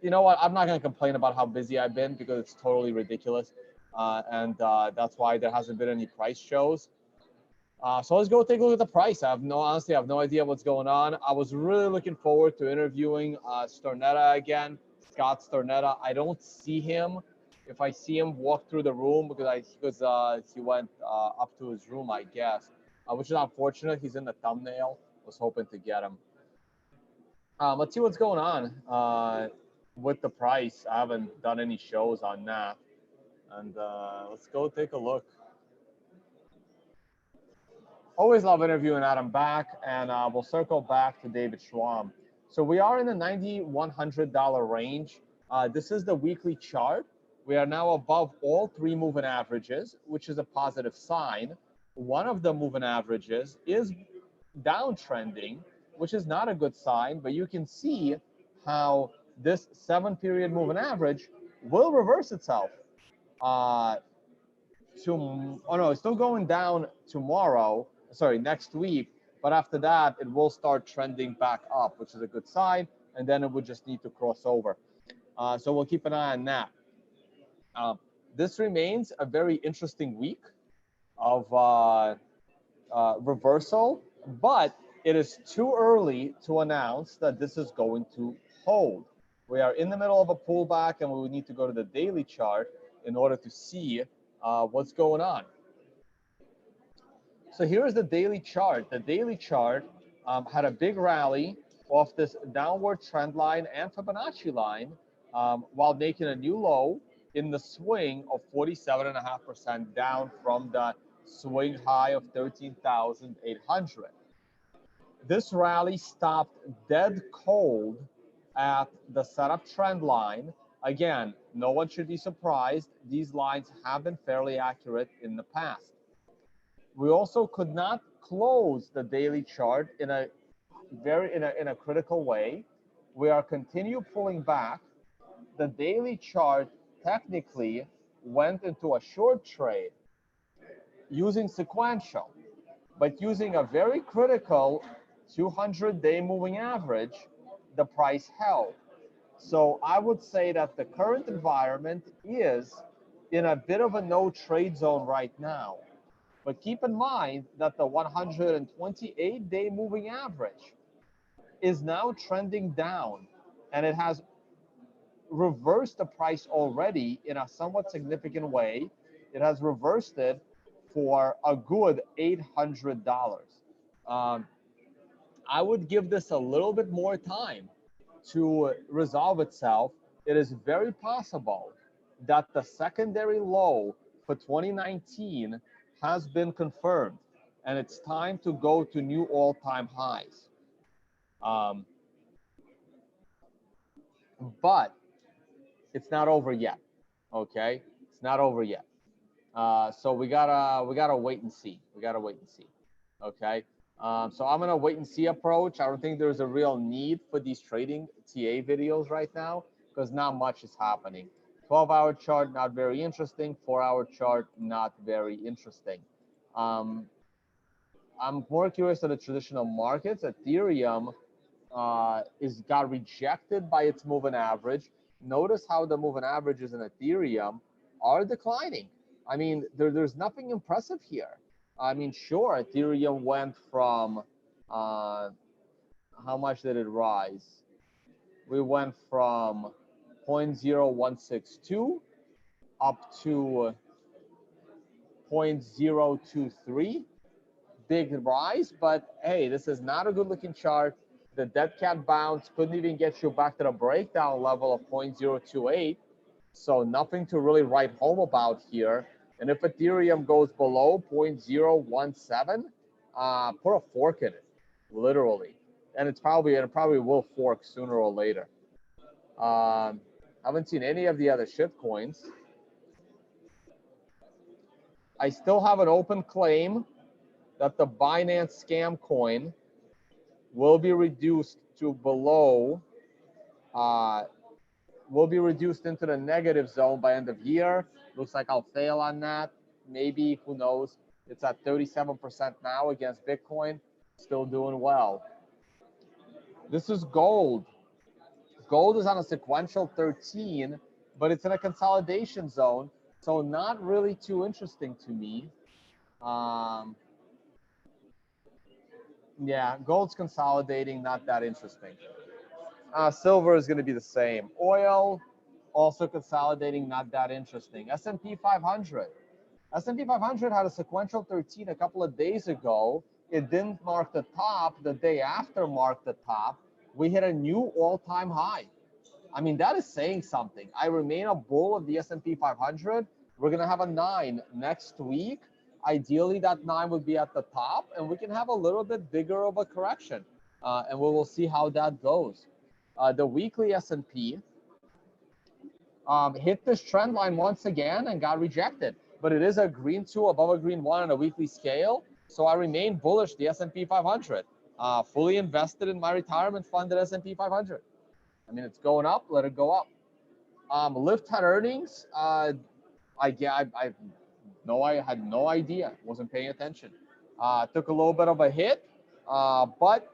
you know what? I'm not going to complain about how busy I've been, because it's totally ridiculous. And that's why there hasn't been any price shows. So let's go take a look at the price. Honestly, I have no idea what's going on. I was really looking forward to interviewing Stornetta again, Scott Stornetta. I don't see him. If I see him, walk through the room, because he went up to his room, I guess, which is unfortunate. He's in the thumbnail. I was hoping to get him. Let's see what's going on with the price. I haven't done any shows on that. And let's go take a look. Always love interviewing Adam back, and we'll circle back to David Schwam. So we are in the $9,100 range. This is the weekly chart. We are now above all three moving averages, which is a positive sign. One of the moving averages is downtrending, which is not a good sign, but you can see how this 7-period moving average will reverse itself. Oh no, it's still going down tomorrow, sorry, next week, but after that, it will start trending back up, which is a good sign, and then it would just need to cross over. So we'll keep an eye on that. This remains a very interesting week of reversal, but it is too early to announce that this is going to hold. We are in the middle of a pullback, and we would need to go to the daily chart in order to see what's going on. So here's the daily chart. The daily chart had a big rally off this downward trend line and Fibonacci line while making a new low in the swing of 47.5% down from the swing high of 13,800. This rally stopped dead cold at the setup trend line. Again, no one should be surprised. These lines have been fairly accurate in the past. We also could not close the daily chart in a critical way. We are continue pulling back. The daily chart technically went into a short trade using sequential, but using a very critical 200-day moving average, the price held. So I would say that the current environment is in a bit of a no trade zone right now. But keep in mind that the 128-day moving average is now trending down, and it has reversed the price already in a somewhat significant way. It has reversed it for a good $800. I would give this a little bit more time to resolve itself. It is very possible that the secondary low for 2019 has been confirmed, and it's time to go to new all-time highs. But it's not over yet. Okay, it's not over yet. So we gotta wait and see. We gotta wait and see. Okay. So I'm gonna wait and see approach. I don't think there's a real need for these trading TA videos right now because not much is happening. 12-hour chart, not very interesting. 4-hour chart, not very interesting. I'm more curious of the traditional markets. Ethereum got rejected by its moving average. Notice how the moving averages in Ethereum are declining. I mean, there's nothing impressive here. I mean, sure, Ethereum went from, how much did it rise? We went from 0.0162 up to 0.023. Big rise, but hey, this is not a good looking chart. The dead cat bounce couldn't even get you back to the breakdown level of 0.028. So nothing to really write home about here. And if Ethereum goes below 0.017, put a fork in it, literally. And it probably will fork sooner or later. Haven't seen any of the other shit coins. I still have an open claim that the Binance scam coin will be reduced to below, will be reduced into the negative zone by end of year. Looks like I'll fail on that. Maybe, who knows? It's at 37% now against Bitcoin. Still doing well. This is gold. Gold is on a sequential 13, but it's in a consolidation zone. So not really too interesting to me. Yeah, gold's consolidating, not that interesting. Silver is going to be the same. Oil, also consolidating, not that interesting. S&P 500. S&P 500 had a sequential 13 a couple of days ago. It didn't mark the top. The day after marked the top. We hit a new all-time high. I mean, that is saying something. I remain a bull of the S&P 500. We're going to have a 9 next week. Ideally, that 9 would be at the top, and we can have a little bit bigger of a correction, and we will see how that goes. The weekly S&P hit this trend line once again and got rejected, but it is a green 2 above a green 1 on a weekly scale, so I remain bullish the S&P 500. Fully invested in my retirement fund at S&P 500. I mean, it's going up, let it go up. Lyft had earnings. I had no idea, wasn't paying attention. Took a little bit of a hit, but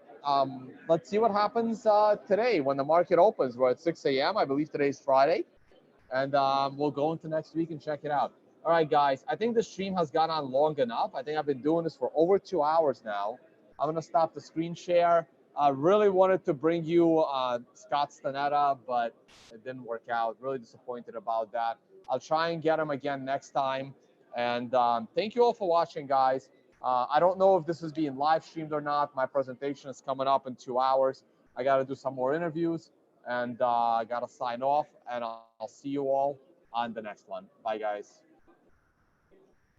let's see what happens today when the market opens. We're at 6 a.m. I believe today's Friday, and we'll go into next week and check it out. All right, guys, I think the stream has gone on long enough. I think I've been doing this for over 2 hours now. I'm going to stop the screen share. I really wanted to bring you Scott Stanetta, but it didn't work out. Really disappointed about that. I'll try and get him again next time. And thank you all for watching, guys. I don't know if this is being live streamed or not. My presentation is coming up in 2 hours. I got to do some more interviews, and I got to sign off. And I'll see you all on the next one. Bye, guys.